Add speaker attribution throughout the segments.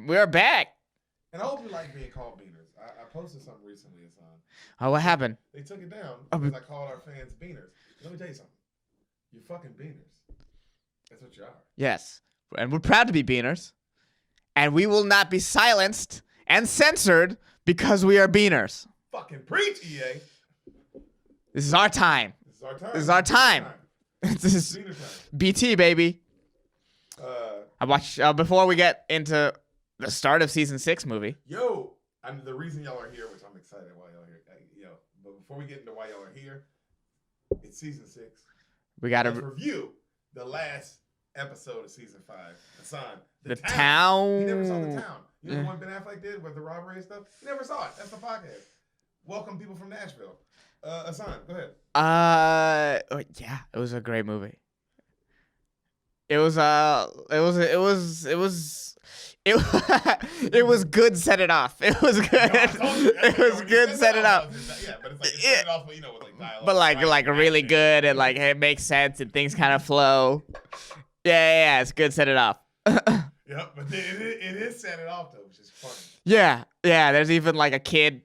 Speaker 1: We're back.
Speaker 2: And I hope you like being called beaners. I posted something recently. It's on.
Speaker 1: Oh, what happened?
Speaker 2: They took it down because I called our fans beaners. Let me tell you something. You're fucking beaners. That's what you are.
Speaker 1: Yes. And we're proud to be beaners. And we will not be silenced and censored because we are beaners.
Speaker 2: Fucking preach, EA.
Speaker 1: This is our time.
Speaker 2: This is our time.
Speaker 1: This is our time. This is BT, baby. I watched before we get into the start of season 6 movie.
Speaker 2: Yo, the reason y'all are here, which I'm excited why y'all are here. But before we get into why y'all are here, it's season 6.
Speaker 1: We gotta
Speaker 2: review the last episode of season 5. Hassan,
Speaker 1: the town.
Speaker 2: He never saw the town. You know the one Ben Affleck did with the robbery and stuff. He never saw it. That's the podcast. Welcome people from Nashville. Hassan, go ahead.
Speaker 1: Yeah, it was a great movie. It was good. Set it off. It was good. It was good. Set it up.
Speaker 2: Yeah, but it's like set it off, with like dialogue.
Speaker 1: But like really good and like it makes sense and things kind of flow. Yeah. It's good. Set it off.
Speaker 2: Yep, but it is set it off though, which is funny.
Speaker 1: Yeah. There's even like a kid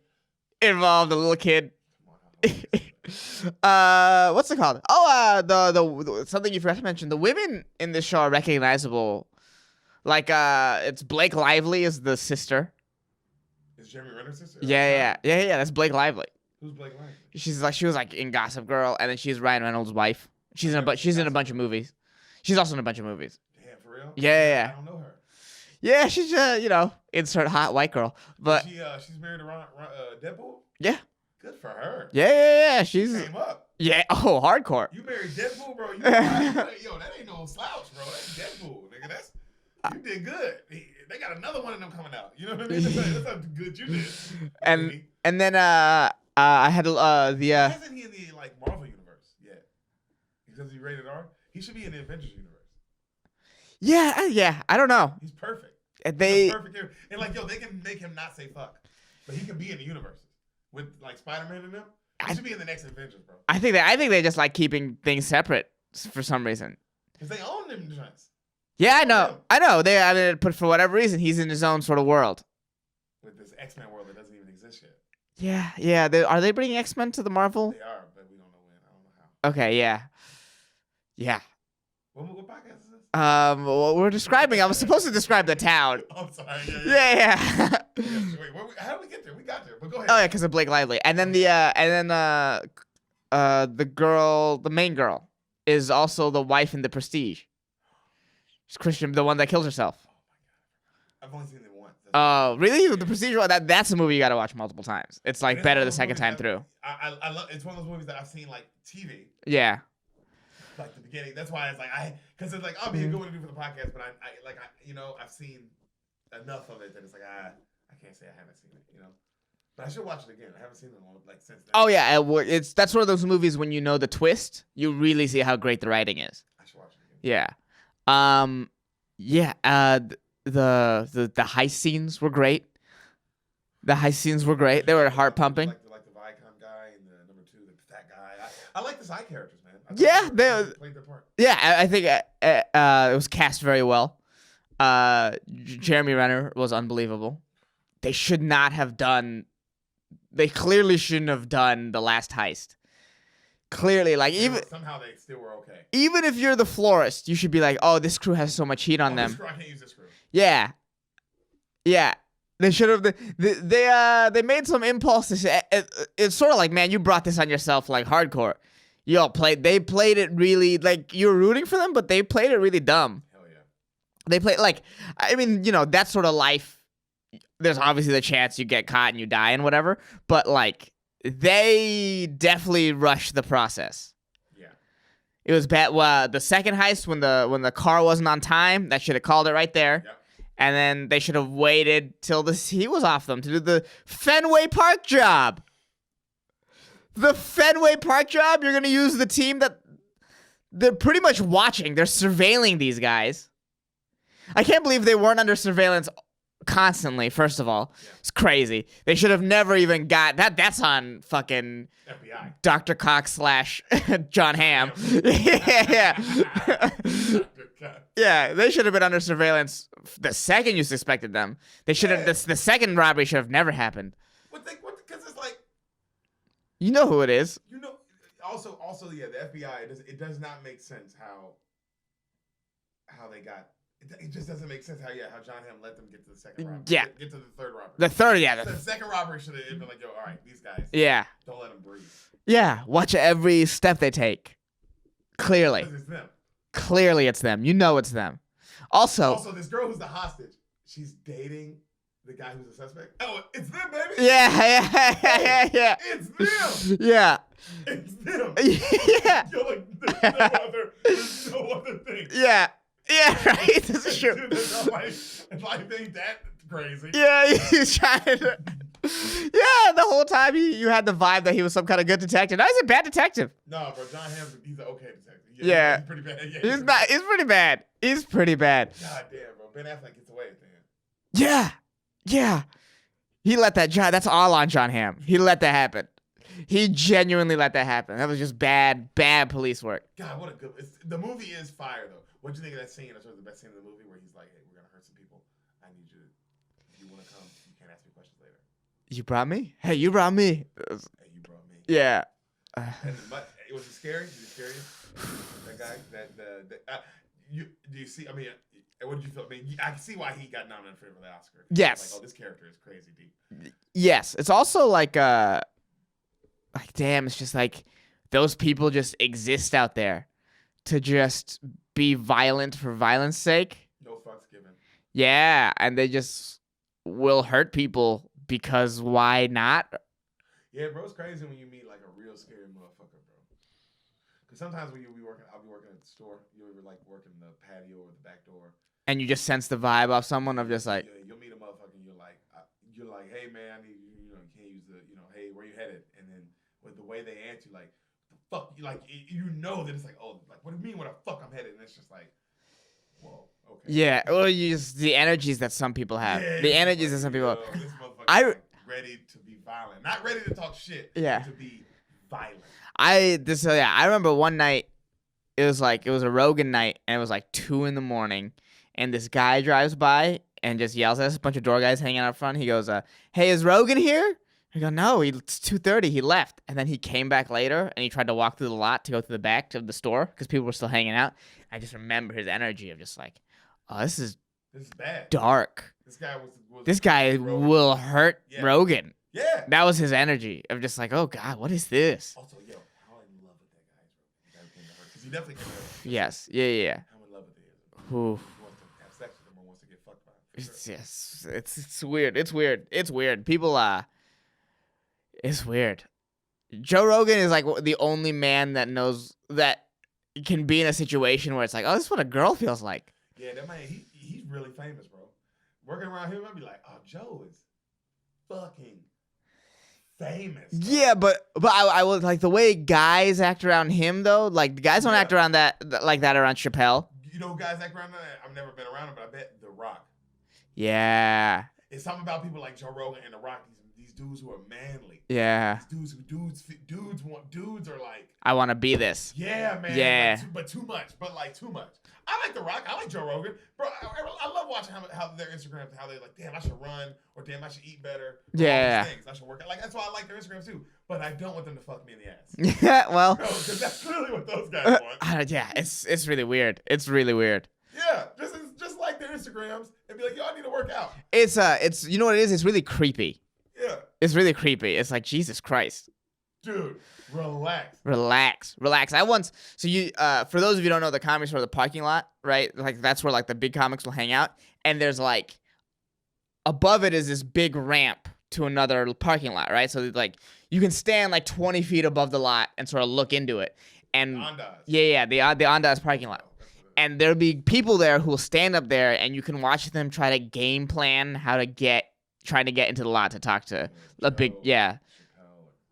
Speaker 1: involved, a little kid. What's it called? Oh, the something you forgot to mention. The women in this show are recognizable. Like, it's Blake Lively is the sister.
Speaker 2: Is Jeremy Renner's sister?
Speaker 1: Yeah. That's Blake Lively.
Speaker 2: Who's Blake Lively?
Speaker 1: She was like in Gossip Girl, and then she's Ryan Reynolds' wife. She's in a bunch of movies. She's also in a bunch of movies.
Speaker 2: Damn, for real?
Speaker 1: Yeah.
Speaker 2: I don't know her.
Speaker 1: Yeah, she's insert hot white girl, but
Speaker 2: she's married to Deadpool.
Speaker 1: Yeah.
Speaker 2: Good for her.
Speaker 1: Yeah. She's
Speaker 2: came up.
Speaker 1: Yeah. Oh, hardcore.
Speaker 2: You married Deadpool, bro. Yo, that ain't no slouch, bro. That's Deadpool, nigga. You did good. They got another one of them coming out. You know what I mean? That's how good you did.
Speaker 1: And then I had the
Speaker 2: Why isn't he in the Marvel universe yet? Because he's rated R. He should be in the Avengers universe.
Speaker 1: Yeah. I don't know.
Speaker 2: He's perfect.
Speaker 1: They
Speaker 2: perfect. And they can make him not say fuck, but he can be in the universes with Spider-Man and them. He should be in the next Avengers, bro.
Speaker 1: I think they just like keeping things separate for some reason.
Speaker 2: Because they own them joints.
Speaker 1: Yeah, I know. But for whatever reason, he's in his own sort of world.
Speaker 2: With this X-Men world that doesn't even exist
Speaker 1: Yeah.
Speaker 2: yet.
Speaker 1: Are they bringing X-Men to the Marvel?
Speaker 2: They are, but we don't know when. I don't know how.
Speaker 1: Okay, yeah.
Speaker 2: What podcast is this?
Speaker 1: Well, we're describing. I was supposed to describe the town.
Speaker 2: I'm sorry.
Speaker 1: Yeah.
Speaker 2: Wait, how did we get there? We got there, but go ahead.
Speaker 1: Oh yeah, because of Blake Lively, and then the main girl, is also the wife in The Prestige. She's Christian, the one that kills herself.
Speaker 2: Oh my god, I've only seen it once.
Speaker 1: Oh, really? The Prestige? That's a movie you got to watch multiple times. It's better the second time through.
Speaker 2: I love. It's one of those movies that I've seen TV.
Speaker 1: Yeah.
Speaker 2: Like the beginning. That's why it's because it's I'll be a good one to do for the podcast, but I've seen enough of it that it's I can't say I haven't seen it, But I should watch it again. I haven't seen it since then.
Speaker 1: Oh yeah, that's one of those movies when you know the twist, you really see how great the writing is.
Speaker 2: I should watch it again.
Speaker 1: Yeah. The heist scenes were great. They were heart pumping.
Speaker 2: Like the Viacom guy and the number 2, the fat guy. I like the side characters, man.
Speaker 1: Yeah,
Speaker 2: they played their part.
Speaker 1: Yeah, I think it was cast very well. Jeremy Renner was unbelievable. They clearly shouldn't have done the last heist. Clearly, even
Speaker 2: somehow they still were okay.
Speaker 1: Even if you're the florist, you should be like, oh, this crew has so much heat on them.
Speaker 2: This crew, I can't use this crew.
Speaker 1: Yeah. They should have. They made some impulses. It's sort of like, man, you brought this on yourself, hardcore. They played it really you were rooting for them, but they played it really dumb.
Speaker 2: Hell yeah.
Speaker 1: They played that sort of life. There's obviously the chance you get caught and you die and whatever, but they definitely rushed the process.
Speaker 2: Yeah.
Speaker 1: It was bad. Well, the second heist when the car wasn't on time, that should have called it right there.
Speaker 2: Yep.
Speaker 1: And then they should have waited till the heat was off them to do the Fenway Park job. The Fenway Park job, you're going to use the team that they're pretty much watching. They're surveilling these guys. I can't believe they weren't under surveillance constantly, first of all. Yeah. It's crazy. They should have never even got that. That's on fucking
Speaker 2: FBI.
Speaker 1: Dr. Cox / John Hamm. Yeah.
Speaker 2: Dr. God.
Speaker 1: Yeah, they should have been under surveillance the second you suspected them. They should have. The second robbery should have never happened.
Speaker 2: Because it's like,
Speaker 1: You know who it is.
Speaker 2: you know. Also, yeah, the FBI. It does not make sense how they got. It just doesn't make sense how John Hamm let them get to the second robbery.
Speaker 1: Yeah.
Speaker 2: Get to the third robbery.
Speaker 1: The third, yeah.
Speaker 2: The second robbery should have been like, yo, all right, these guys.
Speaker 1: Yeah.
Speaker 2: Don't let them breathe.
Speaker 1: Yeah. Watch every step they take. Clearly.
Speaker 2: Because it's them.
Speaker 1: Clearly, it's them. You know it's them. Also,
Speaker 2: this girl who's the hostage, she's dating the guy who's a suspect. Oh, it's them, baby.
Speaker 1: Yeah.
Speaker 2: It's them.
Speaker 1: Yeah.
Speaker 2: It's them.
Speaker 1: Yeah.
Speaker 2: You're like, there's no other thing.
Speaker 1: Yeah. Yeah, right? This is true.
Speaker 2: Dude, life ain't that crazy.
Speaker 1: Yeah, he's trying to... Yeah, the whole time you had the vibe that he was some kind of good detective. No, he's a bad detective.
Speaker 2: No, bro, John Hamm, he's an okay detective.
Speaker 1: Yeah.
Speaker 2: He's pretty bad. Yeah,
Speaker 1: He's pretty bad. He's pretty bad.
Speaker 2: God damn, bro. Ben Affleck gets away at the end.
Speaker 1: Yeah. Yeah. He let that John... That's all on John Hamm. He let that happen. He genuinely let that happen. That was just bad police work.
Speaker 2: God, what a good... The movie is fire, though. What'd you think of that scene? That's sort of the best scene in the movie where he's like, hey, we're going to hurt some people. I need you to... If you want to come, you can't ask me questions later.
Speaker 1: You brought me? Hey, you brought me.
Speaker 2: Hey, you brought me.
Speaker 1: Yeah.
Speaker 2: Was it scary? Did it scare you? That guy? Do you see... I mean, what did you feel? I mean, I can see why he got nominated for the Oscar.
Speaker 1: Yes.
Speaker 2: Like, oh, this character is crazy deep.
Speaker 1: Yes. It's also like damn, it's just like those people just exist out there to just be violent for violence sake.
Speaker 2: No fucks given.
Speaker 1: Yeah, and they just will hurt people because why not?
Speaker 2: Yeah, bro, it's crazy when you meet like a real scary motherfucker, bro. Because sometimes when I'll be working at the store, you'll be like working the patio or the back door.
Speaker 1: And you just sense the vibe off someone of just like...
Speaker 2: You'll meet a motherfucker and you're like, hey man, I need you can't use the, hey, where you headed? And then with the way they answer, like, the fuck, that it's like, oh, like, what do you mean where the fuck I'm headed? And it's just like, whoa, okay.
Speaker 1: Yeah, well, the energies that some people have.
Speaker 2: Yeah,
Speaker 1: the energies that some people have.
Speaker 2: This motherfucker is ready to be violent. Not ready to talk shit.
Speaker 1: Yeah.
Speaker 2: To be violent.
Speaker 1: I remember one night, it was a Rogan night, and it was like 2 a.m, and this guy drives by and just yells at us, a bunch of door guys hanging out front. He goes, hey, is Rogan here? I go, no, it's 2:30. He left. And then he came back later, and he tried to walk through the lot to go to the back of the store because people were still hanging out. I just remember his energy of just like, oh, this is
Speaker 2: bad.
Speaker 1: Dark.
Speaker 2: This guy
Speaker 1: will hurt Rogan.
Speaker 2: Yeah.
Speaker 1: That was his energy of just like, oh, God, what is this?
Speaker 2: Also, how in love with that guy is. Because he definitely can hurt.
Speaker 1: Yes. Yeah.
Speaker 2: How in love with him.
Speaker 1: Ooh.
Speaker 2: He wants to have sex with him or wants to get fucked by him.
Speaker 1: Yes. It's weird. It's weird. People, it's weird. Joe Rogan is like the only man that knows that can be in a situation where it's like, oh, this is what a girl feels like.
Speaker 2: Yeah, that man, he's really famous, bro. Working around him, I'd be like, oh, Joe is fucking famous. Bro.
Speaker 1: Yeah, but I would like the way guys act around him though. Like the guys don't act around like that around Chappelle.
Speaker 2: You know who guys act around that? I've never been around him, but I bet The Rock.
Speaker 1: Yeah.
Speaker 2: It's something about people like Joe Rogan and The Rock. These dudes who are manly.
Speaker 1: Yeah.
Speaker 2: These dudes are like.
Speaker 1: I want to be this.
Speaker 2: Yeah, man.
Speaker 1: Yeah.
Speaker 2: But too much. But like too much. I like The Rock. I like Joe Rogan. Bro, I love watching how their Instagrams, how they're like, damn, I should run, or damn, I should eat better.
Speaker 1: Yeah.
Speaker 2: All these things. I should work out. Like, that's why I like their Instagrams too. But I don't want them to fuck me in the ass.
Speaker 1: Yeah, well.
Speaker 2: Because that's clearly what those guys want.
Speaker 1: Yeah, it's really weird. It's really weird.
Speaker 2: Yeah, just like their Instagrams and be like, yo, I need to work out.
Speaker 1: It's you know what it is? It's really creepy.
Speaker 2: Yeah.
Speaker 1: It's really creepy. It's like, Jesus Christ.
Speaker 2: Dude, relax.
Speaker 1: So you, for those of you who don't know, the Comedy Store, the parking lot, right? Like that's where like the big comics will hang out. And there's like, above it is this big ramp to another parking lot, right? So like you can stand like 20 feet above the lot and sort of look into it. And
Speaker 2: Andaz.
Speaker 1: Yeah, the Andaz parking lot. And there'll be people there who will stand up there and you can watch them try to game plan how to trying to get into the lot to talk to a big, yeah.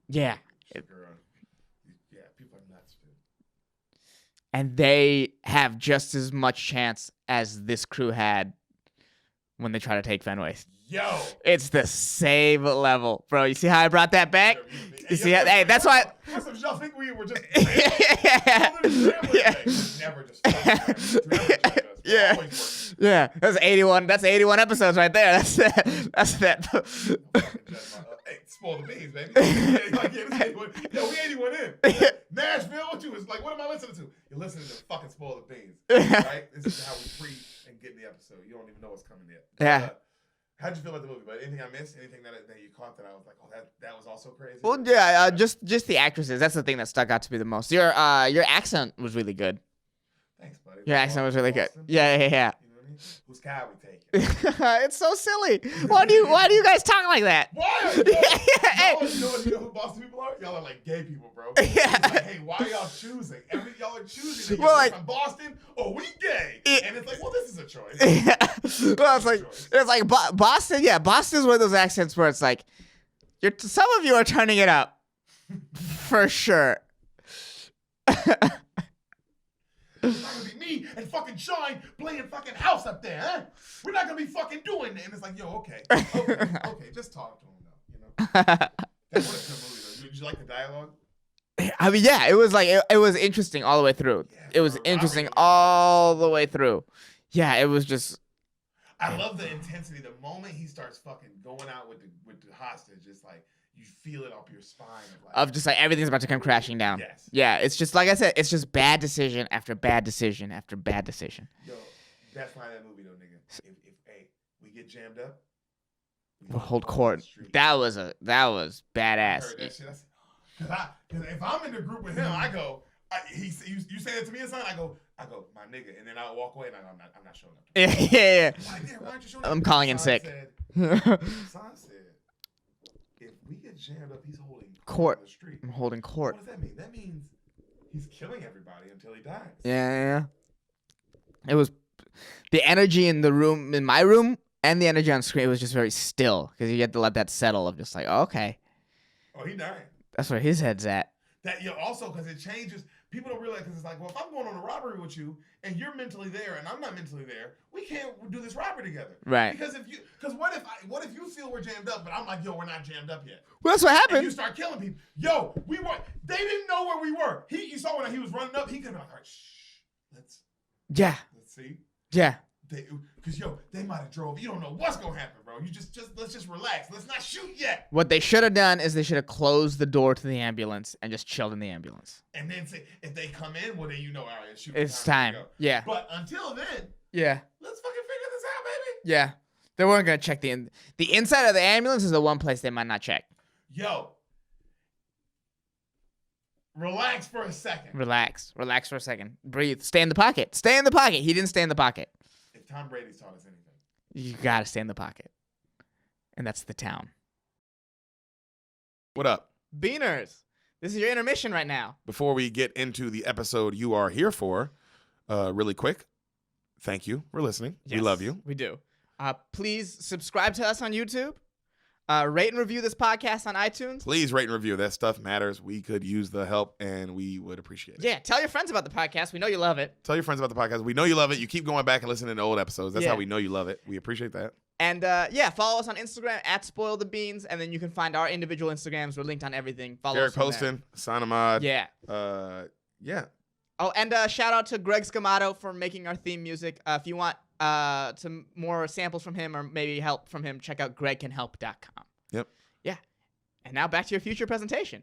Speaker 1: Yeah.
Speaker 2: Yeah, people are nuts, dude.
Speaker 1: And they have just as much chance as this crew had when they try to take Fenway.
Speaker 2: Yo.
Speaker 1: It's the same level, bro. You see how I brought that back? You see how? Hey, that's why.
Speaker 2: Y'all think we were just
Speaker 1: Yeah.
Speaker 2: never just
Speaker 1: Yeah. Yeah, that's 81. That's 81 episodes right there. That's that.
Speaker 2: Hey, spoil the beans, baby. Yo, we 81 in. Nashville, what you was like? What am I listening to? You're listening to fucking spoil the beans, right? This is how we pre and get in the episode. You don't even know what's coming yet.
Speaker 1: Yeah.
Speaker 2: How'd you feel about the movie? But anything I missed? Anything that you caught that I was like, oh, that was also crazy?
Speaker 1: Well, yeah, just the actresses. That's the thing that stuck out to me the most. Your accent was really good.
Speaker 2: Thanks, buddy.
Speaker 1: Your accent was really good.
Speaker 2: Boston?
Speaker 1: Yeah.
Speaker 2: You know what I mean? Whose guy we taking?
Speaker 1: It's so silly. Why do you guys talk like that?
Speaker 2: Why?
Speaker 1: Hey.
Speaker 2: You know who Boston people are? Y'all are like gay people, bro.
Speaker 1: Yeah.
Speaker 2: It's like, hey, why are y'all choosing? Y'all are choosing.
Speaker 1: Well, like,
Speaker 2: from Boston or we gay? And it's like, well, this is a choice.
Speaker 1: Yeah. Well, it's like Boston. Yeah, Boston's one of those accents where it's like, some of you are turning it up, for sure.
Speaker 2: It's not gonna be me and fucking Shine playing fucking house up there, huh? We're not gonna be fucking doing that. And it's like, yo, okay, just talk to him though, you know. That was a good movie though. Did you like the dialogue?
Speaker 1: I mean, yeah, it was like it was interesting all the way through.
Speaker 2: Yeah,
Speaker 1: it was interesting all the way through. Yeah, it was just.
Speaker 2: I love the intensity. The moment he starts fucking going out with the hostage, it's like you feel it up your spine.
Speaker 1: Of just like everything's about to come crashing down.
Speaker 2: Yes.
Speaker 1: Yeah, it's just like I said, it's just bad decision after bad decision after bad decision.
Speaker 2: Yo, that's why that movie though, nigga. If we get jammed up,
Speaker 1: We'll hold court. That was badass.
Speaker 2: Cause if I'm in the group with him, I go. You say it to me or something? I go, my nigga, and then I walk away and I go, I'm not showing up.
Speaker 1: Yeah.
Speaker 2: Why aren't you showing up?
Speaker 1: I'm calling in sick.
Speaker 2: Son said, if we get jammed up, he's holding
Speaker 1: court
Speaker 2: on the street.
Speaker 1: I'm holding court.
Speaker 2: What does that mean? That means he's killing everybody until he dies.
Speaker 1: Yeah. It was the energy in the room, in my room, and the energy on screen was just very still because you had to let that settle of just like, oh, okay.
Speaker 2: Oh, he dying.
Speaker 1: That's where his head's at.
Speaker 2: That also because it changes. People don't realize because it's like, well, if I'm going on a robbery with you and you're mentally there and I'm not mentally there, we can't do this robbery together.
Speaker 1: Right.
Speaker 2: Because what if you feel we're jammed up, but I'm like, yo, we're not jammed up yet.
Speaker 1: Well, that's what happened.
Speaker 2: And you start killing people. Yo, they didn't know where we were. You saw when he was running up, he could have been like, all right, shh, let's see.
Speaker 1: Yeah.
Speaker 2: Because they might have drove. You don't know what's gonna happen, bro. Let's just relax. Let's not shoot yet.
Speaker 1: What they should have done is they should have closed the door to the ambulance and just chilled in the ambulance.
Speaker 2: And then say if they come in, well then all right, shoot.
Speaker 1: It's time. Yeah.
Speaker 2: But until then,
Speaker 1: yeah.
Speaker 2: Let's fucking figure this out, baby.
Speaker 1: Yeah. They weren't gonna check the inside of the ambulance is the one place they might not check.
Speaker 2: Yo. Relax for a second.
Speaker 1: Relax for a second. Breathe. Stay in the pocket. He didn't stay in the pocket.
Speaker 2: If Tom Brady's taught us anything,
Speaker 1: you gotta stay in the pocket. And that's the town.
Speaker 2: What up?
Speaker 1: Beaners. This is your intermission right now.
Speaker 2: Before we get into the episode you are here for, really quick, thank you for listening.
Speaker 1: Yes,
Speaker 2: we love you.
Speaker 1: We do. Please subscribe to us on YouTube. Rate and review this podcast on iTunes.
Speaker 2: Please rate and review. That stuff matters. We could use the help, and we would appreciate it.
Speaker 1: Yeah, tell your friends about the podcast. We know you love it.
Speaker 2: Tell your friends about the podcast. We know you love it. You keep going back and listening to old episodes. That's how we know you love it. We appreciate that.
Speaker 1: And, follow us on Instagram @SpoilTheBeans, and then you can find our individual Instagrams. We're linked on everything. Follow us
Speaker 2: Deric Poston, Sanamad.
Speaker 1: Yeah.
Speaker 2: Yeah.
Speaker 1: Oh, and shout out to Greg Scamato for making our theme music. If you want some more samples from him or maybe help from him, check out gregcanhelp.com.
Speaker 2: Yep.
Speaker 1: Yeah. And now back to your future presentation.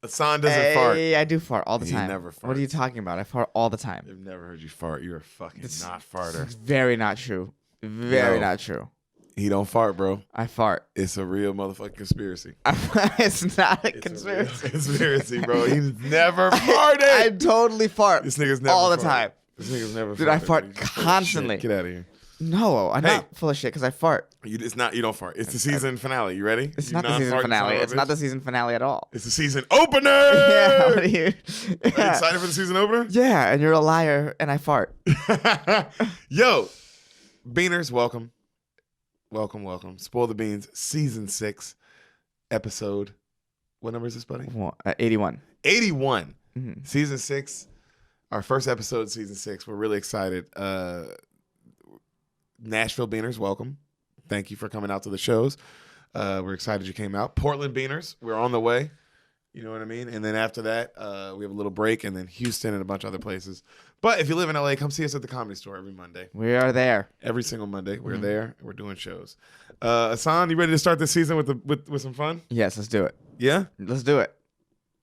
Speaker 2: Hassan doesn't fart.
Speaker 1: I do fart all the time.
Speaker 2: He never farts.
Speaker 1: What are you talking about? I fart all the time.
Speaker 2: I've never heard you fart. You're a fucking not farter.
Speaker 1: It's very not true. Very not true.
Speaker 2: He don't fart, bro.
Speaker 1: I fart.
Speaker 2: It's a real motherfucking conspiracy.
Speaker 1: It's not a conspiracy.
Speaker 2: It's a real conspiracy, bro. He's never farted.
Speaker 1: I totally fart.
Speaker 2: This nigga's never
Speaker 1: all the
Speaker 2: farted.
Speaker 1: time.
Speaker 2: This nigga's never farted.
Speaker 1: Dude, I fart constantly.
Speaker 2: Get out of here.
Speaker 1: No, I'm not full of shit because I fart.
Speaker 2: You don't fart. It's the season finale. You ready?
Speaker 1: It's not the season finale. It's not the season finale at all.
Speaker 2: It's the season opener.
Speaker 1: Yeah, what are you?
Speaker 2: Are you excited for the season opener?
Speaker 1: Yeah, and you're a liar, and I fart.
Speaker 2: Yo, Beaners, welcome. Welcome. Spoil the Beans, season 6, episode. What number is this, buddy?
Speaker 1: 81.
Speaker 2: 81.
Speaker 1: Mm-hmm.
Speaker 2: Season 6, our first episode, season 6. We're really excited. Nashville Beaners, welcome. Thank you for coming out to the shows. We're excited you came out. Portland Beaners, we're on the way. You know what I mean? And then after that, we have a little break, and then Houston and a bunch of other places. But if you live in LA, come see us at the Comedy Store every Monday.
Speaker 1: We are there.
Speaker 2: Every single Monday, we're there. We're doing shows. Hassan, you ready to start this season with some fun?
Speaker 1: Yes, let's do it.
Speaker 2: Yeah?
Speaker 1: Let's do it.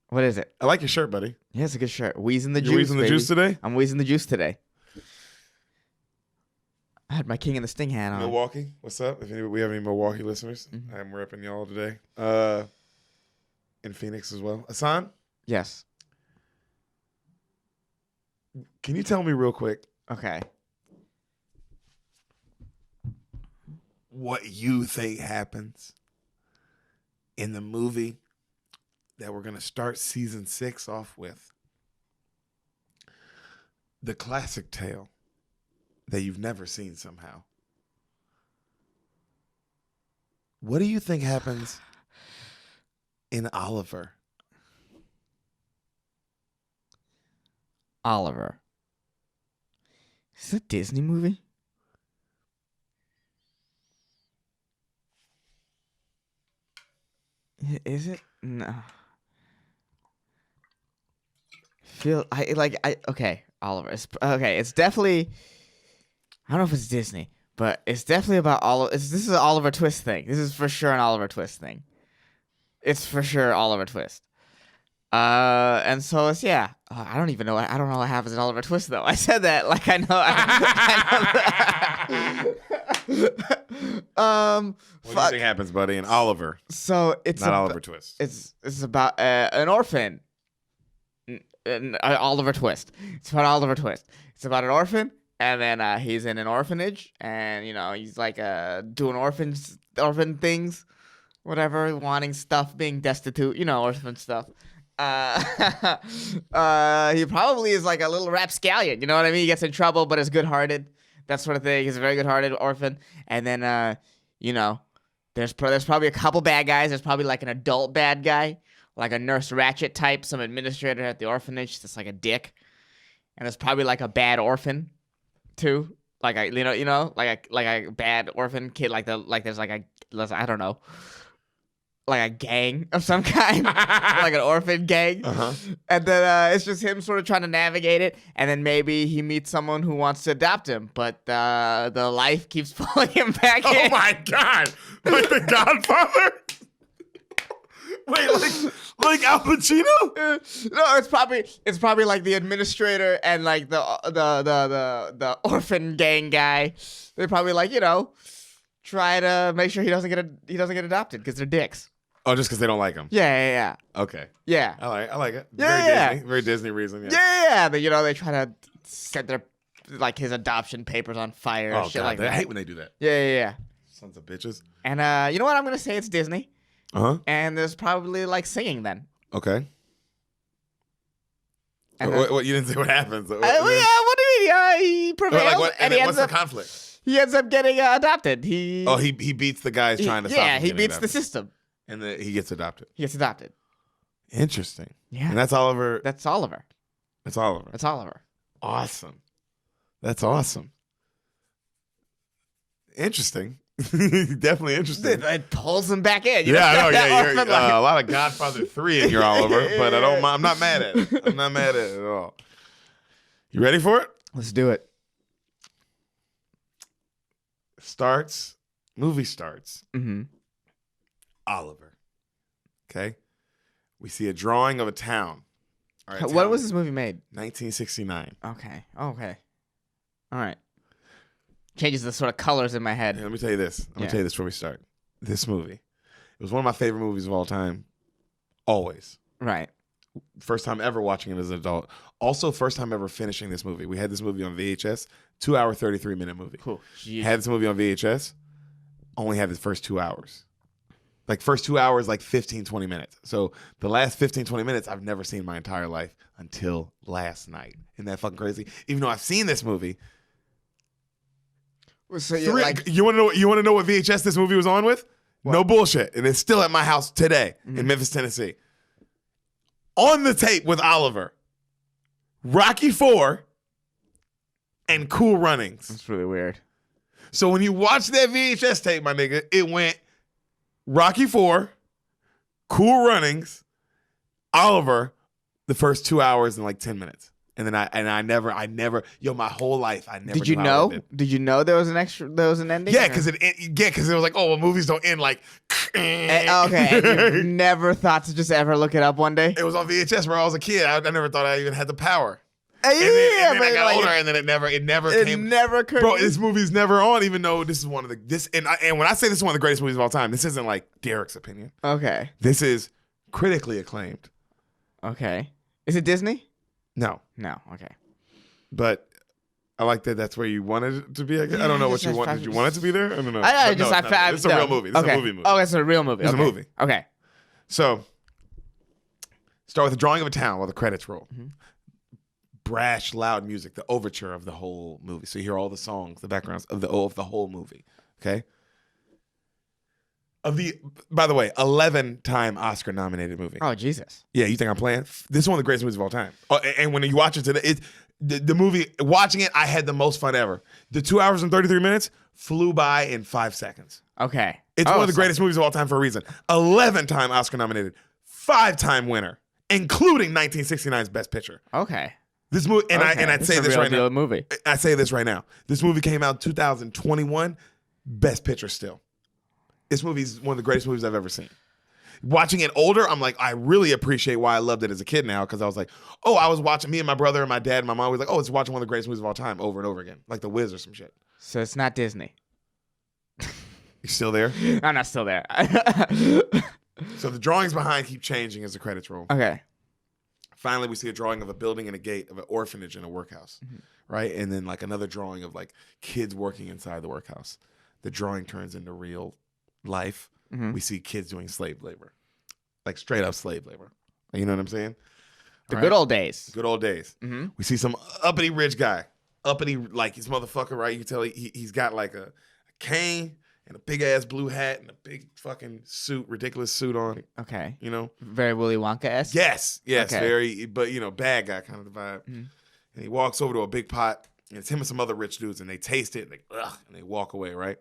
Speaker 1: What is it?
Speaker 2: I like your shirt, buddy.
Speaker 1: Yeah, it's a good shirt. Wheezing the juice.
Speaker 2: You're wheezing the
Speaker 1: baby.
Speaker 2: juice today?
Speaker 1: I'm wheezing the juice today. I had my King and the Sting hat on.
Speaker 2: Milwaukee, what's up? If we have any Milwaukee listeners, I'm repping y'all today. In Phoenix as well. Hassan?
Speaker 1: Yes.
Speaker 2: Can you tell me real quick
Speaker 1: Okay.
Speaker 2: what you think happens in the movie that we're going to start season 6 off with? The classic tale that you've never seen somehow. What do you think happens in Oliver?
Speaker 1: Oliver. Is this a Disney movie? Is it? No. Okay, Oliver. It's definitely. I don't know if it's Disney, but it's definitely about this is an Oliver Twist thing. This is for sure an Oliver Twist thing. It's for sure Oliver Twist. And so it's I don't even know. I don't know what happens in Oliver Twist though. I said that like I know.
Speaker 2: What do you think happens, buddy, in Oliver?
Speaker 1: So it's
Speaker 2: not Oliver Twist.
Speaker 1: It's about an orphan. Oliver Twist. It's about Oliver Twist. It's about an orphan, and then he's in an orphanage, and he's like doing orphan things, whatever, wanting stuff, being destitute, orphan stuff. He probably is like a little rapscallion, you know what I mean? He gets in trouble, but is good-hearted, that sort of thing. He's a very good-hearted orphan, and then there's probably a couple bad guys. There's probably like an adult bad guy, like a Nurse Ratched type, some administrator at the orphanage that's like a dick, and there's probably like a bad orphan too, like a bad orphan kid, there's like I don't know, like a gang of some kind, like an orphan gang. And then it's just him sort of trying to navigate it, and then maybe he meets someone who wants to adopt him, but the life keeps pulling him back in.
Speaker 2: Oh my God! Like The Godfather? Wait, like Al Pacino?
Speaker 1: No, it's probably like the administrator and like the orphan gang guy. They probably try to make sure he doesn't get adopted because they're dicks.
Speaker 2: Oh, just because they don't like him?
Speaker 1: Yeah.
Speaker 2: Okay.
Speaker 1: Yeah.
Speaker 2: I like it.
Speaker 1: Yeah.
Speaker 2: Disney. Very Disney reason.
Speaker 1: Yeah. But they try to set their his adoption papers on fire.
Speaker 2: Oh,
Speaker 1: shit
Speaker 2: God,
Speaker 1: like that.
Speaker 2: I hate when they do that.
Speaker 1: Yeah.
Speaker 2: Sons of bitches.
Speaker 1: And you know what? I'm gonna say it's Disney. And there's probably singing then.
Speaker 2: Okay.
Speaker 1: And
Speaker 2: what you didn't say what happens?
Speaker 1: What do you mean? He prevails,
Speaker 2: and
Speaker 1: he
Speaker 2: what's
Speaker 1: ends
Speaker 2: the
Speaker 1: up.
Speaker 2: conflict?
Speaker 1: He ends up getting adopted. He
Speaker 2: beats the guys trying to stop him.
Speaker 1: Yeah, he
Speaker 2: getting
Speaker 1: beats the
Speaker 2: adopted.
Speaker 1: system.
Speaker 2: And then he gets adopted.
Speaker 1: He gets adopted.
Speaker 2: Interesting.
Speaker 1: Yeah.
Speaker 2: And that's Oliver.
Speaker 1: That's Oliver.
Speaker 2: That's Oliver.
Speaker 1: That's Oliver.
Speaker 2: Awesome. That's awesome. Interesting. Definitely interesting.
Speaker 1: It pulls him back in.
Speaker 2: Yeah, I know. Yeah, you're, a lot of Godfather 3 in your Oliver, but I'm not mad at it. I'm not mad at it at all. You ready for it?
Speaker 1: Let's do it.
Speaker 2: Movie starts.
Speaker 1: Mm-hmm.
Speaker 2: Oliver. Okay. We see a drawing of a town. All right,
Speaker 1: When was this movie made?
Speaker 2: 1969.
Speaker 1: Okay. All right. Changes the sort of colors in my head.
Speaker 2: Hey, let me tell you this. I'm going to tell you this before we start. This movie. It was one of my favorite movies of all time. Always.
Speaker 1: Right.
Speaker 2: First time ever watching it as an adult. Also, first time ever finishing this movie. We had this movie on VHS. 2 hour, 33-minute movie.
Speaker 1: Cool.
Speaker 2: Had this movie on VHS. Only had the first 2 hours. First 2 hours, 15, 20 minutes. So the last 15, 20 minutes, I've never seen in my entire life until last night. Isn't that fucking crazy? Even though I've seen this movie.
Speaker 1: So
Speaker 2: you want to know what VHS this movie was on with? What? No bullshit. And it's still at my house today in Memphis, Tennessee. On the tape with Oliver, Rocky IV, and Cool Runnings.
Speaker 1: That's really weird.
Speaker 2: So when you watch that VHS tape, my nigga, it went Rocky IV, Cool Runnings, Oliver, the first 2 hours and like 10 minutes. And then I never, my whole life, I never.
Speaker 1: Did you
Speaker 2: knew how
Speaker 1: know?
Speaker 2: it ended.
Speaker 1: Did you know there was an ending?
Speaker 2: Yeah, because it was like, oh, well, movies don't end like.
Speaker 1: Okay, and you never thought to just ever look it up one day?
Speaker 2: It was on VHS where I was a kid. I never thought I even had the power.
Speaker 1: Yeah,
Speaker 2: And then I got
Speaker 1: like,
Speaker 2: older, and then it never
Speaker 1: it
Speaker 2: came.
Speaker 1: never occurred.
Speaker 2: Bro, this movie's never on, even though this is one of the and when I say this is one of the greatest movies of all time, this isn't like Deric's opinion.
Speaker 1: Okay.
Speaker 2: This is critically acclaimed.
Speaker 1: Okay. Is it Disney?
Speaker 2: No,
Speaker 1: Okay.
Speaker 2: but I like that. That's where you wanted it to be. I don't know what you want. Did you want it to be there? I don't know. It's a real movie. It's a movie.
Speaker 1: Oh, it's a real movie.
Speaker 2: It's a movie.
Speaker 1: Okay.
Speaker 2: So, start with the drawing of a town while the credits roll.
Speaker 1: Mm-hmm.
Speaker 2: Brash, loud music, the overture of the whole movie. So you hear all the songs, the backgrounds of the whole movie. Okay. By the way, 11-time Oscar-nominated movie.
Speaker 1: Oh, Jesus.
Speaker 2: Yeah, you think I'm playing? This is one of the greatest movies of all time. Oh, and when you watch it today, the movie, watching it, I had the most fun ever. The 2 hours and 33 minutes flew by in 5 seconds.
Speaker 1: Okay.
Speaker 2: It's one of the greatest movies of all time for a reason. 11-time Oscar-nominated, 5-time winner, including 1969's Best Picture.
Speaker 1: Okay.
Speaker 2: This movie, I'd say this right now.
Speaker 1: Movie.
Speaker 2: I say this right now. This movie came out in 2021, Best Picture still. This movie is one of the greatest movies I've ever seen. Watching it older, I'm like, I really appreciate why I loved it as a kid now, because I was like, oh, I was watching, me and my brother and my dad and my mom was like, oh, it's watching one of the greatest movies of all time over and over again, like The Wiz or some shit.
Speaker 1: So it's not Disney.
Speaker 2: You still there?
Speaker 1: I'm not still there.
Speaker 2: So the drawings behind keep changing as the credits roll.
Speaker 1: Okay.
Speaker 2: Finally, we see a drawing of a building and a gate of an orphanage and a workhouse, right? And then like another drawing of like kids working inside the workhouse. The drawing turns into real life. We see kids doing slave labor, like straight up slave labor. You know what I'm saying?
Speaker 1: The good old days.
Speaker 2: Good old days.
Speaker 1: Mm-hmm.
Speaker 2: We see some uppity rich guy, uppity like his motherfucker, right? You can tell he's got like a cane and a big ass blue hat and a big fucking suit, ridiculous suit on.
Speaker 1: Okay.
Speaker 2: You know?
Speaker 1: Very Willy Wonka-esque?
Speaker 2: Yes,
Speaker 1: Okay.
Speaker 2: very, but you know, bad guy kind of the vibe. And he walks over to a big pot, and it's him and some other rich dudes, and they taste it, and they walk away, right?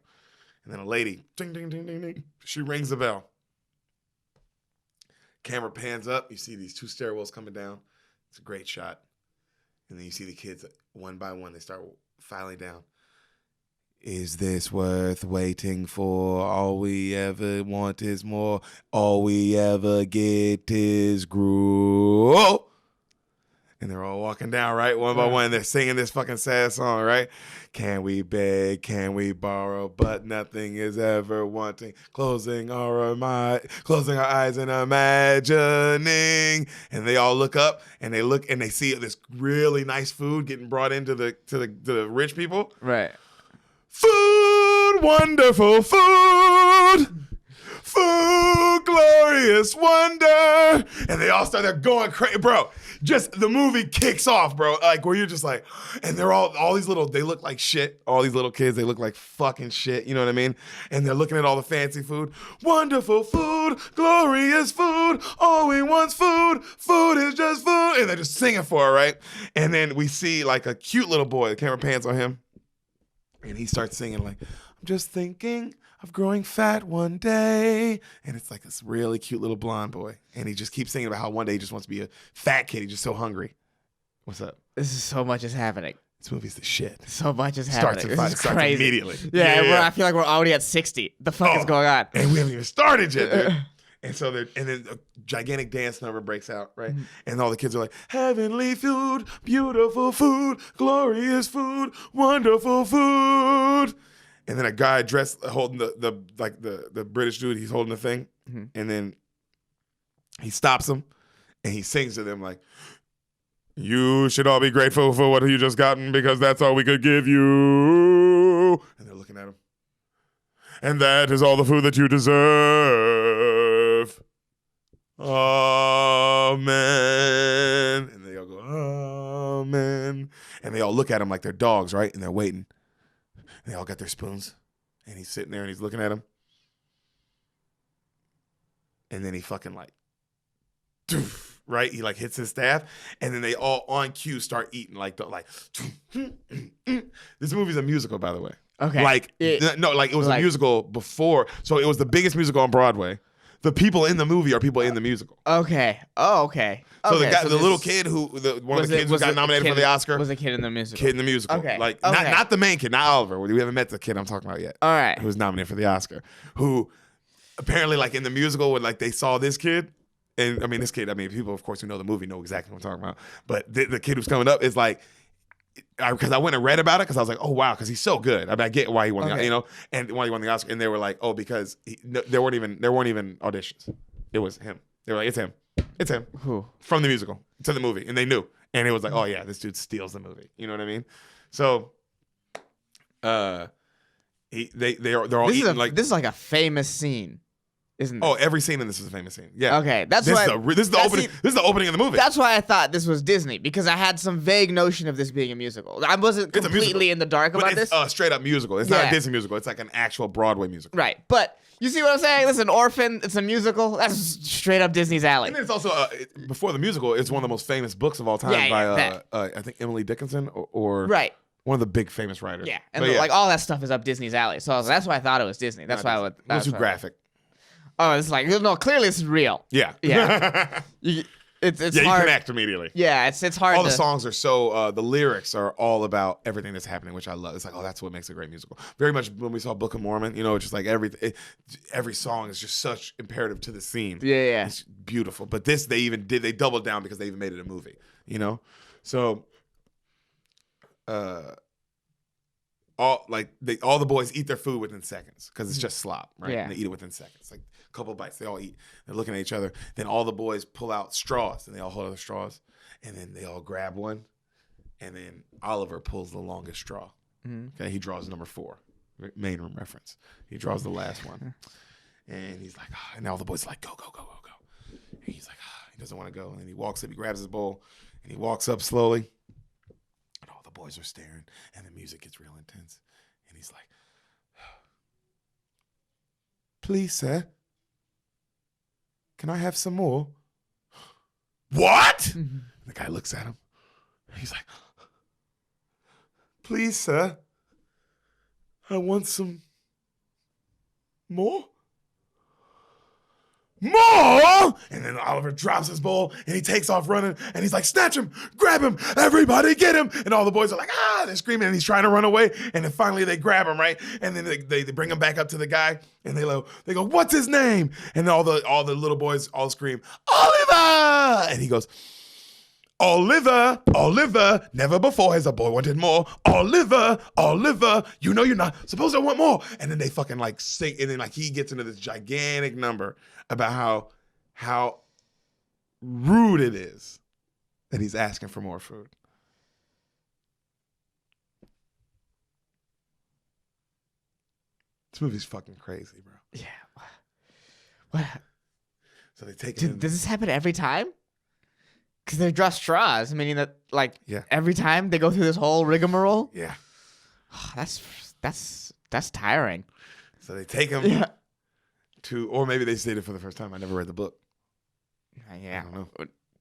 Speaker 2: And then a lady, ding, ding, ding, ding, ding, she rings the bell. Camera pans up, you see these 2 stairwells coming down. It's a great shot. And then you see the kids, one by one, they start filing down. Is this worth waiting for? All we ever want is more. All we ever get is grow. And they're all walking down, right? One by one. They're singing this fucking sad song, right? Can we beg? Can we borrow? But nothing is ever wanting. Closing our eyes and imagining. And they all look up and they see this really nice food getting brought into the rich people.
Speaker 1: Right.
Speaker 2: Food, wonderful food. Food, glorious wonder. And they all start, they're going crazy. Bro, just the movie kicks off, bro. Like where you're just like, and they're all these little, they look like shit. All these little kids, they look like fucking shit. You know what I mean? And they're looking at all the fancy food. Wonderful food, glorious food. All we want's food. Food is just food. And they're just singing for it, right? And then we see like a cute little boy. The camera pans on him. And he starts singing like, I'm just thinking of growing fat one day. And it's like this really cute little blonde boy. And he just keeps singing about how one day he just wants to be a fat kid. He's just so hungry. What's up?
Speaker 1: This is so much is happening.
Speaker 2: This movie's the shit.
Speaker 1: So much is happening.
Speaker 2: Starts immediately.
Speaker 1: Yeah. I feel like we're already at 60. The fuck is going on?
Speaker 2: And we haven't even started yet, dude. And so then a gigantic dance number breaks out, right? And all the kids are like, heavenly food, beautiful food, glorious food, wonderful food. And then a guy dressed holding the British dude, he's holding the thing. And then he stops him and he sings to them like, you should all be grateful for what you just gotten because that's all we could give you. And they're looking at him. And that is all the food that you deserve. Amen. And they all go, amen. And they all look at him like they're dogs, right? And they're waiting. And they all got their spoons. And he's sitting there and he's looking at them. And then he fucking like, right? He like hits his staff. And then they all on cue start eating like. This movie's a musical, by the way.
Speaker 1: Okay.
Speaker 2: Like no, like it was a musical before, so it was the biggest musical on Broadway. The people in the movie are people in the musical.
Speaker 1: Okay. Oh, okay.
Speaker 2: So
Speaker 1: okay,
Speaker 2: the guy, the little kid one of the kids who got nominated for the Oscar,
Speaker 1: was a kid in the musical.
Speaker 2: Kid in the musical.
Speaker 1: Okay.
Speaker 2: Like
Speaker 1: okay.
Speaker 2: not the main kid, not Oliver. We haven't met the kid I'm talking about yet.
Speaker 1: All right.
Speaker 2: Who was nominated for the Oscar? Who apparently like in the musical when like they saw this kid, and I mean this kid. I mean people of course who know the movie know exactly what I'm talking about. But the kid who's coming up is like. Because I went and read about it because I was like, oh wow, because he's so good. I mean, I get why he won the, and why he won the Oscar. And they were like, oh, because there weren't even auditions. It was him. They were like, it's him.
Speaker 1: Who
Speaker 2: from the musical to the movie, and they knew. And it was like, oh yeah, this dude steals the movie. You know what I mean? So, they're all eating like
Speaker 1: this is like a famous scene. Isn't it?
Speaker 2: Oh, every scene in this is a famous scene. Yeah.
Speaker 1: Okay, that's
Speaker 2: this
Speaker 1: why.
Speaker 2: This is the opening. This is the opening of the movie.
Speaker 1: That's why I thought this was Disney because I had some vague notion of this being a musical. I wasn't completely in the dark about this.
Speaker 2: It's a straight up musical. It's not a Disney musical. It's like an actual Broadway musical.
Speaker 1: Right, but you see what I'm saying? This is an orphan. It's a musical. That's straight up Disney's alley.
Speaker 2: And then it's also before the musical. It's one of the most famous books of all time by I think Emily Dickinson or
Speaker 1: right.
Speaker 2: One of the big famous writers.
Speaker 1: Yeah, and like all that stuff is up Disney's alley. So that's why I thought it was Disney. That's why I would.
Speaker 2: It was too graphic.
Speaker 1: Oh, it's like no. Clearly, it's real.
Speaker 2: Yeah,
Speaker 1: yeah. It's hard.
Speaker 2: You connect immediately.
Speaker 1: Yeah, it's hard.
Speaker 2: All the songs are so. The lyrics are all about everything that's happening, which I love. It's like, oh, that's what makes a great musical. Very much when we saw Book of Mormon, it's just like every song is just such imperative to the scene.
Speaker 1: Yeah.
Speaker 2: It's beautiful. But this, they doubled down because they even made it a movie. So, all the boys eat their food within seconds because it's just slop, right?
Speaker 1: Yeah.
Speaker 2: And they eat it within seconds, like a couple bites. They all eat. They're looking at each other. Then all the boys pull out straws, and they all hold their straws, and then they all grab one, and then Oliver pulls the longest straw. Mm-hmm. Okay, he draws number 4, main room reference. He draws the last one, and he's like, and all the boys are like, go, go, go, go, go. And he's like, he doesn't want to go, and then he walks up, he grabs his bowl, and he walks up slowly. Boys are staring, and the music gets real intense. And he's like, please, sir, can I have some more? What? Mm-hmm. The guy looks at him. He's like, please, sir, I want some more. More! And then Oliver drops his bowl and he takes off running and he's like, snatch him, grab him, everybody get him. And all the boys are like, they're screaming and he's trying to run away. And then finally they grab him, right? And then they bring him back up to the guy and they go, what's his name? And all the little boys all scream, Oliver! And he goes, Oliver, never before has a boy wanted more. Oliver, you know you're not supposed to want more. And then they fucking like sing, and then like he gets into this gigantic number about how rude it is that he's asking for more food. This movie's fucking crazy, bro.
Speaker 1: Yeah. What?
Speaker 2: So they take.
Speaker 1: Does this happen every time? Because they draw straws, meaning that every time they go through this whole rigmarole.
Speaker 2: Yeah.
Speaker 1: That's tiring.
Speaker 2: So they take him to, or maybe they did it for the first time. I never read the book.
Speaker 1: Yeah.
Speaker 2: I don't know.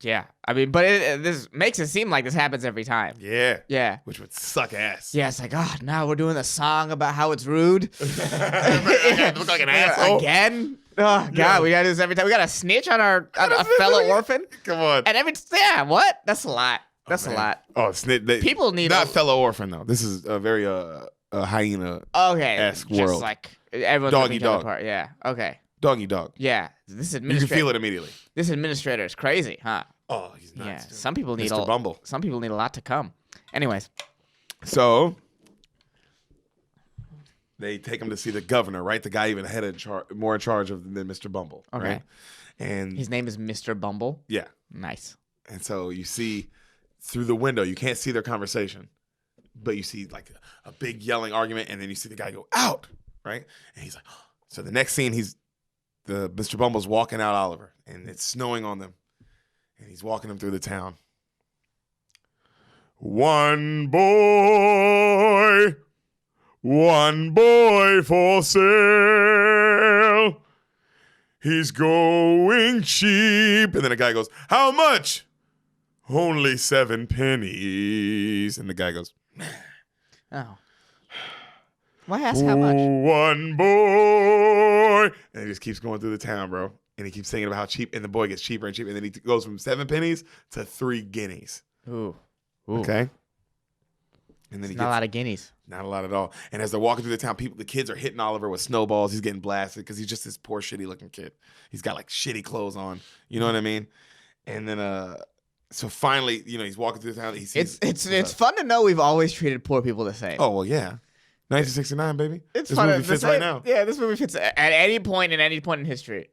Speaker 1: Yeah. I mean, but this makes it seem like this happens every time.
Speaker 2: Yeah.
Speaker 1: Yeah.
Speaker 2: Which would suck ass.
Speaker 1: Yeah, it's like, now we're doing a song about how it's rude.
Speaker 2: I look like an asshole.
Speaker 1: Again? Oh, God, we gotta do this every time. We gotta snitch on a fellow orphan?
Speaker 2: Come on.
Speaker 1: And what? That's a lot. That's a lot.
Speaker 2: Oh, snitch.
Speaker 1: People need
Speaker 2: not fellow orphan, though. This is a very hyena-esque world.
Speaker 1: Just like everyone's
Speaker 2: doggy dog.
Speaker 1: Apart. Yeah, okay.
Speaker 2: Doggy dog.
Speaker 1: Yeah,
Speaker 2: you can feel it immediately.
Speaker 1: This administrator is crazy, huh?
Speaker 2: Oh, he's nuts.
Speaker 1: Yeah, some people need
Speaker 2: Mr. Bumble.
Speaker 1: Some people need a lot to come. Anyways.
Speaker 2: So they take him to see the governor, right? The guy even more in charge than Mr. Bumble.
Speaker 1: Okay.
Speaker 2: Right? And
Speaker 1: his name is Mr. Bumble?
Speaker 2: Yeah.
Speaker 1: Nice.
Speaker 2: And so you see through the window, you can't see their conversation, but you see like a big yelling argument, and then you see the guy go out, right? And he's like, so the next scene, Mr. Bumble's walking out Oliver, and it's snowing on them, and he's walking them through the town. One boy for sale. He's going cheap. And then a guy goes, how much? Only 7 pennies. And the guy goes,
Speaker 1: oh. Why ask how much?
Speaker 2: One boy. And he just keeps going through the town, bro. And he keeps singing about how cheap, and the boy gets cheaper and cheaper. And then he goes from 7 pennies to 3 guineas.
Speaker 1: Ooh.
Speaker 2: Okay. And then
Speaker 1: Not a lot of guineas.
Speaker 2: Not a lot at all. And as they're walking through the town, the kids are hitting Oliver with snowballs. He's getting blasted because he's just this poor, shitty looking kid. He's got like shitty clothes on. You know what I mean? And then, so finally, he's walking through the town. He sees,
Speaker 1: it's fun to know we've always treated poor people the same.
Speaker 2: Oh, well, yeah. 1969, baby.
Speaker 1: It's
Speaker 2: this
Speaker 1: fun.
Speaker 2: movie fits right now.
Speaker 1: Yeah, this movie fits at any point in history.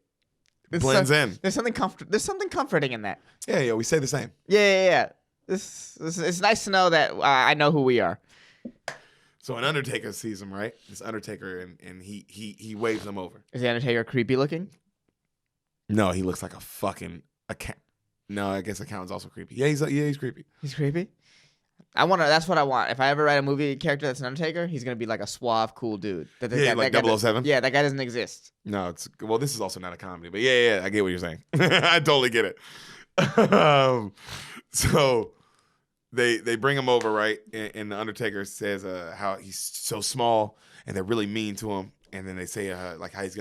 Speaker 2: Blends in.
Speaker 1: There's something comforting in that.
Speaker 2: Yeah, we say the same.
Speaker 1: Yeah. It's nice to know that I know who we are.
Speaker 2: So an Undertaker sees him, right? This Undertaker, and he waves him over.
Speaker 1: Is the Undertaker creepy looking?
Speaker 2: No, he looks like a fucking account. No, I guess accountant's also creepy. Yeah, he's creepy.
Speaker 1: He's creepy. That's what I want. If I ever write a movie character that's an Undertaker, he's gonna be like a suave, cool dude.
Speaker 2: Like 007?
Speaker 1: Yeah, that guy doesn't exist.
Speaker 2: No, this is also not a comedy, but yeah, I get what you're saying. I totally get it. So they bring him over, right? And the Undertaker says how he's so small and they're really mean to him. And then they say like how if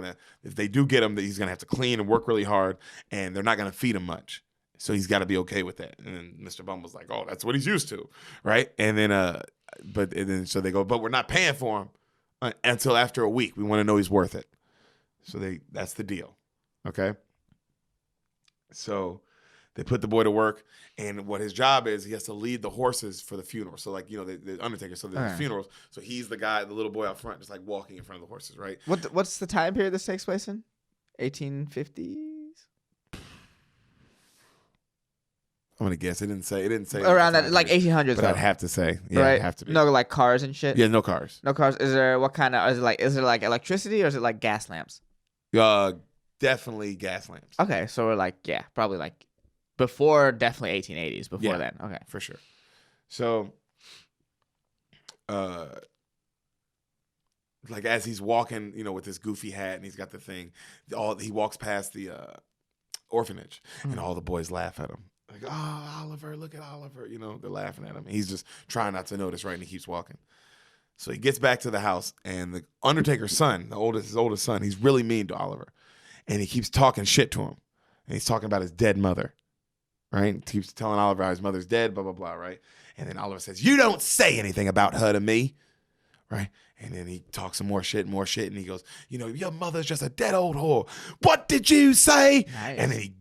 Speaker 2: they do get him, that he's gonna have to clean and work really hard, and they're not gonna feed him much. So he's got to be okay with that. And then Mr. Bumble's like, oh, that's what he's used to, right? And then so they go, but we're not paying for him until after a week. We want to know he's worth it. So that's the deal, okay? So they put the boy to work, and what his job is, he has to lead the horses for the funeral. So like, the Undertaker, so there's funerals. So he's the guy, the little boy out front, just like walking in front of the horses, right?
Speaker 1: What's the time period this takes place in? 1850s?
Speaker 2: I'm gonna guess. It didn't say
Speaker 1: Around that, like 1800s.
Speaker 2: But
Speaker 1: though.
Speaker 2: I'd have to say, yeah,
Speaker 1: right?
Speaker 2: it'd have to be.
Speaker 1: No, like cars and shit.
Speaker 2: Yeah, no cars.
Speaker 1: No cars. Is there what kind of? Is it like electricity or is it like gas lamps?
Speaker 2: Definitely gas lamps.
Speaker 1: Okay, so we're like, probably like before, definitely 1880s. Before then, okay,
Speaker 2: for sure. So, like as he's walking, with this goofy hat and he's got the thing, he walks past the orphanage, and all the boys laugh at him. Like, oh, Oliver, look at Oliver. They're laughing at him. He's just trying not to notice, right? And he keeps walking. So he gets back to the house, and the Undertaker's son, his oldest son, he's really mean to Oliver. And he keeps talking shit to him. And he's talking about his dead mother, right? He keeps telling Oliver how his mother's dead, blah, blah, blah, right? And then Oliver says, you don't say anything about her to me, right? And then he talks some more shit, and he goes, your mother's just a dead old whore. What did you say?
Speaker 1: Nice.
Speaker 2: And then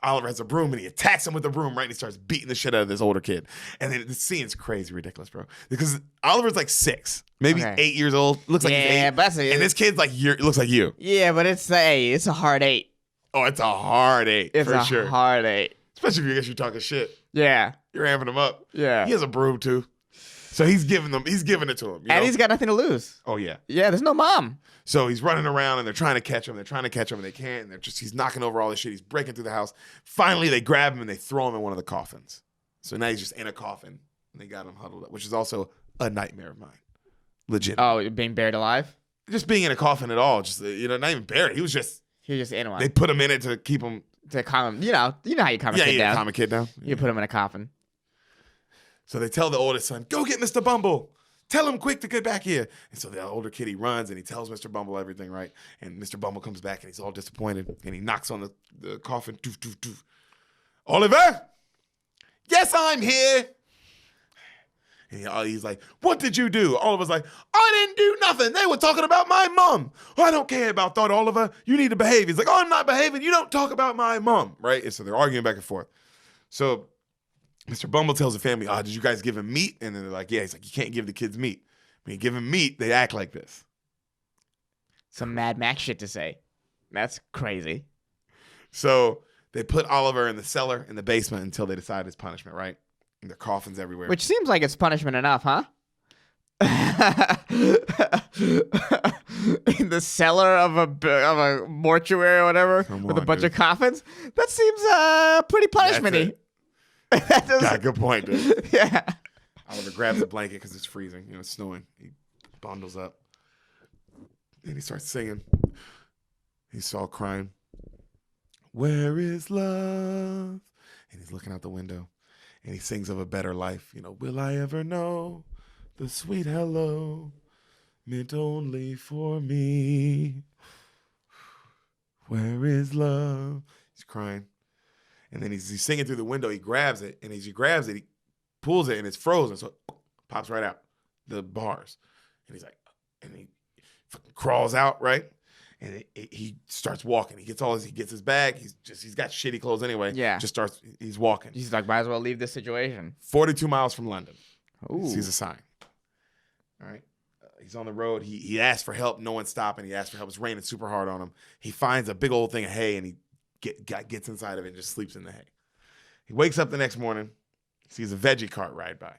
Speaker 2: Oliver has a broom, and he attacks him with the broom, right? And he starts beating the shit out of this older kid. And then the scene's crazy ridiculous, bro. Because Oliver's like 6, maybe 8 years old. Looks like he's 8.
Speaker 1: But
Speaker 2: and this kid's like, looks like you.
Speaker 1: Yeah, but it's a hard 8.
Speaker 2: Oh, it's a hard 8,
Speaker 1: it's
Speaker 2: for sure.
Speaker 1: It's a hard 8.
Speaker 2: Especially if you're talking shit.
Speaker 1: Yeah.
Speaker 2: You're amping him up.
Speaker 1: Yeah.
Speaker 2: He has a broom, too. So he's giving it to him.
Speaker 1: And he's got nothing to lose.
Speaker 2: Oh, yeah.
Speaker 1: Yeah, there's no mom.
Speaker 2: So he's running around, and they're trying to catch him. And they can't. And he's knocking over all this shit. He's breaking through the house. Finally, they grab him, and they throw him in one of the coffins. So now he's just in a coffin, and they got him huddled up, which is also a nightmare of mine. Legit.
Speaker 1: Oh, being buried alive?
Speaker 2: Just being in a coffin at all. Just, not even buried. He was just
Speaker 1: in one.
Speaker 2: They put him in it to keep him.
Speaker 1: To calm him. You know how you calm a kid down.
Speaker 2: Calm a kid down.
Speaker 1: You put him in a coffin.
Speaker 2: So they tell the oldest son, go get Mr. Bumble. Tell him quick to get back here. And so the older kid, he runs and he tells Mr. Bumble everything, right? And Mr. Bumble comes back and he's all disappointed. And he knocks on the coffin. Doof, doof, doof. Oliver? Yes, I'm here. And he's like, what did you do? Oliver's like, I didn't do nothing. They were talking about my mom. Oh, I don't care about that, Oliver. You need to behave. He's like, oh, I'm not behaving. You don't talk about my mom, right? And so they're arguing back and forth. So Mr. Bumble tells the family, did you guys give him meat? And then they're like, yeah. He's like, you can't give the kids meat. When you give them meat, they act like this.
Speaker 1: Some Mad Max shit to say. That's crazy.
Speaker 2: So they put Oliver in the cellar in the basement until they decide his punishment, right? And there are coffins everywhere.
Speaker 1: Which seems like it's punishment enough, huh? In the cellar of a mortuary or whatever, with a bunch of coffins. That seems pretty punishment-y.
Speaker 2: Got a good point, dude.
Speaker 1: Yeah.
Speaker 2: Oliver grabs a blanket because it's freezing. It's snowing. He bundles up. And he starts singing. He's all crying. Where is love? And he's looking out the window. And he sings of a better life. Will I ever know the sweet hello? meant only for me. Where is love? He's crying. And then he's singing through the window. He grabs it. And as he grabs it, he pulls it and it's frozen. So it pops right out the bars. And he's like, and he fucking crawls out, right? And he starts walking. He gets his bag. He's got shitty clothes anyway.
Speaker 1: Yeah.
Speaker 2: He's walking.
Speaker 1: He's like, might as well leave this situation.
Speaker 2: 42 miles from London.
Speaker 1: Ooh.
Speaker 2: He sees a sign. All right. He's on the road. He asks for help. No one's stopping. He asks for help. It's raining super hard on him. He finds a big old thing of hay and he gets inside of it and just sleeps in the hay. He wakes up the next morning, sees a veggie cart ride by.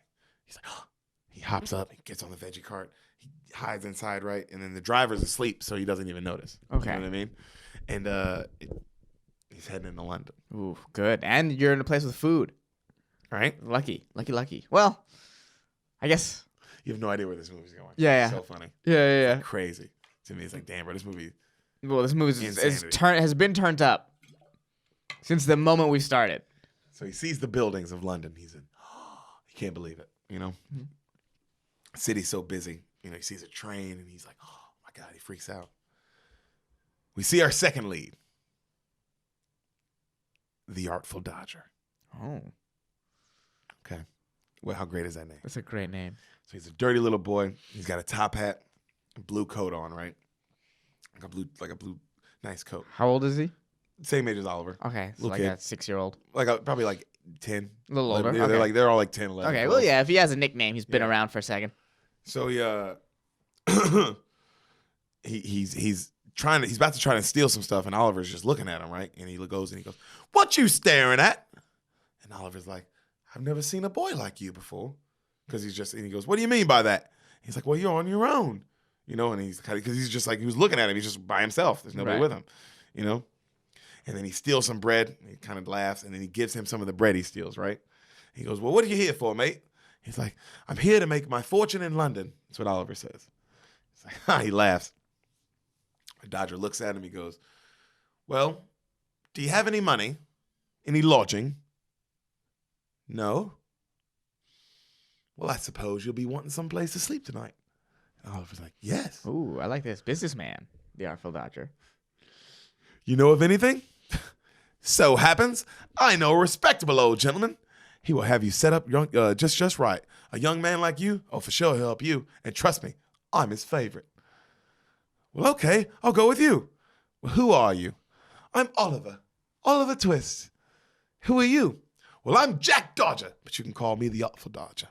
Speaker 2: He's like, oh. He hops up and gets on the veggie cart. He hides inside, right? And then the driver's asleep, so he doesn't even notice.
Speaker 1: Okay.
Speaker 2: You know what I mean? And he's heading into London.
Speaker 1: Ooh, good. And you're in a place with food.
Speaker 2: Right?
Speaker 1: Lucky. Well, I guess.
Speaker 2: You have no idea where this movie's going.
Speaker 1: Yeah.
Speaker 2: It's so funny.
Speaker 1: Yeah.
Speaker 2: It's crazy. To me, it's like, damn, bro, this movie.
Speaker 1: Well, this movie has been turned up since the moment we started.
Speaker 2: So he sees the buildings of London. He's in, he can't believe it, you know? Mm-hmm. City's so busy. You know, he sees a train and he's like, oh my God, he freaks out. We see our second lead, the Artful Dodger.
Speaker 1: Oh.
Speaker 2: Okay. Well, how great is that name?
Speaker 1: That's a great name.
Speaker 2: So he's a dirty little boy. He's got a top hat, a blue coat on, right? Like a blue, nice coat.
Speaker 1: How old is he?
Speaker 2: Same age as Oliver.
Speaker 1: Okay, so
Speaker 2: little
Speaker 1: like
Speaker 2: kid.
Speaker 1: a 6-year-old.
Speaker 2: Probably like 10.
Speaker 1: A little older.
Speaker 2: Yeah,
Speaker 1: okay.
Speaker 2: they're all like 10, 11.
Speaker 1: Okay, well, yeah, if he has a nickname, he's been
Speaker 2: Yeah.
Speaker 1: around for a second.
Speaker 2: So he's about to try to steal some stuff, and Oliver's just looking at him, right? And he goes, "What you staring at?" And Oliver's like, "I've never seen a boy like you before," because and he goes, "What do you mean by that?" He's like, "Well, you're on your own," you know. And he's because he's just like he was looking at him, he's just by himself. There's nobody
Speaker 1: Right.
Speaker 2: with him, you know. And then he steals some bread. He kind of laughs, and then he gives him some of the bread he steals, right? He goes, "Well, what are you here for, mate?" He's like, "I'm here to make my fortune in London." That's what Oliver says. He's like, ha, he laughs. The Dodger looks at him. He goes, "Well, do you have any money? Any lodging?" "No." "Well, I suppose you'll be wanting some place to sleep tonight." And Oliver's like, "Yes."
Speaker 1: Ooh, I like this. Businessman, the Artful Dodger.
Speaker 2: "You know of anything?" "So happens I know a respectable old gentleman. He will have you set up just right. A young man like you, oh, for sure he'll help you. And trust me, I'm his favorite." "Well, okay, I'll go with you." "Well, who are you?" "I'm Oliver Twist." "Who are you?" "Well, I'm Jack Dodger, but you can call me the Artful Dodger."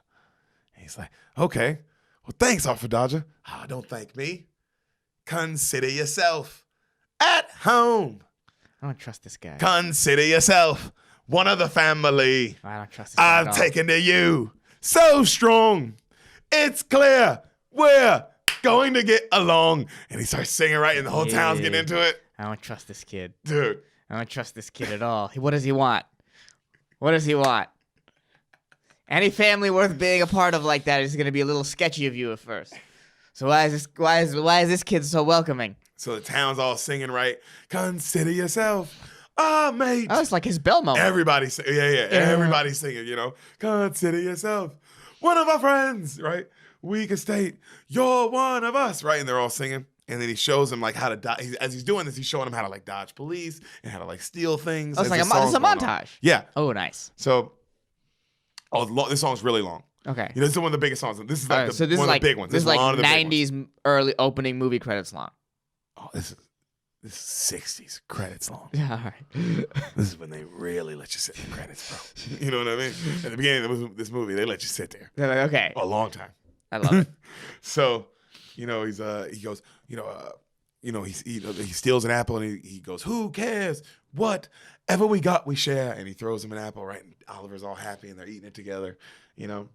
Speaker 2: And he's like, "Okay, well, thanks, Artful Dodger." "Ah, don't thank me. Consider yourself at home.
Speaker 1: I don't trust this guy.
Speaker 2: Consider yourself one of the family.
Speaker 1: I don't trust this guy.
Speaker 2: I'm taken to you so strong. It's clear we're going to get along." And he starts singing, right? And the whole town's getting into it.
Speaker 1: I don't trust this kid.
Speaker 2: Dude.
Speaker 1: I don't trust this kid at all. What does he want? What does he want? Any family worth being a part of like that is going to be a little sketchy of you at first. So why is this kid so welcoming?
Speaker 2: So the town's all singing, right? Consider yourself. Mate.
Speaker 1: Oh, it's like his bell moment.
Speaker 2: Everybody's singing. Yeah. Everybody's singing, you know. Consider yourself one of our friends, right? We can state you're one of us, right? And they're all singing. And then he shows him like how to dodge. As he's doing this, he's showing him how to like dodge police and how to like steal things.
Speaker 1: Oh, it's
Speaker 2: as
Speaker 1: like
Speaker 2: the song's
Speaker 1: it's a
Speaker 2: going on.
Speaker 1: montage.
Speaker 2: Yeah.
Speaker 1: Oh, nice.
Speaker 2: So, this song's really long.
Speaker 1: Okay.
Speaker 2: You know, this is one of the biggest songs. This is like
Speaker 1: so this
Speaker 2: one
Speaker 1: is
Speaker 2: of the big ones.
Speaker 1: This is like
Speaker 2: one of the big ones.
Speaker 1: 90s early opening movie credits long.
Speaker 2: Oh, this is 60s credits long.
Speaker 1: Yeah, all right.
Speaker 2: This is when they really let you sit in the credits, bro. You know what I mean? At the beginning of this movie, they let you sit there.
Speaker 1: They're like, okay.
Speaker 2: For a long time.
Speaker 1: I love it.
Speaker 2: So, you know, he goes, he steals an apple and he goes, "Who cares? Whatever we got, we share." And he throws him an apple, right? And Oliver's all happy and they're eating it together, you know.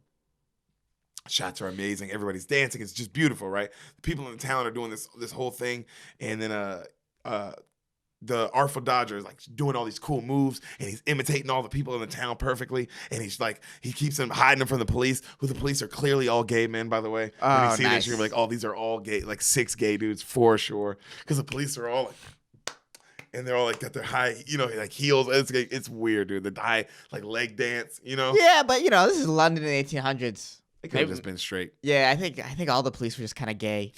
Speaker 2: Shots are amazing. Everybody's dancing. It's just beautiful, right? The people in the town are doing this whole thing. And then the Artful Dodger is like doing all these cool moves and he's imitating all the people in the town perfectly. And he's like, he keeps them hiding them from the police, who the police are clearly all gay men, by the way.
Speaker 1: Oh,
Speaker 2: when you see
Speaker 1: nice.
Speaker 2: this, you're like, oh, these are all gay, like 6 gay dudes for sure. Because the police are all like, and they're all like got their high, you know, like heels. It's weird, dude. The high like leg dance, you know.
Speaker 1: Yeah, but you know, this is London in the 1800s.
Speaker 2: It could have just been straight.
Speaker 1: Yeah, I think all the police were just kind of gay.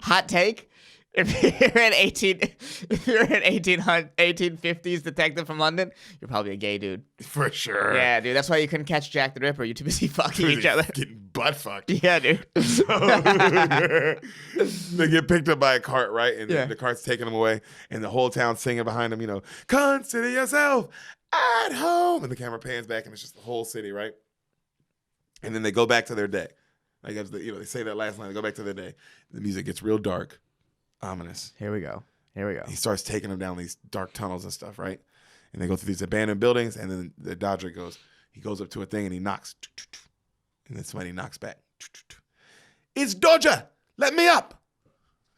Speaker 1: Hot take. If you're an 1850s detective from London, you're probably a gay dude.
Speaker 2: For sure.
Speaker 1: Yeah, dude. That's why you couldn't catch Jack the Ripper. You're too busy fucking each other.
Speaker 2: Getting butt fucked.
Speaker 1: Yeah, dude.
Speaker 2: So, they get picked up by a cart, right? And the cart's taking them away. And the whole town singing behind them, consider yourself at home. And the camera pans back and it's just the whole city, right? And then they go back to their day. Like, they say that last line. They go back to their day. The music gets real dark. Ominous.
Speaker 1: Here we go.
Speaker 2: He starts taking them down these dark tunnels and stuff, right? And they go through these abandoned buildings, and then the Dodger goes up to a thing and he knocks. And then somebody knocks back. It's Dodger! Let me up!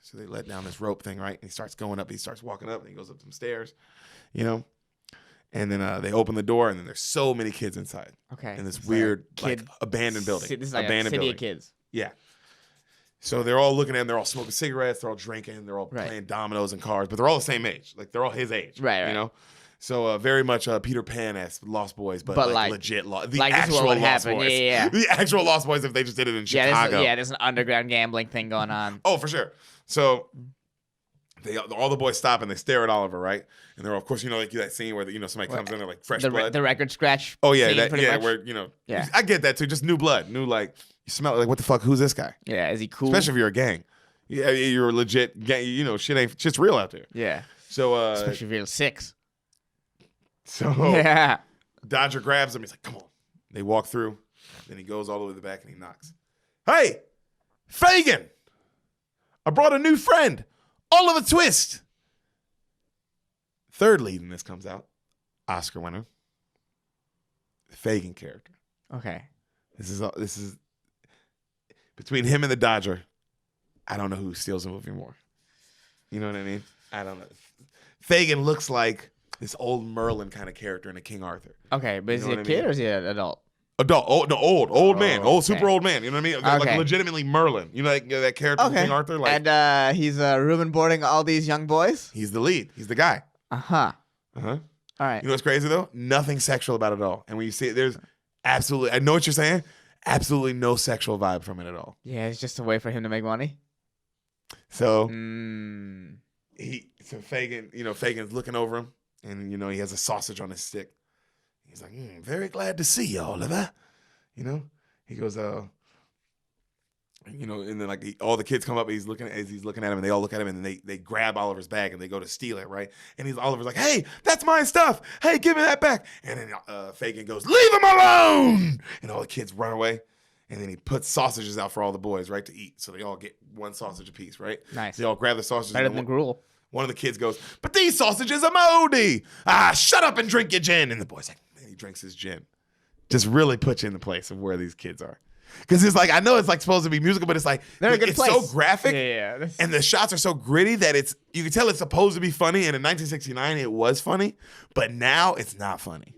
Speaker 2: So they let down this rope thing, right? And he starts going up. He starts walking up, and he goes up some stairs, And then they open the door, and then there's so many kids inside.
Speaker 1: Okay.
Speaker 2: In this weird, abandoned building.
Speaker 1: This is like a city of kids.
Speaker 2: Yeah. So they're all looking at him. They're all smoking cigarettes. They're all drinking. They're all playing dominoes and cards. But they're all the same age. Like, they're all his age.
Speaker 1: Right.
Speaker 2: So very much Peter Pan-esque Lost Boys, but like legit the
Speaker 1: like
Speaker 2: actual
Speaker 1: this is what would
Speaker 2: Lost
Speaker 1: happen.
Speaker 2: Boys.
Speaker 1: Yeah.
Speaker 2: The actual Lost Boys if they just did it in Chicago.
Speaker 1: There's an underground gambling thing going on.
Speaker 2: Oh, for sure. So all the boys stop and they stare at Oliver, right? And they're, of course, like that scene where somebody comes in, they're like fresh blood.
Speaker 1: The record scratch.
Speaker 2: Oh yeah,
Speaker 1: scene,
Speaker 2: where I get that too. Just new blood, like you smell it, like what the fuck? Who's this guy?
Speaker 1: Yeah, is he cool?
Speaker 2: Especially if you're a gang. Yeah, you're a legit gang. Shit's real out there.
Speaker 1: Yeah.
Speaker 2: So
Speaker 1: especially if you're 6.
Speaker 2: So
Speaker 1: yeah,
Speaker 2: Dodger grabs him. He's like, "Come on." They walk through. Then he goes all the way to the back and he knocks. Hey, Fagin! I brought a new friend, Oliver Twist. Third lead in this comes out, Oscar winner, Fagin character.
Speaker 1: Okay.
Speaker 2: This is between him and the Dodger. I don't know who steals the movie more. You know what I mean? I don't know. Fagin looks like this old Merlin kind of character in a King Arthur.
Speaker 1: Okay, but is he a kid or is he an adult?
Speaker 2: Adult. Oh, no, old man. Super old man. You know what I mean?
Speaker 1: Okay.
Speaker 2: Like legitimately Merlin. Like that character from King Arthur? Like,
Speaker 1: and he's room and boarding all these young boys?
Speaker 2: He's the lead. He's the guy.
Speaker 1: Uh-huh.
Speaker 2: Uh-huh.
Speaker 1: All right.
Speaker 2: You know what's crazy, though? Nothing sexual about it at all. And when you see it, there's absolutely, I know what you're saying, absolutely no sexual vibe from it at all.
Speaker 1: Yeah, it's just a way for him to make money.
Speaker 2: So,
Speaker 1: Fagin,
Speaker 2: Fagin's looking over him, and, he has a sausage on his stick. He's like, very glad to see you, Oliver. He goes, and then all the kids come up, he's looking at him, and they all look at him, and then they grab Oliver's bag and they go to steal it, right? And Oliver's like, hey, that's my stuff. Hey, give me that back. And then Fagin goes, leave him alone. And all the kids run away. And then he puts sausages out for all the boys, right, to eat. So they all get one sausage apiece, right?
Speaker 1: Nice.
Speaker 2: They all grab the sausages.
Speaker 1: Better than gruel.
Speaker 2: One of the kids goes, but these sausages are moldy. Shut up and drink your gin. And the boy's like, man, he drinks his gin. Just really puts you in the place of where these kids are. Because it's like, I know it's like supposed to be musical, but it's like,
Speaker 1: they're in a good
Speaker 2: it's
Speaker 1: place.
Speaker 2: so graphic.
Speaker 1: Yeah.
Speaker 2: And the shots are so gritty that you can tell it's supposed to be funny. And in 1969, it was funny. But now it's not funny.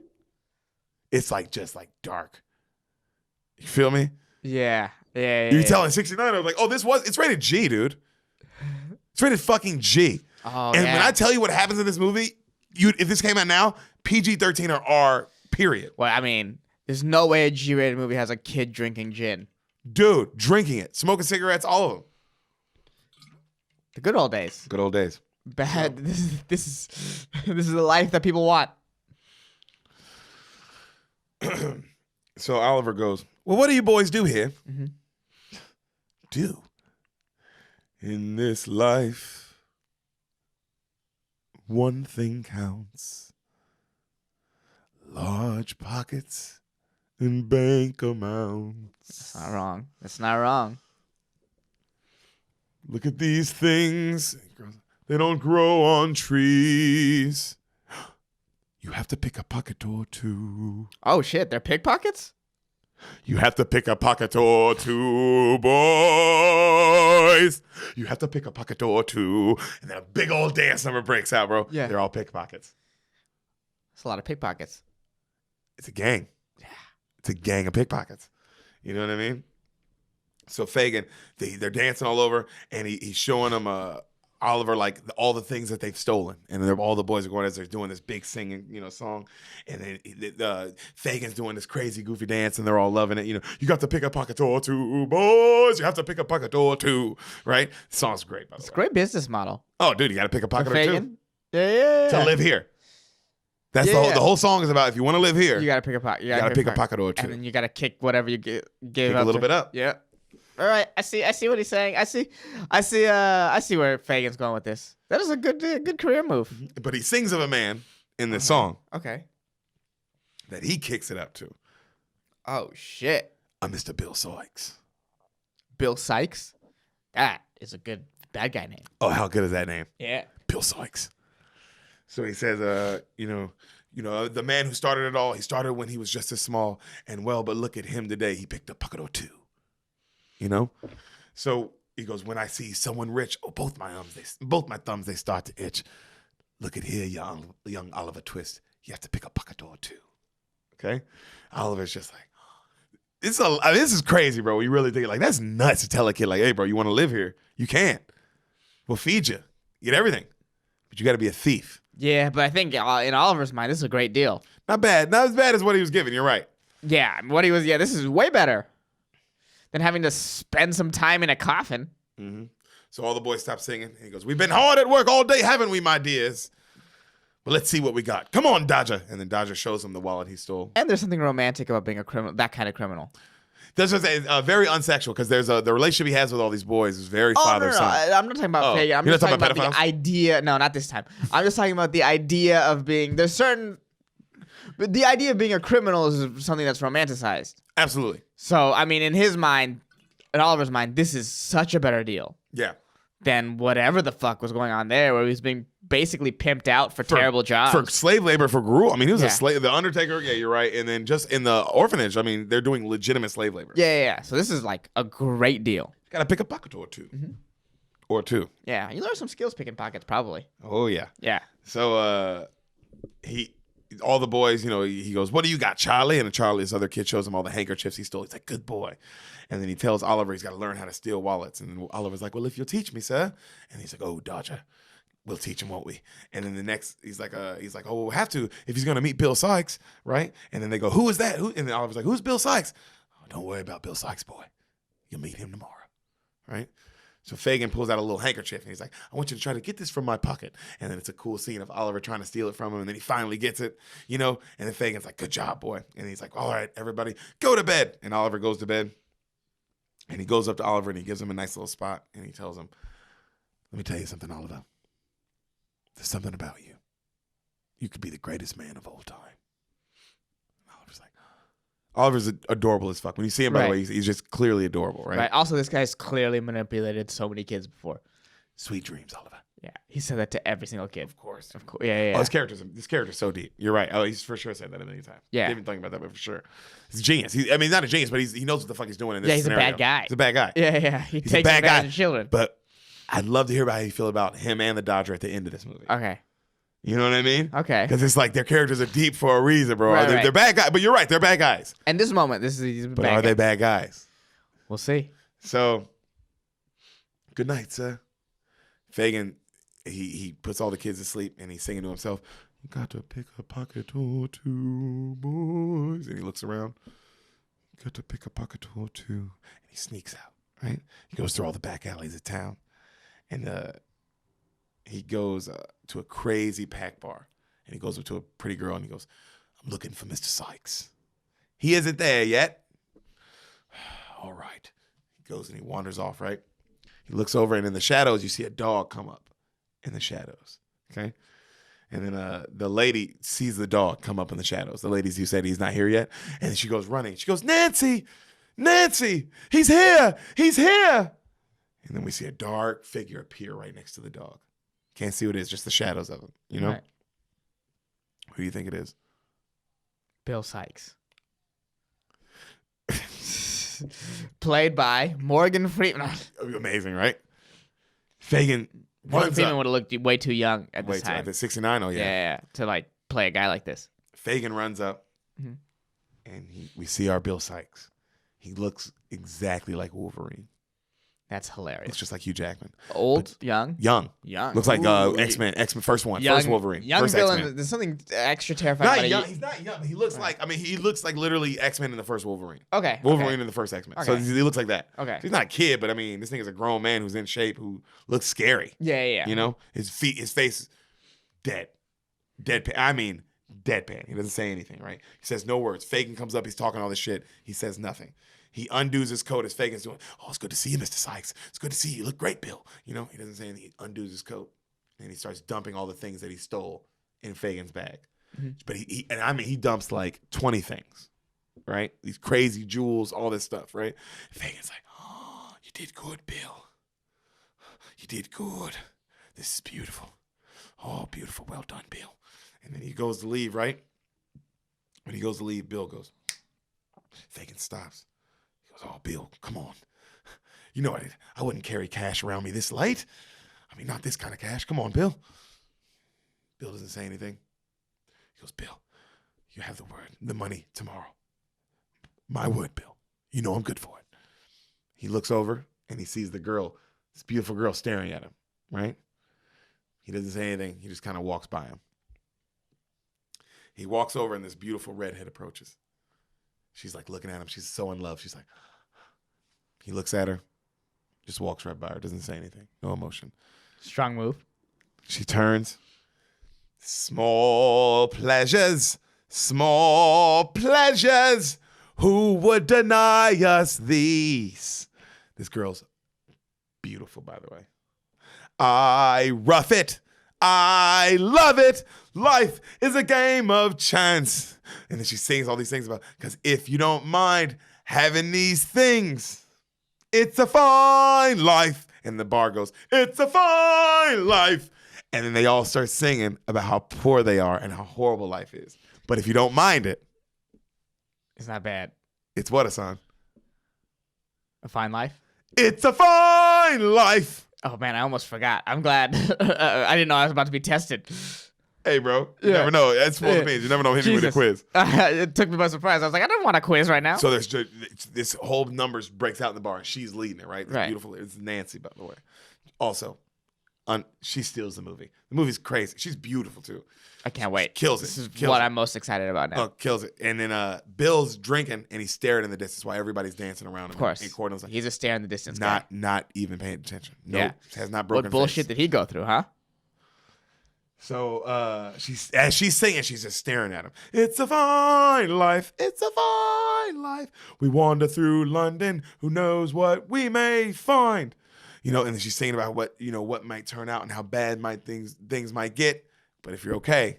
Speaker 2: It's like just like dark. You feel me?
Speaker 1: Yeah.
Speaker 2: You can tell in 69, I was like, oh, it's rated G, dude. It's rated fucking G.
Speaker 1: Oh,
Speaker 2: and when I tell you what happens in this movie, if this came out now, PG-13 or R, period.
Speaker 1: Well, I mean, there's no way a G-rated movie has a kid drinking gin.
Speaker 2: Dude, drinking it, smoking cigarettes, all of them.
Speaker 1: The good old days.
Speaker 2: Good old days.
Speaker 1: Bad. This is the life that people want.
Speaker 2: So Oliver goes, well, what do you boys do here?
Speaker 1: Mm-hmm.
Speaker 2: Do? In this life, one thing counts. Large pockets and bank amounts.
Speaker 1: That's not wrong. That's not wrong.
Speaker 2: Look at these things. They don't grow on trees. You have to pick a pocket or two.
Speaker 1: Oh, shit. They're pickpockets?
Speaker 2: You have to pick a pocket or two, boys. You have to pick a pocket or two. And then a big old dance number breaks out, bro.
Speaker 1: Yeah.
Speaker 2: They're all pickpockets.
Speaker 1: That's a lot of pickpockets.
Speaker 2: It's a gang.
Speaker 1: Yeah.
Speaker 2: It's a gang of pickpockets. You know what I mean? So Fagin, they're dancing all over, and he's showing them Oliver like all the things that they've stolen, and all the boys are going as they're doing this big singing, song, and then Fagin's doing this crazy goofy dance, and they're all loving it. You got to pick a pocket or two, boys. You have to pick a pocket or two, right? The song's great. By the way,
Speaker 1: It's a great business model.
Speaker 2: Oh, dude, you got to pick a pocket or two
Speaker 1: Fagin. Yeah.
Speaker 2: to live here. That's the whole song is about. If you want to live here,
Speaker 1: You gotta pick a pocket.
Speaker 2: you got to pick a pocket or two.
Speaker 1: and then you gotta kick whatever you give
Speaker 2: Kick
Speaker 1: up
Speaker 2: a little
Speaker 1: to.
Speaker 2: bit up.
Speaker 1: Yeah. All right. I see what he's saying. I see where Fagin's going with this. That is a good career move.
Speaker 2: But he sings of a man in this song
Speaker 1: Okay.
Speaker 2: that he kicks it up to.
Speaker 1: Oh shit.
Speaker 2: Mr. Bill Sykes.
Speaker 1: Bill Sykes. That is a good bad guy name.
Speaker 2: Oh, how good is that name?
Speaker 1: Yeah.
Speaker 2: Bill Sykes. So he says, the man who started it all, he started when he was just as small and well, but look at him today. He picked a pocket or two. So he goes, when I see someone rich, both my thumbs, they start to itch. Look at here, young Oliver Twist. You have to pick a pocket or two. Okay? Oliver's just like, this is crazy, bro. You really think, like, that's nuts to tell a kid, like, hey, bro, you want to live here? You can't. We'll feed you. You get everything. But you got to be a thief.
Speaker 1: Yeah, but I think in Oliver's mind, this is a great deal.
Speaker 2: Not bad. Not as bad as what he was giving. You're right.
Speaker 1: Yeah, this is way better than having to spend some time in a coffin.
Speaker 2: Mm-hmm. So all the boys stop singing. And he goes, we've been hard at work all day, haven't we, my dears? But let's see what we got. Come on, Dodger. And then Dodger shows him the wallet he stole.
Speaker 1: And there's something romantic about being a criminal, that kind of criminal.
Speaker 2: This was very unsexual because there's the relationship he has with all these boys is very
Speaker 1: No.
Speaker 2: father-son.
Speaker 1: I'm not talking about Fagin. I'm
Speaker 2: You're
Speaker 1: just
Speaker 2: not
Speaker 1: talking
Speaker 2: talking
Speaker 1: about
Speaker 2: about
Speaker 1: the idea. No, not this time. I'm just talking about the idea of being. But the idea of being a criminal is something that's romanticized.
Speaker 2: Absolutely.
Speaker 1: So, I mean, in his mind, in Oliver's mind, this is such a better deal
Speaker 2: Yeah.
Speaker 1: than whatever the fuck was going on there, where he was being basically pimped out for terrible jobs.
Speaker 2: For slave labor, for gruel. I mean, he was
Speaker 1: Yeah.
Speaker 2: a slave. The Undertaker, yeah, you're right. And then just in the orphanage, I mean, they're doing legitimate slave labor.
Speaker 1: Yeah. So this is like a great deal.
Speaker 2: Got to pick a pocket or two.
Speaker 1: Mm-hmm.
Speaker 2: Or two.
Speaker 1: Yeah, you learn some skills picking pockets, probably.
Speaker 2: Oh, yeah.
Speaker 1: Yeah.
Speaker 2: So all the boys, he goes, what do you got, Charlie? And Charlie, this other kid, shows him all the handkerchiefs he stole. He's like, good boy. And then he tells Oliver he's got to learn how to steal wallets. And then Oliver's like, well, if you'll teach me, sir. And he's like, oh, Dodger, we'll teach him, won't we? And then the next, he's like, oh, we'll have to if he's going to meet Bill Sykes, right? And then they go, who is that? And then Oliver's like, who's Bill Sykes? Oh, don't worry about Bill Sykes, boy. You'll meet him tomorrow, right? So Fagin pulls out a little handkerchief and he's like, I want you to try to get this from my pocket. And then it's a cool scene of Oliver trying to steal it from him. And then he finally gets it, And then Fagin's like, good job, boy. And he's like, all right, everybody, go to bed. And Oliver goes to bed. And he goes up to Oliver and he gives him a nice little spot. And he tells him, let me tell you something, Oliver. There's something about you. You could be the greatest man of all time. Oliver's adorable as fuck. When you see him, by the way, he's just clearly adorable, right?
Speaker 1: Right. Also, this guy's clearly manipulated so many kids before.
Speaker 2: Sweet dreams, Oliver.
Speaker 1: Yeah, he said that to every single kid.
Speaker 2: Of course.
Speaker 1: Yeah.
Speaker 2: Oh, this character's so deep. You're right. Oh, he's for sure said that a million times.
Speaker 1: Yeah.
Speaker 2: I didn't even think about that, but for sure. He's a genius. He's not a genius, but he knows what the fuck he's doing in this
Speaker 1: he's
Speaker 2: scenario.
Speaker 1: a bad guy.
Speaker 2: He's a bad guy.
Speaker 1: Yeah. He
Speaker 2: He's
Speaker 1: takes
Speaker 2: a bad
Speaker 1: advantage
Speaker 2: guy.
Speaker 1: of children.
Speaker 2: But I'd love to hear about how you feel about him and the Dodger at the end of this movie.
Speaker 1: Okay.
Speaker 2: You know what I mean?
Speaker 1: Okay.
Speaker 2: Because it's like their characters are deep for a reason, bro.
Speaker 1: Right,
Speaker 2: They're bad guys. But you're right. They're bad guys.
Speaker 1: And this moment, he's
Speaker 2: But are they bad guys?
Speaker 1: We'll see.
Speaker 2: So, good night, sir. Fagin, he puts all the kids to sleep and he's singing to himself, you got to pick a pocket or two, boys. And he looks around. You got to pick a pocket or two. And he sneaks out, right? He goes through all the back alleys of town. And he goes to a crazy pack bar. And he goes up to a pretty girl and he goes, I'm looking for Mr. Sykes. He isn't there yet. All right. He goes and he wanders off, right? He looks over and in the shadows, you see a dog come up in the shadows, okay? And then the lady sees the dog come up in the shadows. The lady who said he's not here yet. And then she goes running. She goes, Nancy, he's here. And then we see a dark figure appear right next to the dog. Can't see what it is, just the shadows of him,
Speaker 1: Right.
Speaker 2: Who do you think it is?
Speaker 1: Bill Sykes. Played by Morgan Freeman.
Speaker 2: Amazing, right? Fagin
Speaker 1: Morgan
Speaker 2: runs
Speaker 1: Freeman
Speaker 2: up.
Speaker 1: would have looked way too young at this
Speaker 2: Wait,
Speaker 1: time.
Speaker 2: 69? Oh, yeah.
Speaker 1: Yeah, to like play a guy like this.
Speaker 2: Fagin runs up,
Speaker 1: Mhm.
Speaker 2: and we see our Bill Sykes. He looks exactly like Wolverine.
Speaker 1: That's hilarious.
Speaker 2: Looks just like Hugh Jackman.
Speaker 1: Old, young.
Speaker 2: Young. Looks like
Speaker 1: Ooh,
Speaker 2: X-Men first one.
Speaker 1: young,
Speaker 2: First Wolverine.
Speaker 1: Young
Speaker 2: first
Speaker 1: villain.
Speaker 2: X-Men.
Speaker 1: There's something extra terrifying
Speaker 2: Not
Speaker 1: about
Speaker 2: young.
Speaker 1: it.
Speaker 2: He's not young, but he looks like, he looks like literally X-Men in the first Wolverine.
Speaker 1: Okay.
Speaker 2: Wolverine in the first X-Men. So
Speaker 1: Okay.
Speaker 2: he looks like that.
Speaker 1: Okay.
Speaker 2: He's not a kid, but I mean, this thing is a grown man who's in shape, who looks scary.
Speaker 1: Yeah.
Speaker 2: You know? His face, dead. Deadpan. I mean, deadpan. He doesn't say anything, right? He says no words. Fagin comes up. He's talking all this shit. He says nothing. He undoes his coat as Fagin's doing. Oh, it's good to see you, Mr. Sykes. It's good to see you. You look great, Bill. You know, he doesn't say anything. He undoes his coat. And he starts dumping all the things that he stole in Fagin's bag. Mm-hmm. But he dumps like 20 things, right? These crazy jewels, all this stuff, right? Fagin's like, oh, you did good, Bill. You did good. This is beautiful. Oh, beautiful. Well done, Bill. And then he goes to leave, right? When he goes to leave, Bill goes. Fagin stops. Oh, Bill, come on. You know I wouldn't carry cash around me this light. I mean, not this kind of cash. Come on, Bill. Bill doesn't say anything. He goes, Bill, you have the money tomorrow. My word, Bill. You know I'm good for it. He looks over and he sees the girl, this beautiful girl staring at him, right? He doesn't say anything. He just kind of walks by him. He walks over and this beautiful redhead approaches. She's like looking at him. She's so in love. She's like, he looks at her, just walks right by her, doesn't say anything, no emotion.
Speaker 1: Strong move.
Speaker 2: She turns. Small pleasures, who would deny us these? This girl's beautiful, by the way. I rough it. I love it. Life is a game of chance. And then she sings all these things about, because if you don't mind having these things, it's a fine life. And the bar goes, it's a fine life. And then they all start singing about how poor they are and how horrible life is. But if you don't mind it,
Speaker 1: it's not bad.
Speaker 2: It's what, Hassan?
Speaker 1: A fine life?
Speaker 2: It's a fine life.
Speaker 1: Oh, man, I almost forgot. I'm glad. I didn't know I was about to be tested.
Speaker 2: Hey, bro. You never know. That's what it means. You never know. Hit me with a quiz.
Speaker 1: It took me by surprise. I was like, I don't want a quiz right now.
Speaker 2: So there's this whole numbers breaks out in the bar. And she's leading it, right?
Speaker 1: Right.
Speaker 2: Beautiful. It's Nancy, by the way. Also, she steals the movie. The movie's crazy. She's beautiful, too.
Speaker 1: I can't wait.
Speaker 2: Kills it.
Speaker 1: This is
Speaker 2: kills
Speaker 1: what
Speaker 2: it.
Speaker 1: I'm most excited about now.
Speaker 2: Oh, kills it. And then Bill's drinking, and he's staring in the distance while everybody's dancing around him.
Speaker 1: Of course.
Speaker 2: And Cordon's like,
Speaker 1: he's a stare in the distance guy.
Speaker 2: Not even paying attention. No,
Speaker 1: Yeah.
Speaker 2: has not broken
Speaker 1: What bullshit
Speaker 2: face.
Speaker 1: did he go through, huh?
Speaker 2: So as she's singing, she's just staring at him. It's a fine life. It's a fine life. We wander through London. Who knows what we may find? You know, and then she's singing about what might turn out and how bad things might get. But if you're okay,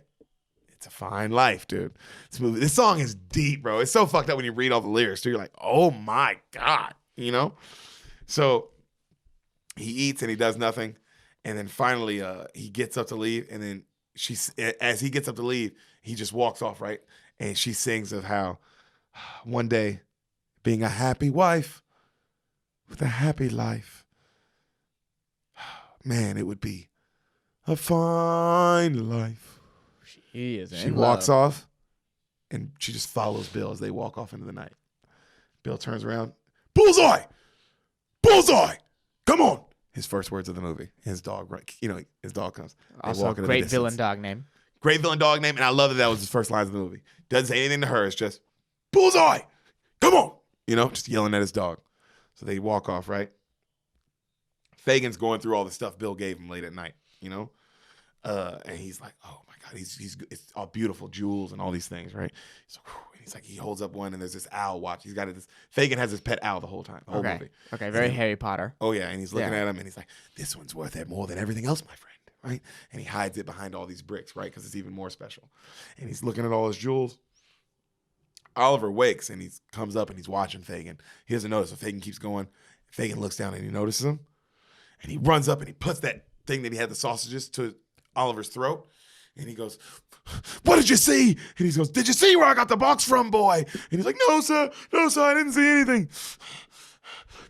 Speaker 2: it's a fine life, dude. This song is deep, bro. It's so fucked up when you read all the lyrics, too. You're like, oh my God, you know? So he eats and he does nothing. And then finally, he gets up to leave. And then as he gets up to leave, he just walks off, right? And she sings of how one day being a happy wife with a happy life, man, it would be a fine life. She walks off, and she just follows Bill as they walk off into the night. Bill turns around. Bullseye! Bullseye! Come on! His first words of the movie. His dog, his dog comes.
Speaker 1: Also, great villain dog name.
Speaker 2: Great villain dog name, and I love that was his first lines of the movie. Doesn't say anything to her. It's just, Bullseye! Come on! Just yelling at his dog. So they walk off, right? Fagin's going through all the stuff Bill gave him late at night, and he's like, oh my God, it's all beautiful jewels and all these things, right? He's like, he holds up one and there's this owl watch. He's got this, Fagin has his pet owl the whole time, the whole movie.
Speaker 1: Okay, very Harry Potter.
Speaker 2: Oh yeah, and he's looking at him and he's like, this one's worth it more than everything else, my friend, right? And he hides it behind all these bricks, right? Because it's even more special. And he's looking at all his jewels. Oliver wakes and he comes up and he's watching Fagin. He doesn't notice, so Fagin keeps going. Fagin looks down and he notices him. And he runs up and he puts that thing that he had the sausages to Oliver's throat. And he goes, what did you see? And he goes, did you see where I got the box from, boy? And he's like, no, sir, I didn't see anything.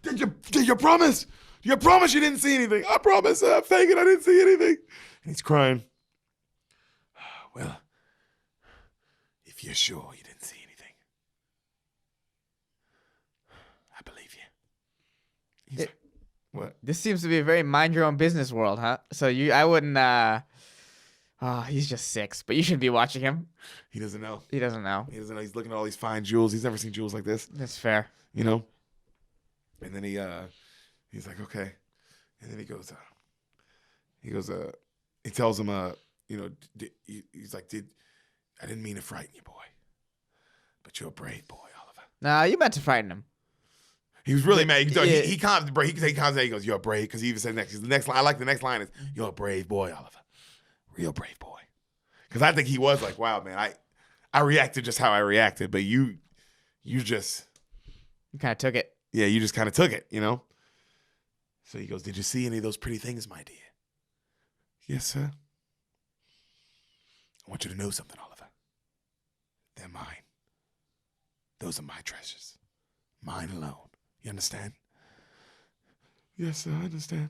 Speaker 2: Did you promise? You promise you didn't see anything? I promise, Fagin, I didn't see anything. And he's crying. Well, if you're sure you didn't see anything, I believe you. He's like, What?
Speaker 1: This seems to be a very mind your own business world, huh? So I wouldn't. Oh, he's just 6, but you shouldn't be watching him.
Speaker 2: He doesn't know.
Speaker 1: He doesn't know.
Speaker 2: He doesn't know. He's looking at all these fine jewels. He's never seen jewels like this.
Speaker 1: That's fair.
Speaker 2: You know. And then he's like, okay. And then he goes, he tells him, you know, he's like, I didn't mean to frighten you, boy, but you're a brave boy, Oliver.
Speaker 1: Nah, you meant to frighten him.
Speaker 2: He was really mad.
Speaker 1: Yeah.
Speaker 2: He calms down. He goes, "You're brave," because he even said next. The next line, I like the next line is, "You're a brave boy, Oliver, real brave boy." Because I think he was like, "Wow, man, I reacted just how I reacted, but you just,
Speaker 1: You kind of took it.
Speaker 2: yeah, you just kind of took it, you know." So he goes, "Did you see any of those pretty things, my dear?" "Yes, sir." "I want you to know something, Oliver. They're mine. Those are my treasures, mine alone. You understand?" "Yes, sir, I understand."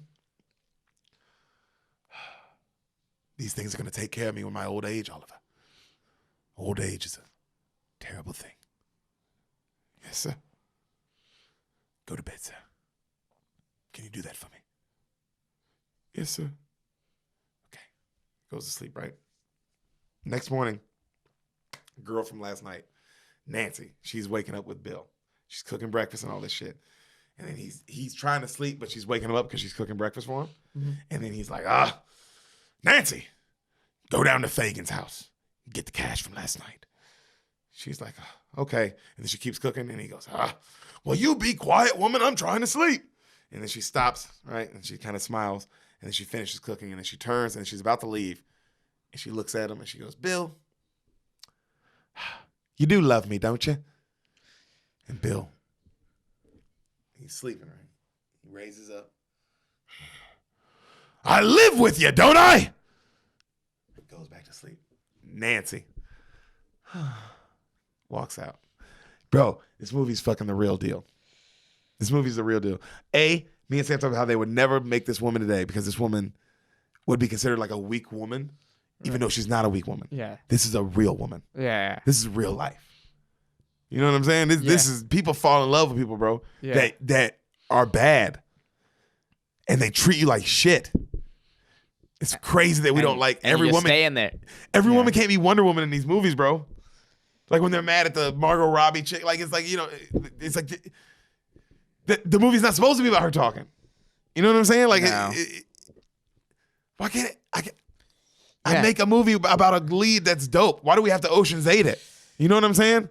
Speaker 2: "These things are going to take care of me in my old age, Oliver. Old age is a terrible thing." "Yes, sir." "Go to bed, sir. Can you do that for me?" "Yes, sir." Okay. Goes to sleep, right? Next morning, girl from last night, Nancy, she's waking up with Bill. She's cooking breakfast and all this shit. And then he's trying to sleep, but she's waking him up because she's cooking breakfast for him. Mm-hmm. And then he's like, Nancy, go down to Fagan's house. Get the cash from last night. She's like, okay. And then she keeps cooking, and he goes, well, you be quiet, woman. I'm trying to sleep. And then she stops, right? And she kind of smiles, and then she finishes cooking, and then she turns, and she's about to leave. And she looks at him, and she goes, Bill, you do love me, don't you? And Bill, he's sleeping, right? He raises up. I live with you, don't I? Goes back to sleep. Nancy walks out. Bro, this movie's fucking the real deal. This movie's the real deal. Me and Sam talked about how they would never make this woman today because this woman would be considered like a weak woman, even though she's not a weak woman.
Speaker 1: Yeah.
Speaker 2: This is a real woman.
Speaker 1: Yeah.
Speaker 2: This is real life. You know what I'm saying? This is people fall in love with people, bro, that are bad. And they treat you like shit. It's crazy that we don't like every woman.
Speaker 1: Stay in there.
Speaker 2: Every woman can't be Wonder Woman in these movies, bro. Like when they're mad at the Margot Robbie chick, like it's like, you know, it's like the movie's not supposed to be about her talking. You know what I'm saying? Like,
Speaker 1: No.
Speaker 2: why can't I make a movie about a lead that's dope? Why do we have to Ocean's 8 it? You know what I'm saying?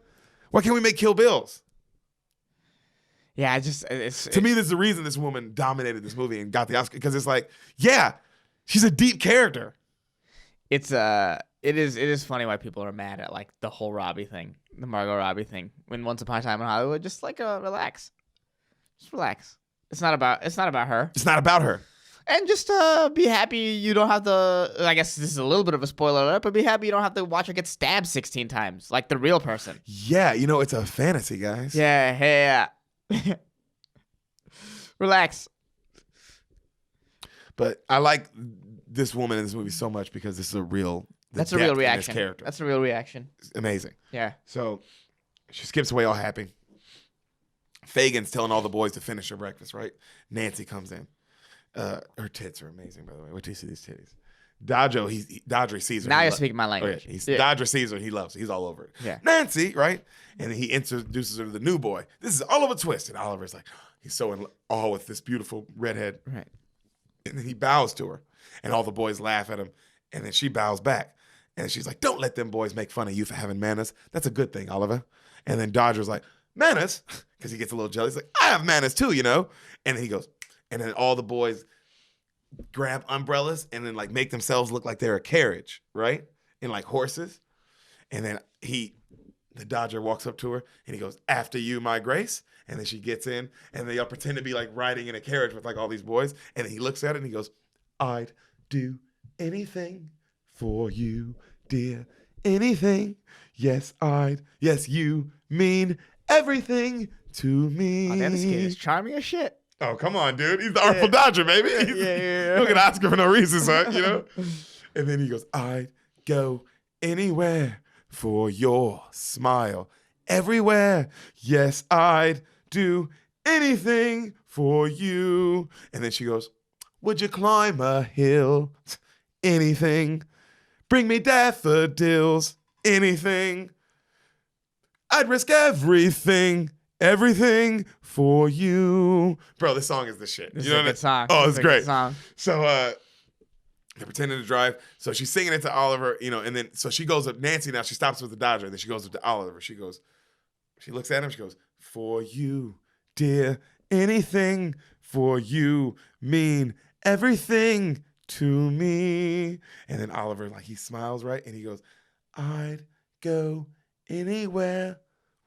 Speaker 2: Why can't we make Kill Bills?
Speaker 1: Yeah,
Speaker 2: to me, there's the reason this woman dominated this movie and got the Oscar, because it's like, yeah, she's a deep character.
Speaker 1: It is funny why people are mad at like the whole Robbie thing, the Margot Robbie thing. When Once Upon a Time in Hollywood, just like relax, just relax. It's not about her.
Speaker 2: It's not about her.
Speaker 1: And just be happy you don't have to. I guess this is a little bit of a spoiler alert, but be happy you don't have to watch her get stabbed 16 times like the real person.
Speaker 2: Yeah, you know, it's a fantasy, guys.
Speaker 1: Yeah. Relax.
Speaker 2: But I like this woman in this movie so much because this is a real.
Speaker 1: That's a real reaction.
Speaker 2: Character.
Speaker 1: That's a real reaction.
Speaker 2: It's amazing.
Speaker 1: Yeah.
Speaker 2: So she skips away all happy. Fagan's telling all the boys to finish their breakfast, right? Nancy comes in. Her tits are amazing, by the way. Wait till you see these titties. Dodger sees her.
Speaker 1: Now you're speaking my language.
Speaker 2: Dodger sees her. He loves her. He's all over it.
Speaker 1: Yeah.
Speaker 2: Nancy, right? And he introduces her to the new boy. This is Oliver Twist. And Oliver's like, he's so in awe with this beautiful redhead.
Speaker 1: Right.
Speaker 2: And then he bows to her. And all the boys laugh at him. And then she bows back. And she's like, don't let them boys make fun of you for having manners. That's a good thing, Oliver. And then Dodger's like, manners? Because he gets a little jealous. He's like, I have manners too, you know? And then he goes, and then all the boys grab umbrellas and then like make themselves look like they're a carriage, right? And like horses. And then the Dodger walks up to her and he goes, after you, my grace. And then she gets in and they all pretend to be like riding in a carriage with like all these boys. And then he looks at it and he goes, I'd do anything for you, dear. Anything. Yes, you mean everything to me.
Speaker 1: Oh, this kid is charming as shit.
Speaker 2: Oh, come on, dude. He's the Artful Dodger, baby.
Speaker 1: Yeah.
Speaker 2: He'll get an Oscar for no reason, son, you know? And then he goes, I'd go anywhere for your smile. Everywhere. Yes, I'd do anything for you. And then she goes, would you climb a hill? Anything. Bring me daffodils. Anything. I'd risk everything. Everything for you. Bro, this song is the shit.
Speaker 1: This
Speaker 2: you
Speaker 1: is
Speaker 2: know
Speaker 1: a good song.
Speaker 2: Oh,
Speaker 1: This
Speaker 2: it's
Speaker 1: is a good
Speaker 2: great.
Speaker 1: song.
Speaker 2: So they're pretending to drive. So she's singing it to Oliver, and then so she goes up, Nancy now, she stops with the Dodger, and then she goes up to Oliver. She looks at him, she goes, for you, dear, anything for you mean everything to me. And then Oliver, like, he smiles, right? And he goes, I'd go anywhere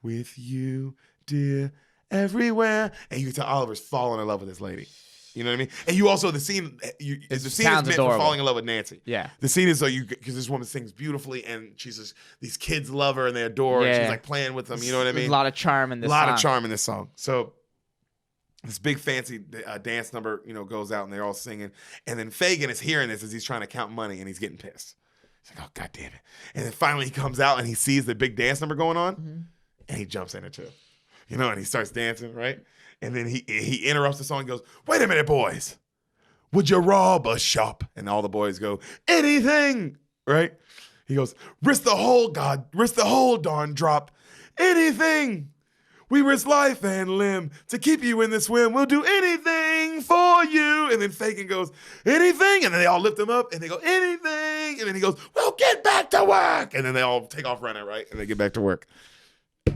Speaker 2: with you, dear, everywhere. And you can tell Oliver's falling in love with this lady. You know what I mean? And you also, the scene is meant for falling in love with Nancy.
Speaker 1: Yeah.
Speaker 2: The scene is because this woman sings beautifully and she's just, these kids love her and they adore her. And she's like playing with them. You know what I mean?
Speaker 1: There's a lot of charm in this song.
Speaker 2: A lot of charm in this song. So this big fancy dance number, goes out and they're all singing. And then Fagin is hearing this as he's trying to count money and he's getting pissed. He's like, oh, God damn it. And then finally he comes out and he sees the big dance number going on and he jumps in it too. And he starts dancing, right? And then he interrupts the song and goes, wait a minute, boys. Would you rob a shop? And all the boys go, anything, right? He goes, risk the whole darn drop. Anything. We risk life and limb to keep you in the swim. We'll do anything for you. And then Fagin goes, anything. And then they all lift him up and they go, anything. And then he goes, well, get back to work. And then they all take off running, right? And they get back to work.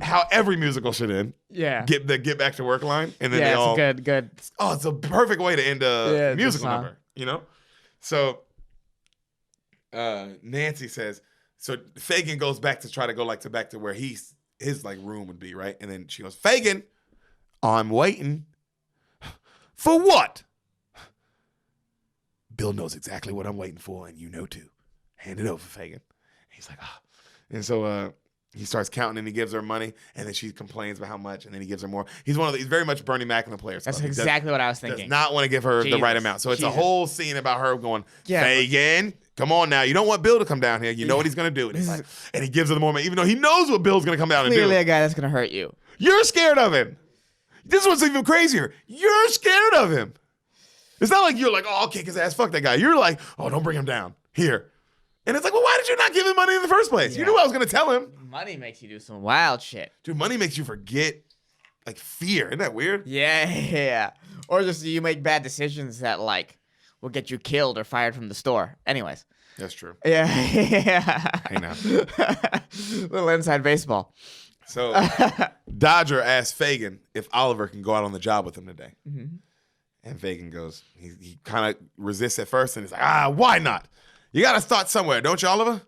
Speaker 2: How every musical should end.
Speaker 1: Yeah.
Speaker 2: Get back to work line. And then they all.
Speaker 1: Yeah, it's good.
Speaker 2: Oh, it's a perfect way to end a musical number, So Nancy says, so Fagin goes back to try to go back to where his room would be, right? And then she goes, Fagin, I'm waiting. For what? Bill knows exactly what I'm waiting for, and you know too. Hand it over, Fagin. He's like, ah. And so he starts counting and he gives her money, and then she complains about how much, and then he gives her more. He's very much Bernie Mac in the Players Club.
Speaker 1: That's exactly what I was thinking.
Speaker 2: Does not want to give her the right amount. So it's a whole scene about her going, Fagin, come on now. You don't want Bill to come down here. You know what he's going to do. And he gives her the more money, even though he knows what Bill's going to come down and do.
Speaker 1: Clearly a guy that's going to hurt you.
Speaker 2: You're scared of him. This is what's even crazier. You're scared of him. It's not like you're like, oh, I'll kick his ass. Fuck that guy. You're like, oh, don't bring him down. Here. And it's like, well, why did you not give him money in the first place? Yeah. You knew I was going to tell him.
Speaker 1: Money makes you do some wild shit.
Speaker 2: Dude, money makes you forget, fear. Isn't that weird?
Speaker 1: Yeah. Or just you make bad decisions that, will get you killed or fired from the store. Anyways.
Speaker 2: That's true.
Speaker 1: Yeah.
Speaker 2: I know.
Speaker 1: Little inside baseball.
Speaker 2: So, Dodger asks Fagin if Oliver can go out on the job with him today. Mm-hmm. And Fagin goes, he kind of resists at first, and he's like, why not? You got to start somewhere, don't you, Oliver?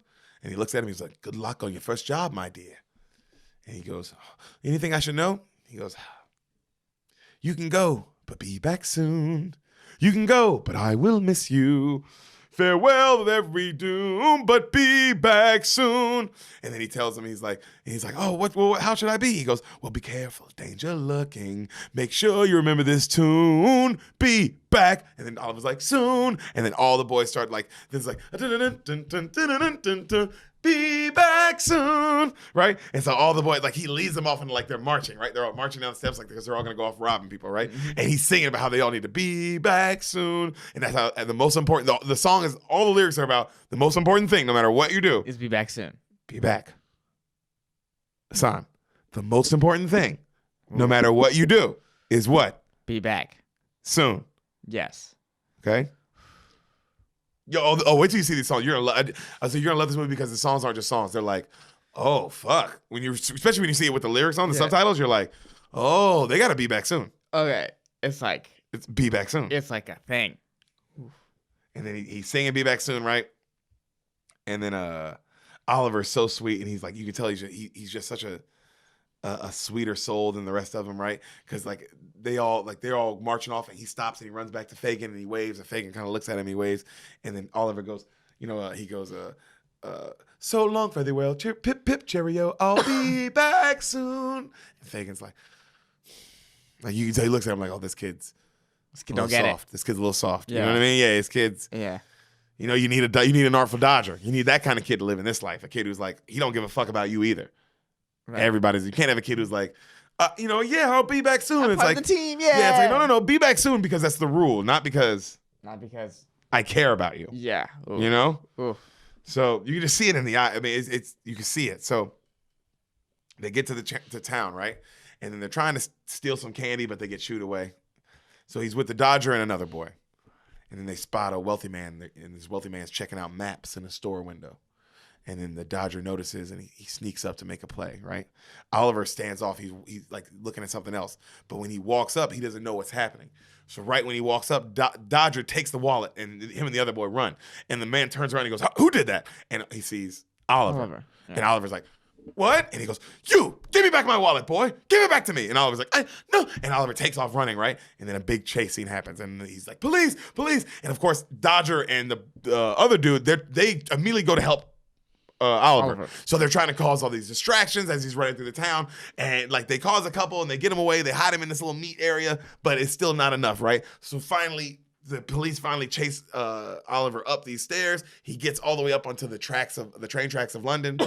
Speaker 2: And he looks at him, he's like, good luck on your first job, my dear. And he goes, anything I should know? He goes, you can go, but be back soon. You can go, but I will miss you. Farewell with every doom, but be back soon. And then he tells him, he's like, oh, what, how should I be? He goes, well, be careful, danger lurking. Make sure you remember this tune. Be back. And then Oliver's like, soon. And then all the boys start this be back soon, right? And so all the boys, he leads them off and they're marching, right? They're all marching down the steps because they're all gonna go off robbing people, right? Mm-hmm. And he's singing about how they all need to be back soon. And that's how, and the most important, the song is, all the lyrics are about the most important thing, no matter what you do,
Speaker 1: is be back soon.
Speaker 2: Be back. Son, the most important thing, no matter what you do, is what?
Speaker 1: Be back.
Speaker 2: Soon.
Speaker 1: Yes.
Speaker 2: Okay? Yo, wait till you see these songs. You're gonna love this movie because the songs aren't just songs. They're like, oh fuck. Especially when you see it with the lyrics on the subtitles, you're like, oh, they gotta be back soon.
Speaker 1: Okay. It's
Speaker 2: be back soon.
Speaker 1: It's like a thing.
Speaker 2: And then he's singing "Be Back Soon," right? And then Oliver's so sweet, and he's like, you can tell he's just such a sweeter soul than the rest of them, right? Because they're all marching off, and he stops and he runs back to Fagin and he waves, and Fagin kind of looks at him, he waves, and then Oliver goes, he goes, so long, farewell, pip pip cheerio, I'll be back soon. And Fagin's like you can tell he looks at him like, oh, this kid don't get soft. This kid's a little soft. Yeah. You know what I mean? Yeah, his kid's.
Speaker 1: Yeah.
Speaker 2: You need an artful Dodger. You need that kind of kid to live in this life. A kid who's he don't give a fuck about you either. Right. You can't have a kid who's like, Yeah, I'll be back soon.
Speaker 1: I'm
Speaker 2: It's
Speaker 1: part
Speaker 2: like
Speaker 1: of the team.
Speaker 2: yeah, it's like no, be back soon because that's the rule, not because I care about you.
Speaker 1: Yeah. Ooh.
Speaker 2: You know.
Speaker 1: Ooh.
Speaker 2: So you can just see it in the eye. I mean, it's you can see it. So they get to the town, right? And then they're trying to steal some candy, but they get shooed away. So he's with the Dodger and another boy. And then they spot a wealthy man, and this wealthy man's checking out maps in a store window. And then the Dodger notices, and he sneaks up to make a play, right? Oliver stands off. He's like looking at something else. But when he walks up, he doesn't know what's happening. So right when he walks up, Dodger takes the wallet, and him and the other boy run. And the man turns around and he goes, who did that? And he sees Oliver. Yeah. And Oliver's like, what? And he goes, you, give me back my wallet, boy. Give it back to me. And Oliver's like, no. And Oliver takes off running, right? And then a big chase scene happens. And he's like, police. And of course, Dodger and the other dude, they immediately go to help Oliver. So they're trying to cause all these distractions as he's running through the town. And like they cause a couple and they get him away. They hide him in this little meat area, but it's still not enough, right? So finally, the police chase Oliver up these stairs. He gets all the way up onto the train tracks of London.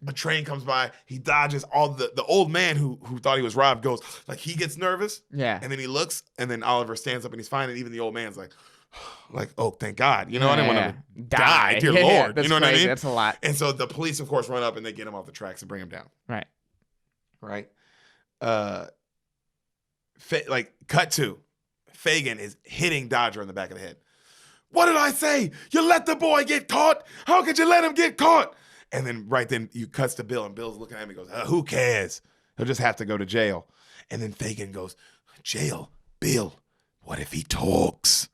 Speaker 2: A train comes by. He dodges all the old man who thought he was robbed goes like he gets nervous.
Speaker 1: Yeah.
Speaker 2: And then he looks, and then Oliver stands up and he's fine. And even the old man's like, oh, thank God. You know, I didn't want to die, dear Lord. You know what I mean?
Speaker 1: That's a lot.
Speaker 2: And so the police, of course, run up and they get him off the tracks and bring him down.
Speaker 1: Right.
Speaker 2: Cut to Fagin is hitting Dodger in the back of the head. What did I say? You let the boy get caught? How could you let him get caught? And then right then you cuts to Bill, and Bill's looking at me and goes, who cares? He'll just have to go to jail. And then Fagin goes, jail? Bill, what if he talks?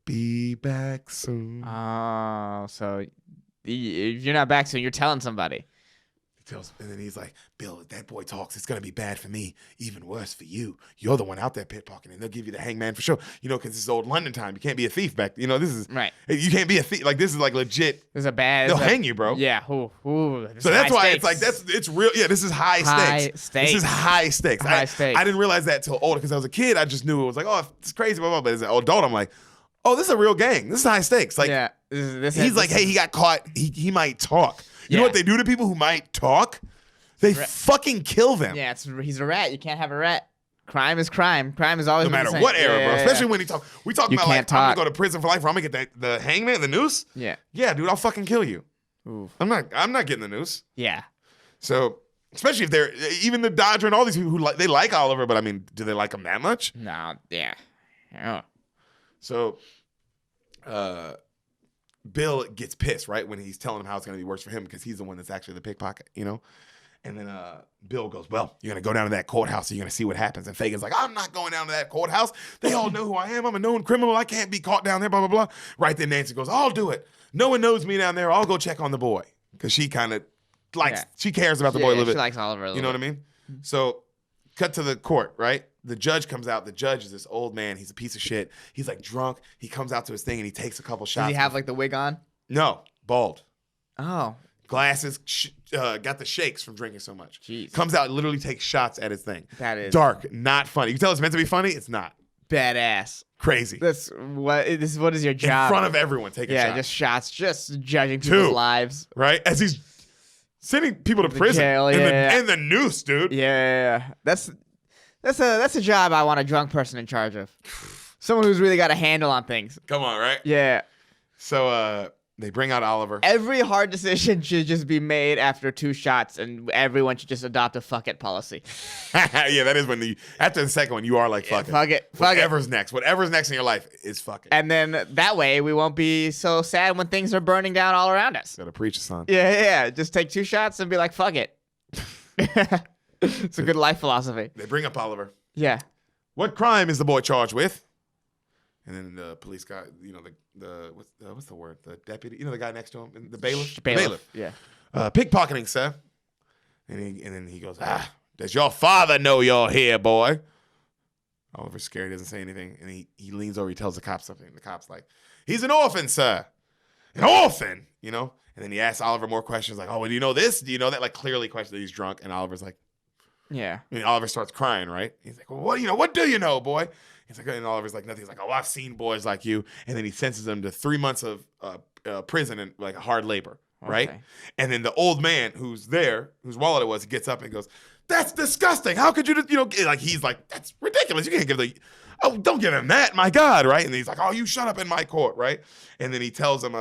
Speaker 2: Be back soon.
Speaker 1: Oh, so if you're not back soon, you're telling somebody.
Speaker 2: And then he's like, Bill, if that boy talks, it's going to be bad for me, even worse for you. You're the one out there pickpocketing. They'll give you the hangman for sure. You know, because this is old London time. You can't be a thief back. You know, this is
Speaker 1: right.
Speaker 2: You can't be a thief. Like, this is like legit.
Speaker 1: This is a bad.
Speaker 2: They'll hang you, bro.
Speaker 1: Yeah. Ooh,
Speaker 2: so that's why it's like, it's real. Yeah, this is high stakes. This is high stakes. I didn't realize that till older because I was a kid. I just knew it was like, oh, it's crazy. Blah, blah, blah. But as an adult, I'm like, oh, this is a real gang. This is high stakes. Like,
Speaker 1: yeah.
Speaker 2: He's like, hey, he got caught. He might talk. You know what they do to people who might talk? They fucking kill them.
Speaker 1: Yeah, he's a rat. You can't have a rat. Crime is crime. Crime is always
Speaker 2: no matter what era, bro. Especially when we talk about like I'm gonna go to prison for life, or I'm gonna get the hangman, the noose.
Speaker 1: Yeah.
Speaker 2: Yeah, dude, I'll fucking kill you.
Speaker 1: Oof.
Speaker 2: I'm not getting the noose.
Speaker 1: Yeah.
Speaker 2: So especially if they're even the Dodger and all these people who they like Oliver, but I mean, do they like him that much?
Speaker 1: No. Yeah. Oh.
Speaker 2: So, Bill gets pissed right when he's telling him how it's gonna be worse for him because he's the one that's actually the pickpocket, you know. And then Bill goes, well, you're going to go down to that courthouse and you're going to see what happens. And Fagin's like, I'm not going down to that courthouse. They all know who I am. I'm a known criminal. I can't be caught down there, blah, blah, blah. Right then Nancy goes, I'll do it. No one knows me down there. I'll go check on the boy. Because she kind of she cares about the boy a little bit.
Speaker 1: She likes Oliver a little bit.
Speaker 2: You know what I mean? So cut to the court, right? The judge comes out. The judge is this old man. He's a piece of shit. He's like drunk. He comes out to his thing and he takes a couple shots.
Speaker 1: Does he have like the wig on?
Speaker 2: No, bald.
Speaker 1: Oh.
Speaker 2: Glasses, got the shakes from drinking so much.
Speaker 1: Jeez.
Speaker 2: Comes out, literally takes shots at his thing.
Speaker 1: That is
Speaker 2: dark, not funny. You can tell it's meant to be funny. It's not.
Speaker 1: Badass.
Speaker 2: Crazy.
Speaker 1: What is your job?
Speaker 2: In front of everyone, taking shots.
Speaker 1: Yeah, just shots, just judging people's lives.
Speaker 2: Right? As he's sending people to prison.
Speaker 1: Jail,
Speaker 2: in the noose, dude.
Speaker 1: Yeah. That's a job I want a drunk person in charge of. Someone who's really got a handle on things.
Speaker 2: Come on, right?
Speaker 1: Yeah.
Speaker 2: So they bring out Oliver.
Speaker 1: Every hard decision should just be made after 2 shots, and everyone should just adopt a fuck it policy.
Speaker 2: Yeah, that is when after the second one, you are like, fuck it.
Speaker 1: Fuck it.
Speaker 2: Whatever's next. Whatever's next in your life is fuck it.
Speaker 1: And then that way, we won't be so sad when things are burning down all around us.
Speaker 2: Gotta preach, son.
Speaker 1: Yeah. Just take 2 shots and be like, fuck it. It's a good life philosophy.
Speaker 2: They bring up Oliver.
Speaker 1: Yeah.
Speaker 2: What crime is the boy charged with? And then the police guy, you know, what's the word? The deputy, you know, the guy next to him, the bailiff.
Speaker 1: Bailiff. Yeah.
Speaker 2: Pickpocketing, sir. And then he goes, does your father know you're here, boy? Oliver's scared, he doesn't say anything, and he leans over, he tells the cops something. And the cop's like, he's an orphan, sir. An orphan, you know. And then he asks Oliver more questions, like, oh, well, do you know this? Do you know that? Like clearly questions that he's drunk, and Oliver's like,
Speaker 1: yeah.
Speaker 2: And Oliver starts crying, right? He's like, well, what do you know, boy? He's like, and Oliver's like, nothing. He's like, oh, I've seen boys like you. And then he sentences him to 3 months of prison and like hard labor. right?
Speaker 1: Okay.
Speaker 2: And then the old man who's there, whose wallet it was, gets up and goes, "That's disgusting. How could you, like he's like, that's ridiculous. You can't give don't give him that, my God, right?" And he's like, "Oh, you shut up in my court," right? And then he tells him,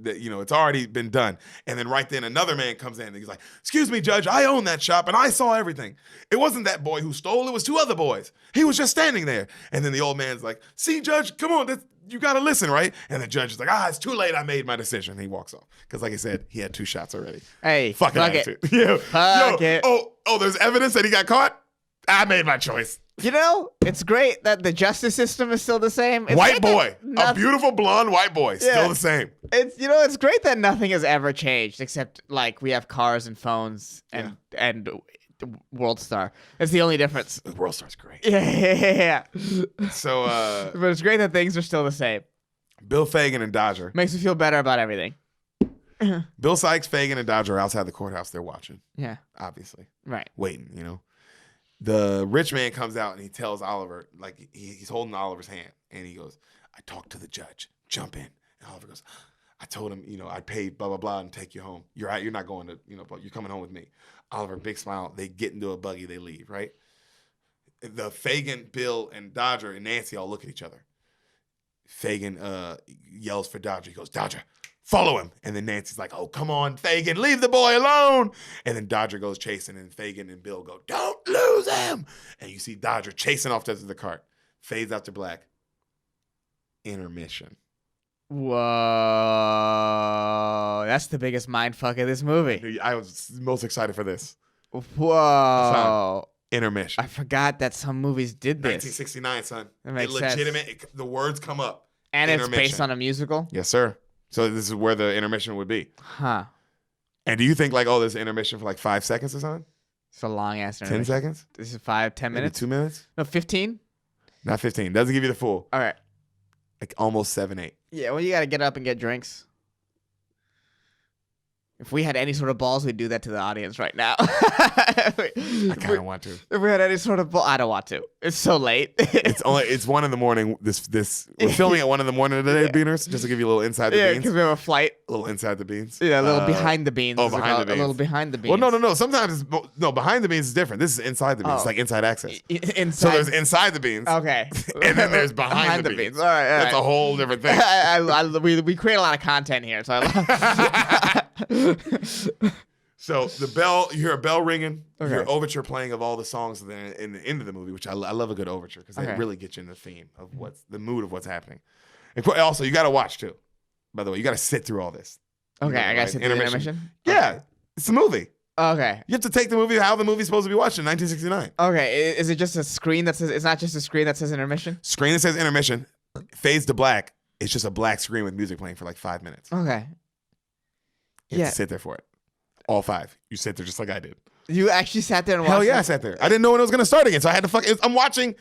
Speaker 2: that it's already been done. And then right then another man comes in and he's like, "Excuse me, Judge, I own that shop and I saw everything. It wasn't that boy who stole, it was two other boys. He was just standing there." And then the old man's like, "See, Judge, come on, you gotta listen, right?" And the judge is like, "It's too late, I made my decision." And he walks off. Because like I said, he had 2 shots already.
Speaker 1: Hey,
Speaker 2: Fucking
Speaker 1: fuck
Speaker 2: attitude.
Speaker 1: it. Fuck it.
Speaker 2: Oh, there's evidence that he got caught? I made my choice.
Speaker 1: It's great that the justice system is still the same. It's
Speaker 2: White
Speaker 1: great
Speaker 2: boy. A beautiful blonde white boy.
Speaker 1: Yeah.
Speaker 2: Still the same.
Speaker 1: It's great that nothing has ever changed except like we have cars and phones and World Star. That's the only difference.
Speaker 2: World Star's great.
Speaker 1: Yeah.
Speaker 2: So,
Speaker 1: But it's great that things are still the same.
Speaker 2: Bill Fagan and Dodger.
Speaker 1: Makes me feel better about everything.
Speaker 2: Bill Sykes, Fagan, and Dodger are outside the courthouse. They're watching,
Speaker 1: Yeah.
Speaker 2: obviously.
Speaker 1: Right.
Speaker 2: Waiting. The rich man comes out and he tells Oliver, like he's holding Oliver's hand, and he goes, "I talked to the judge. Jump in." And Oliver goes, "I told him, I paid blah blah blah and take you home. You're out. You're not going to, but you're coming home with me." Oliver, big smile. They get into a buggy. They leave. Right. The Fagan, Bill, and Dodger and Nancy all look at each other. Fagan yells for Dodger. He goes, "Dodger, follow him." And then Nancy's like, "Oh, come on, Fagan, leave the boy alone." And then Dodger goes chasing, and Fagan and Bill go, "Don't lose him." And you see Dodger chasing off to the cart. Fades out to black. Intermission.
Speaker 1: Whoa. That's the biggest mindfuck of this movie.
Speaker 2: I was most excited for this.
Speaker 1: Whoa.
Speaker 2: Intermission.
Speaker 1: I forgot that some movies did this.
Speaker 2: 1969, son.
Speaker 1: That makes
Speaker 2: legitimate. The words come up.
Speaker 1: And it's based on a musical?
Speaker 2: Yes, sir. So this is where the intermission would be.
Speaker 1: Huh.
Speaker 2: And do you think there's an intermission for like 5 seconds or something?
Speaker 1: It's a long ass
Speaker 2: 10 seconds?
Speaker 1: This is 5, 10
Speaker 2: Maybe
Speaker 1: minutes?
Speaker 2: 2 minutes?
Speaker 1: No, 15?
Speaker 2: Not 15. Doesn't give you the full.
Speaker 1: All right.
Speaker 2: Like almost 7, 8.
Speaker 1: Yeah, well, you got to get up and get drinks. If we had any sort of balls, we'd do that to the audience right now.
Speaker 2: I kind of want to.
Speaker 1: If we had any sort of ball, I don't want to. It's so late.
Speaker 2: It's 1 in the morning. We're filming at 1 in the morning today, Beaners, just to give you a little inside the beans.
Speaker 1: because we have a flight.
Speaker 2: A little inside the beans.
Speaker 1: Yeah, a little behind the beans.
Speaker 2: Oh, behind the beans.
Speaker 1: A little behind the beans.
Speaker 2: Well, no. Sometimes behind the beans is different. This is inside the beans. It's like inside access.
Speaker 1: Inside.
Speaker 2: So there's inside the beans.
Speaker 1: Okay.
Speaker 2: And then there's behind the beans.
Speaker 1: All right.
Speaker 2: That's a whole different thing.
Speaker 1: We create a lot of content here, so I love.
Speaker 2: So the bell, you hear a bell ringing. You
Speaker 1: Okay.
Speaker 2: hear overture playing of all the songs in the end of the movie, which I love a good overture because they really get you in the theme of the mood of what's happening. And also, you got to watch too. By the way, you got to sit through all this.
Speaker 1: Okay, I got to sit through the intermission.
Speaker 2: Yeah,
Speaker 1: Okay.
Speaker 2: it's a movie.
Speaker 1: Okay.
Speaker 2: You have to take the movie how the movie's supposed to be watched in 1969.
Speaker 1: Okay. Is it just a screen that says? It's not just a screen that says intermission.
Speaker 2: Screen that says intermission fades to black. It's just a black screen with music playing for like 5 minutes.
Speaker 1: Okay.
Speaker 2: You have to sit there for it. All 5. You sit there just like I did.
Speaker 1: You actually sat there and watched.
Speaker 2: Hell yeah,
Speaker 1: it?
Speaker 2: I sat there. I didn't know when it was gonna start again, so I had to I'm watching.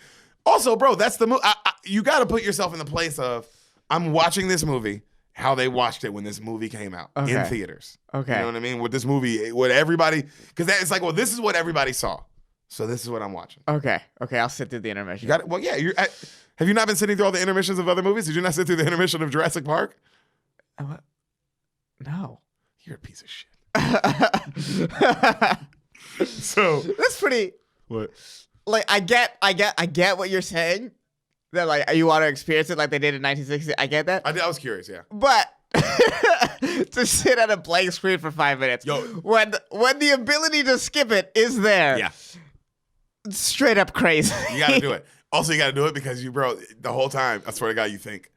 Speaker 2: Also, bro, that's the movie. You got to put yourself in the place of I'm watching this movie. How they watched it when this movie came out in theaters.
Speaker 1: Okay.
Speaker 2: You know what I mean? With this movie, what everybody, because it's like, well, this is what everybody saw. So this is what I'm watching.
Speaker 1: Okay. I'll sit through the intermission.
Speaker 2: You got it. Well, yeah. Have you not been sitting through all the intermissions of other movies? Did you not sit through the intermission of Jurassic Park?
Speaker 1: No.
Speaker 2: You're a piece of shit. So
Speaker 1: That's pretty.
Speaker 2: what?
Speaker 1: Like I get what you're saying. That like you want to experience it like they did in 1960. I get that.
Speaker 2: I was curious, yeah.
Speaker 1: But to sit at a blank screen for 5 minutes, when the ability to skip it is there,
Speaker 2: Yeah,
Speaker 1: straight up crazy.
Speaker 2: you got to do it. Also, you got to do it because bro, the whole time, I swear to God, you think,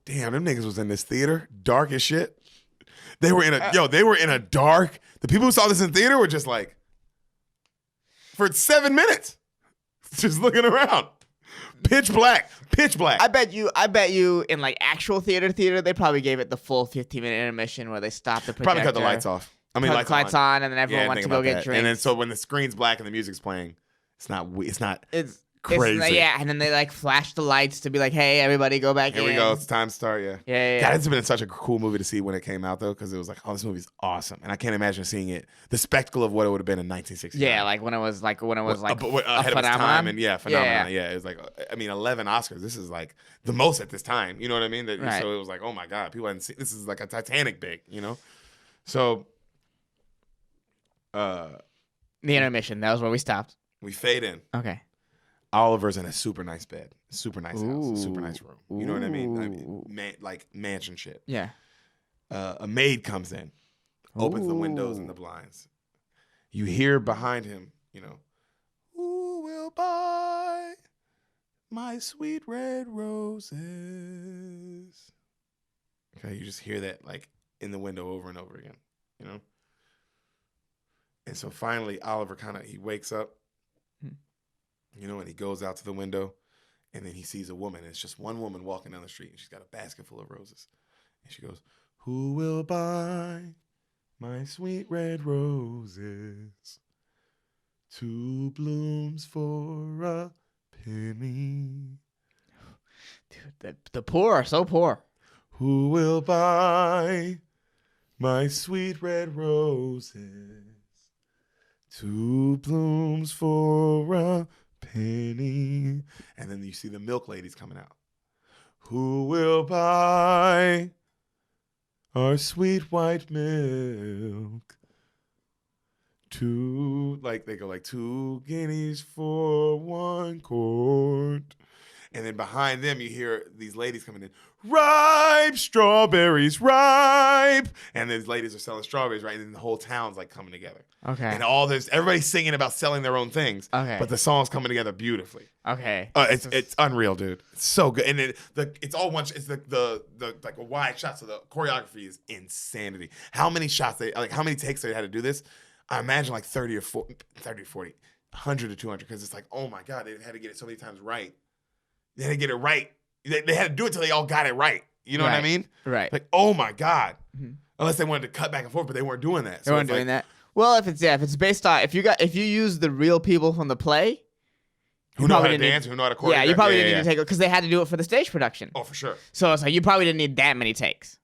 Speaker 2: damn, them niggas was in this theater, dark as shit. They were in a dark. The people who saw this in theater were just like, for 7 minutes, just looking around. Pitch black.
Speaker 1: I bet you in like actual theater, they probably gave it the full 15-minute intermission where they stopped the projector.
Speaker 2: Probably cut the lights off. I mean,
Speaker 1: lights on, and then everyone went to go get drinks.
Speaker 2: And then so when the screen's black and the music's playing, it's not. crazy.
Speaker 1: Yeah, and then they like flash the lights to be like, "Hey, everybody, go back
Speaker 2: Here
Speaker 1: in."
Speaker 2: we go. It's time to start. Yeah.
Speaker 1: Yeah.
Speaker 2: God, it's been such a cool movie to see when it came out though, because it was like, oh, this movie's awesome, and I can't imagine seeing it. The spectacle of what it would have been in 1969.
Speaker 1: Yeah, like when it was like
Speaker 2: ahead
Speaker 1: a
Speaker 2: of its
Speaker 1: phenomenon.
Speaker 2: time, and phenomenon.
Speaker 1: Yeah.
Speaker 2: It was like, I mean, 11 Oscars. This is like the most at this time. You know what I mean?
Speaker 1: Right.
Speaker 2: So it was like, oh my God, people hadn't seen. This is like a Titanic big. So,
Speaker 1: The intermission. That was where we stopped.
Speaker 2: we fade in.
Speaker 1: Okay.
Speaker 2: Oliver's in a super nice bed, super nice house,
Speaker 1: Ooh.
Speaker 2: super nice room. You know what I mean?
Speaker 1: Ooh.
Speaker 2: Like mansion shit.
Speaker 1: Yeah.
Speaker 2: A maid comes in, opens the windows and the blinds. You hear behind him, who will buy my sweet red roses? Okay, you just hear that like in the window over and over again, And so finally, Oliver he wakes up, and he goes out to the window, and then he sees a woman. And it's just one woman walking down the street, and she's got a basket full of roses. And she goes, "Who will buy my sweet red roses? 2 blooms for a penny."
Speaker 1: Dude, the poor are so poor.
Speaker 2: Who will buy my sweet red roses? 2 blooms for a penny. And then you see the milk ladies coming out. Who will buy our sweet white milk? They go like 2 guineas for 1 quart. And then behind them, you hear these ladies coming in. Ripe strawberries, ripe. And these ladies are selling strawberries, right? And then the whole town's like coming together.
Speaker 1: Okay.
Speaker 2: And everybody's singing about selling their own things.
Speaker 1: Okay.
Speaker 2: But the song's coming together beautifully.
Speaker 1: Okay.
Speaker 2: It's unreal, dude. It's so good. And it's all one. It's the like a wide shot. So the choreography is insanity. How many shots how many takes they had to do this? I imagine like 30 or 40, 100 to 200, because it's like, oh my God, they had to get it so many times right. They had to get it right. They had to do it till they all got it right. You know what I mean?
Speaker 1: Right.
Speaker 2: Like, oh my God.
Speaker 1: Mm-hmm.
Speaker 2: Unless they wanted to cut back and forth, but they weren't doing that.
Speaker 1: They weren't doing that. Well, if it's based on if you use the real people from the play,
Speaker 2: who know how to dance, who know how to choreograph.
Speaker 1: Yeah, you probably didn't need to take it because they had to do it for the stage production.
Speaker 2: Oh, for sure.
Speaker 1: So it's like you probably didn't need that many takes.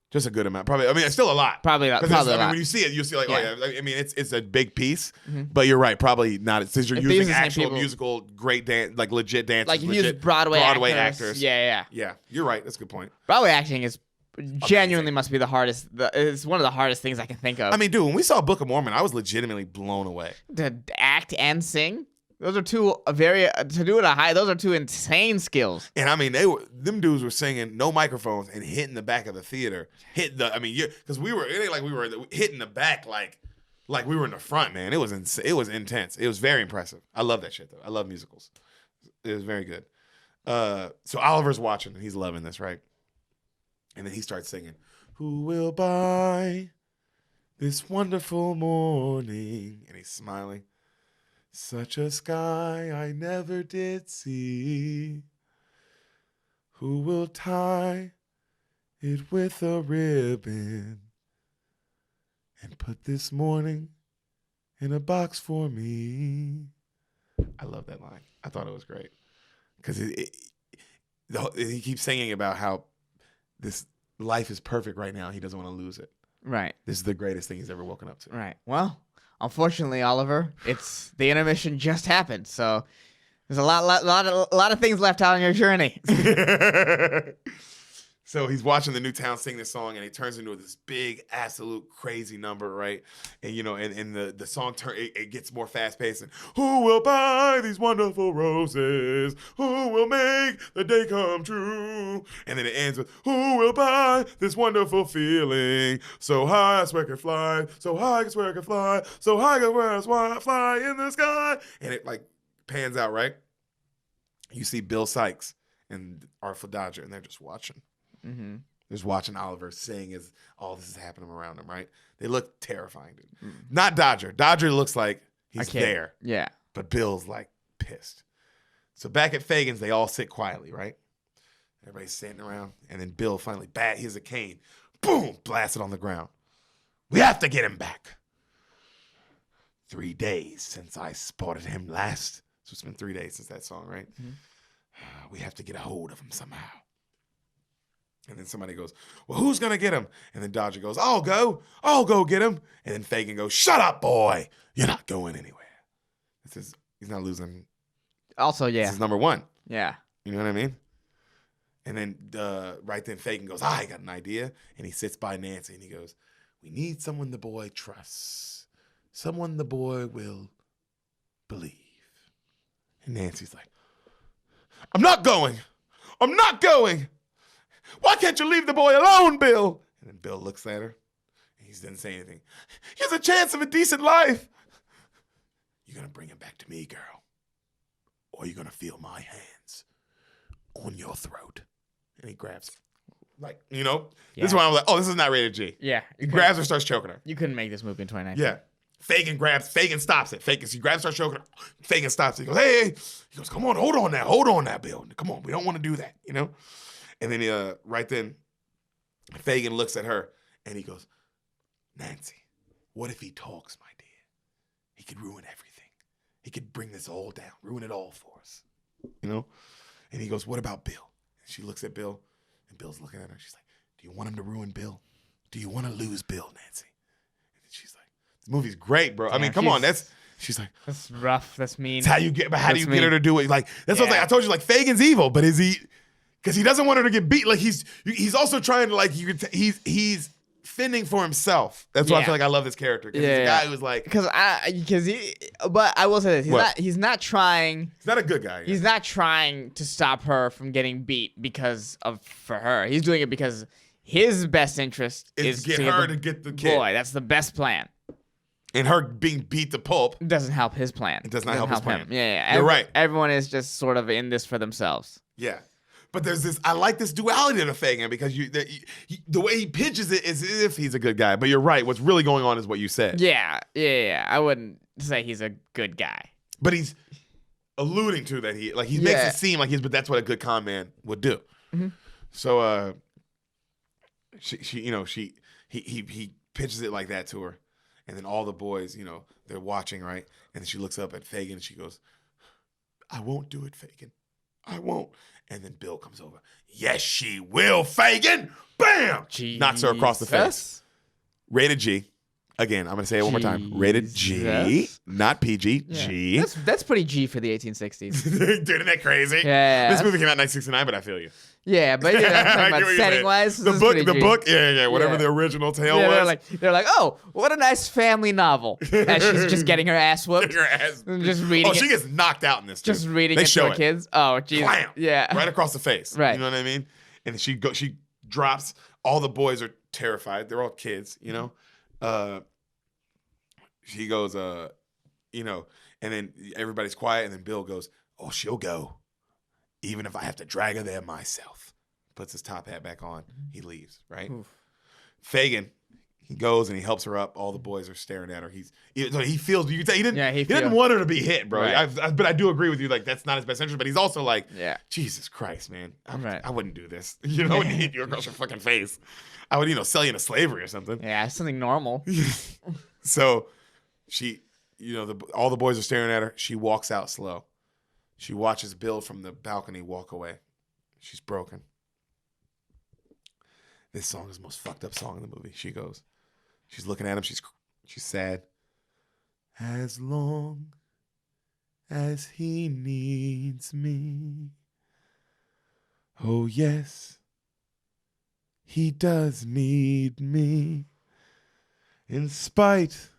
Speaker 2: Just a good amount. Probably. I mean, it's still a lot.
Speaker 1: Probably a lot.
Speaker 2: When you see it, you see like, oh yeah. I mean, it's a big piece, but you're right. Probably not. Since you're using actual musical, great dance, like legit dancers,
Speaker 1: like you use Broadway
Speaker 2: actors.
Speaker 1: Yeah.
Speaker 2: Yeah, you're right. That's a good point.
Speaker 1: Broadway acting is genuinely must be the hardest. It's one of the hardest things I can think of.
Speaker 2: I mean, dude, when we saw Book of Mormon, I was legitimately blown away.
Speaker 1: To act and sing. Those are two to do it a high. Those are 2 insane skills.
Speaker 2: And I mean, them dudes were singing no microphones and hitting the back of the theater. Because it ain't like we were hitting the back like we were in the front, man. It was intense. It was very impressive. I love that shit though. I love musicals. It was very good. So Oliver's watching and he's loving this, right? And then he starts singing, "Who will buy this wonderful morning?" And he's smiling. "Such a sky I never did see. Who will tie it with a ribbon and put this morning in a box for me?" I love that line. I thought it was great. Because he keeps singing about how this life is perfect right now. He doesn't want to lose it.
Speaker 1: Right.
Speaker 2: This is the greatest thing he's ever woken up to.
Speaker 1: Right. Well, unfortunately, Oliver, the intermission just happened, so there's a lot of things left out on your journey.
Speaker 2: So he's watching the new town sing this song, and it turns into this big, absolute crazy number, right? And and the song it gets more fast paced. And who will buy these wonderful roses? Who will make the day come true? And then it ends with, who will buy this wonderful feeling? So high I swear I can fly, so high I swear I can fly, so high I swear I can fly in the sky. And it like pans out, right? You see Bill Sykes and Artful Dodger, and they're just watching.
Speaker 1: Mm-hmm.
Speaker 2: Just watching Oliver sing as all this is happening around him, right? They look terrifying, dude. Not Dodger. Dodger looks like he's there.
Speaker 1: Yeah.
Speaker 2: But Bill's like pissed. So back at Fagan's, they all sit quietly, right? Everybody's sitting around. And then Bill finally, here's a cane. Boom! Blasts it on the ground. "We have to get him back. 3 days since I spotted him last. So it's been 3 days since that song, right? We have to get a hold of him somehow. And then somebody goes, well, who's going to get him? And then Dodger goes, I'll go get him. And then Fagin goes, shut up, boy. You're not going anywhere. He's not losing.
Speaker 1: Also, yeah.
Speaker 2: This is number one.
Speaker 1: Yeah.
Speaker 2: You know what I mean? And then right then Fagin goes, I got an idea. And he sits by Nancy and he goes, we need someone the boy trusts. Someone the boy will believe. And Nancy's like, I'm not going. Why can't you leave the boy alone, Bill? And then Bill looks at her. And he doesn't say anything. He has a chance of a decent life. You're going to bring him back to me, girl. Or you're going to feel my hands on your throat. And he grabs her. This is why I was like, oh, this is not rated G.
Speaker 1: Yeah.
Speaker 2: He grabs her, starts choking her.
Speaker 1: You couldn't make this movie in 2019.
Speaker 2: Yeah. Fagin stops it. He grabs, starts choking her. Fagin stops it. He goes, hey. He goes, come on, hold on now, Bill. Come on, we don't want to do that, And then right then, Fagin looks at her and he goes, Nancy, what if he talks, my dear? He could ruin everything. He could bring this all down, ruin it all for us, And he goes, what about Bill? And she looks at Bill, and Bill's looking at her. She's like, do you want him to ruin Bill? Do you want to lose Bill, Nancy? And she's like, this movie's great, bro. I mean, come on, she's like,
Speaker 1: that's rough. That's mean.
Speaker 2: That's how you get her to do it? Like, that's what I told you, like, Fagin's evil, but is he, because he doesn't want her to get beat. Like, he's also trying to, like, he's fending for himself. That's why I feel like I love this character. Because he's a guy who's like,
Speaker 1: but I will say this, he's not trying.
Speaker 2: He's not a good guy.
Speaker 1: He's not trying to stop her from getting beat for her. He's doing it because his best interest is
Speaker 2: to get the kid.
Speaker 1: Boy, that's the best plan.
Speaker 2: And her being beat to pulp
Speaker 1: doesn't help his plan.
Speaker 2: It does not help his plan.
Speaker 1: Him. Yeah.
Speaker 2: You're right.
Speaker 1: Everyone is just sort of in this for themselves.
Speaker 2: Yeah. But there's this, I like this duality to Fagin because the way he pitches it is as if he's a good guy. But you're right. What's really going on is what you said.
Speaker 1: Yeah. I wouldn't say he's a good guy.
Speaker 2: But he's alluding to that he makes it seem like but that's what a good con man would do. Mm-hmm. So he pitches it like that to her. And then all the boys, they're watching, right? And then she looks up at Fagin and she goes, I won't do it, Fagin. I won't. And then Bill comes over. Yes, she will, Fagin. Bam!
Speaker 1: Jesus.
Speaker 2: Knocks her across the face. Rated G. Again, I'm going to say it one more time. Rated G. Not PG. Yeah. G.
Speaker 1: That's pretty G for the 1860s.
Speaker 2: Dude, isn't that crazy?
Speaker 1: Yeah.
Speaker 2: This movie came out in 1969, but I feel you.
Speaker 1: Yeah, but setting-wise,
Speaker 2: the book, whatever the original tale was.
Speaker 1: They're like, oh, what a nice family novel. As she's just getting her ass whooped. Just reading
Speaker 2: she gets knocked out in this.
Speaker 1: Just reading it to her kids. Oh, jeez. Yeah.
Speaker 2: Right across the face.
Speaker 1: Right.
Speaker 2: You know what I mean? And she drops. All the boys are terrified. They're all kids, She goes, and then everybody's quiet, and then Bill goes, oh, she'll go. Even if I have to drag her there myself. Puts his top hat back on. He leaves, right? Oof. Fagin, he goes and he helps her up. All the boys are staring at her. He feels, you can tell he didn't want her to be hit, bro.
Speaker 1: Right.
Speaker 2: But I do agree with you, like, that's not his best interest. But he's also like, Jesus Christ, man. I wouldn't do this. I wouldn't hit you across your fucking face. I would, sell you into slavery or something.
Speaker 1: Yeah, something normal.
Speaker 2: So she, all the boys are staring at her. She walks out slow. She watches Bill from the balcony walk away. She's broken. This song is the most fucked up song in the movie. She goes. She's looking at him. She's sad. As long as he needs me. Oh, yes. He does need me. In spite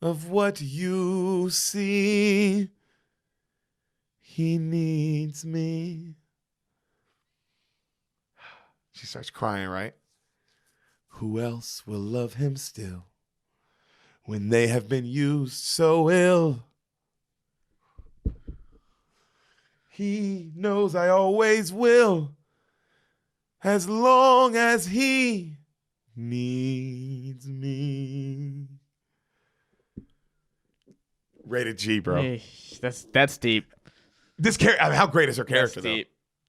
Speaker 2: of what you see. He needs me. She starts crying, right? Who else will love him still when they have been used so ill? He knows I always will, as long as he needs me. Rated G, bro.
Speaker 1: Hey, that's deep.
Speaker 2: This character, how great is her character, though?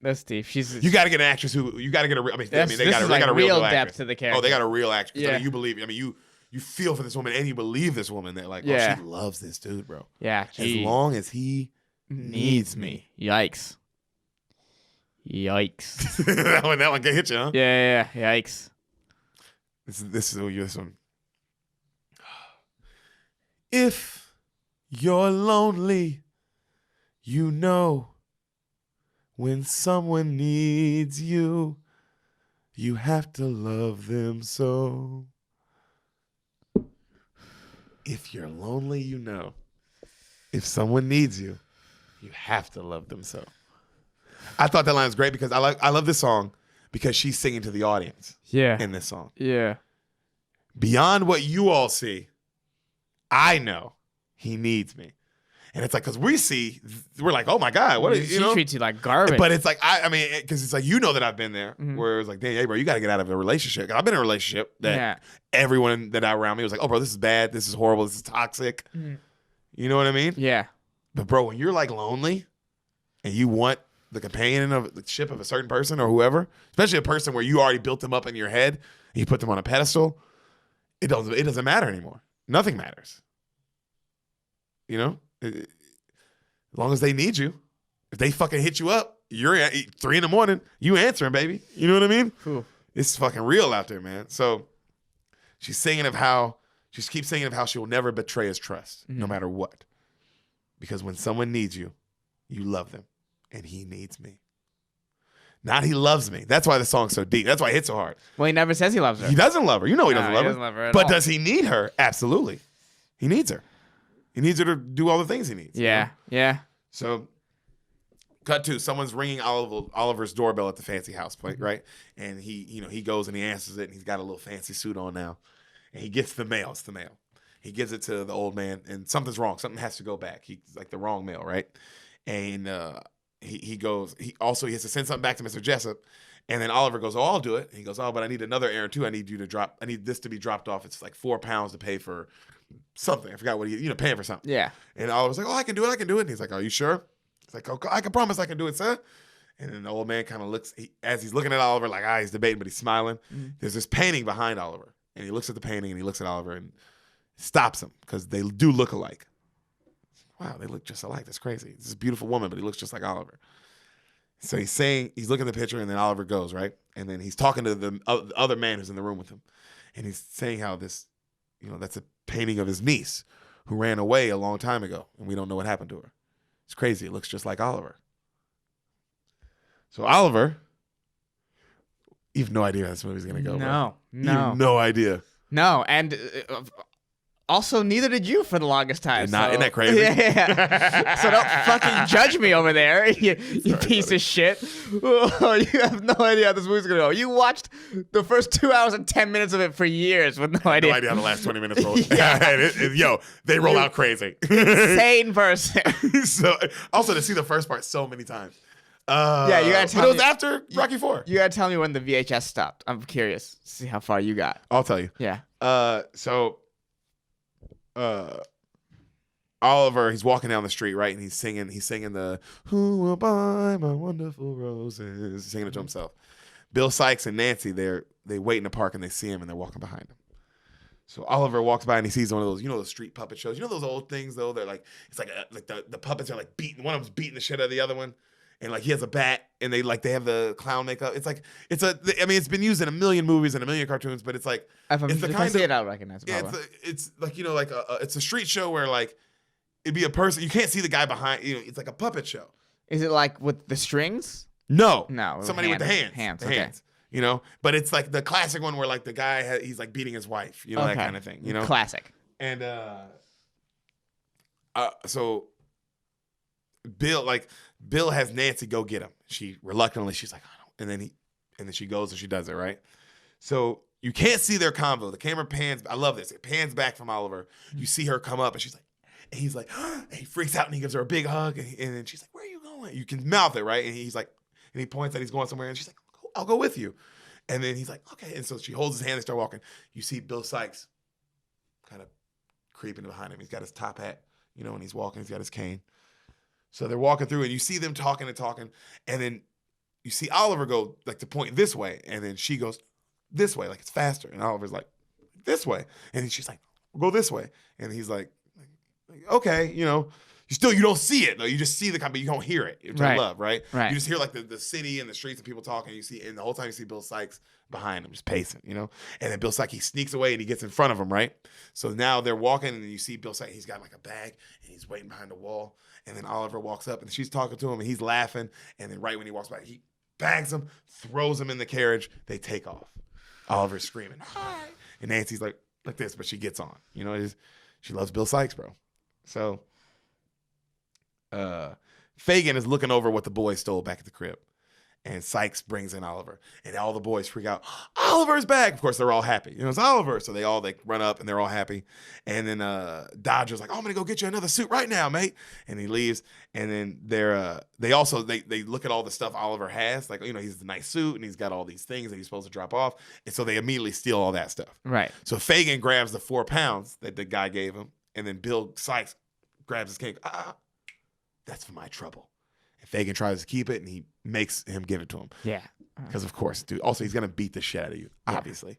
Speaker 1: That's deep.
Speaker 2: You got to get an actress you got to get they got a
Speaker 1: real
Speaker 2: depth
Speaker 1: actress. To the character.
Speaker 2: Oh, they got a real actress.
Speaker 1: Yeah.
Speaker 2: You believe, you feel for this woman and you believe this woman that, like, oh, she loves this dude, bro.
Speaker 1: Yeah.
Speaker 2: As long as he
Speaker 1: needs me. Yikes.
Speaker 2: that one can hit you, huh?
Speaker 1: Yeah. Yikes.
Speaker 2: This one. If you're lonely, you know when someone needs you, you have to love them so. If you're lonely, you know. If someone needs you, you have to love them so. I thought that line was great because I love this song because she's singing to the audience in this song.
Speaker 1: Yeah.
Speaker 2: Beyond what you all see, I know he needs me. And it's like, because we're like, oh my God, what is,
Speaker 1: She treats you like garbage.
Speaker 2: But it's like, I mean, because it's like, you know that I've been there where it's like, dang, hey, bro, you got to get out of a relationship. 'Cause I've been in a relationship that everyone that around me was like, oh, bro, this is bad. This is horrible. This is toxic. You know what I mean?
Speaker 1: Yeah.
Speaker 2: But bro, when you're like lonely and you want the companionship of a certain person or whoever, especially a person where you already built them up in your head and you put them on a pedestal, it doesn't matter anymore. Nothing matters. You know? As long as they need you. If they fucking hit you up, you're at 3 a.m, you answering, baby. You know what I mean?
Speaker 1: Cool.
Speaker 2: It's fucking real out there, man. So she keeps singing of how she will never betray his trust, no matter what. Because when someone needs you, you love them. And he needs me. Not he loves me. That's why the song's so deep. That's why it hits so hard.
Speaker 1: Well, he never says he loves her.
Speaker 2: He doesn't love her. You know he doesn't love her.
Speaker 1: He doesn't love her at
Speaker 2: but
Speaker 1: all.
Speaker 2: does he need her? Absolutely. He needs her. He needs her to do all the things he needs.
Speaker 1: Yeah.
Speaker 2: You know?
Speaker 1: Yeah.
Speaker 2: So, cut to someone's ringing Oliver's doorbell at the fancy house, right? And he goes and he answers it, and he's got a little fancy suit on now, and he gets the mail. It's the mail. He gives it to the old man, and something's wrong. Something has to go back. He's like the wrong mail, right? And he goes. He has to send something back to Mr. Jessup, and then Oliver goes, "Oh, I'll do it." And he goes, "Oh, but I need another errand too. I need this to be dropped off. It's like £4 to pay for something. I forgot what paying for something."
Speaker 1: Yeah.
Speaker 2: And Oliver's like, "Oh, I can do it. And he's like, "Are you sure?" He's like, "Oh, I can promise I can do it, sir." And then the old man kind of looks as he's looking at Oliver, like he's debating, but he's smiling. There's this painting behind Oliver, and he looks at the painting and he looks at Oliver and stops him because they do look alike. Wow, they look just alike. That's crazy. This is a beautiful woman, but he looks just like Oliver. So he's looking at the picture, and then Oliver goes, right? And then he's talking to the other man who's in the room with him. And he's saying how this, that's a painting of his niece who ran away a long time ago, and we don't know what happened to her. It's crazy. It looks just like Oliver. So Oliver, you have no idea how this movie's going to go.
Speaker 1: No.
Speaker 2: You have no idea.
Speaker 1: No, and also neither did you for the longest time.
Speaker 2: Isn't that crazy?
Speaker 1: Yeah. So don't fucking judge me over there, you piece of shit. Oh, you have no idea how this movie's gonna go. You watched the first 2 hours and 10 minutes of it for years with no idea.
Speaker 2: No idea how the last 20 minutes roll. Yo, they roll out crazy.
Speaker 1: Insane person.
Speaker 2: So also to see the first part so many times.
Speaker 1: Yeah, you gotta tell
Speaker 2: me. But it was
Speaker 1: me-
Speaker 2: after Rocky IV.
Speaker 1: You gotta tell me when the VHS stopped. I'm curious. See how far you got.
Speaker 2: I'll tell you.
Speaker 1: Yeah.
Speaker 2: Oliver, he's walking down the street, right? And he's singing the "Who will buy my wonderful roses?" He's singing it to himself. Bill Sykes and Nancy, they wait in the park and they see him and they're walking behind him. So Oliver walks by and he sees one of those, those street puppet shows. You know those old things though? They're like, it's like the puppets are like beating, one of them's beating the shit out of the other one. And like he has a bat and they have the clown makeup. It's like, it's been used in a million movies and a million cartoons, but it's like,
Speaker 1: If I see it, I'll recognize it.
Speaker 2: yeah, it's like, it's a street show where like, it'd be a person, you can't see the guy behind, it's like a puppet show.
Speaker 1: Is it like with the strings?
Speaker 2: No.
Speaker 1: No.
Speaker 2: Somebody with the hands. The hands. But it's like the classic one where like the guy, he's like beating his wife, that kind of thing,
Speaker 1: Classic.
Speaker 2: And so Bill has Nancy go get him. She reluctantly, she's like, I don't, and then she goes and she does it, right? So you can't see their convo. The camera pans, I love this. It pans back from Oliver. You see her come up and she's like, and he's like, and he freaks out and he gives her a big hug. And then she's like, where are you going? You can mouth it, right? And he's like, and he points that he's going somewhere and she's like, I'll go with you. And then he's like, okay. And so she holds his hand and start walking. You see Bill Sykes kind of creeping behind him. He's got his top hat, and he's walking, he's got his cane. So they're walking through and you see them talking, and then you see Oliver go like to point this way, and then she goes this way, like it's faster. And Oliver's like, this way. And she's like, go this way. And he's like okay, you You don't see it though. You just see the but you don't hear it, which I love, right?
Speaker 1: Right.
Speaker 2: You just hear like the city and the streets and people talking. And the whole time you see Bill Sykes behind him, just pacing, And then Bill Sykes, he sneaks away and he gets in front of him, right? So now they're walking and you see Bill Sykes, he's got like a bag and he's waiting behind the wall. And then Oliver walks up and she's talking to him and he's laughing. And then right when he walks by, he bangs him, throws him in the carriage. They take off. Oliver's screaming, hi. And Nancy's like this, but she gets on. She loves Bill Sykes, bro. So Fagin is looking over what the boys stole back at the crib. And Sykes brings in Oliver. And all the boys freak out. Oliver's back. Of course, they're all happy. It's Oliver. So they run up and they're all happy. And then Dodger's like, oh, I'm going to go get you another suit right now, mate. And he leaves. And then they look at all the stuff Oliver has. Like, he's a nice suit and he's got all these things that he's supposed to drop off. And so they immediately steal all that stuff.
Speaker 1: Right.
Speaker 2: So Fagin grabs the 4 pounds that the guy gave him. And then Bill Sykes grabs his cane. That's for my trouble. And Fagin tries to keep it, and he makes him give it to him.
Speaker 1: Yeah.
Speaker 2: Because, of course, dude. Also, he's going to beat the shit out of you, obviously.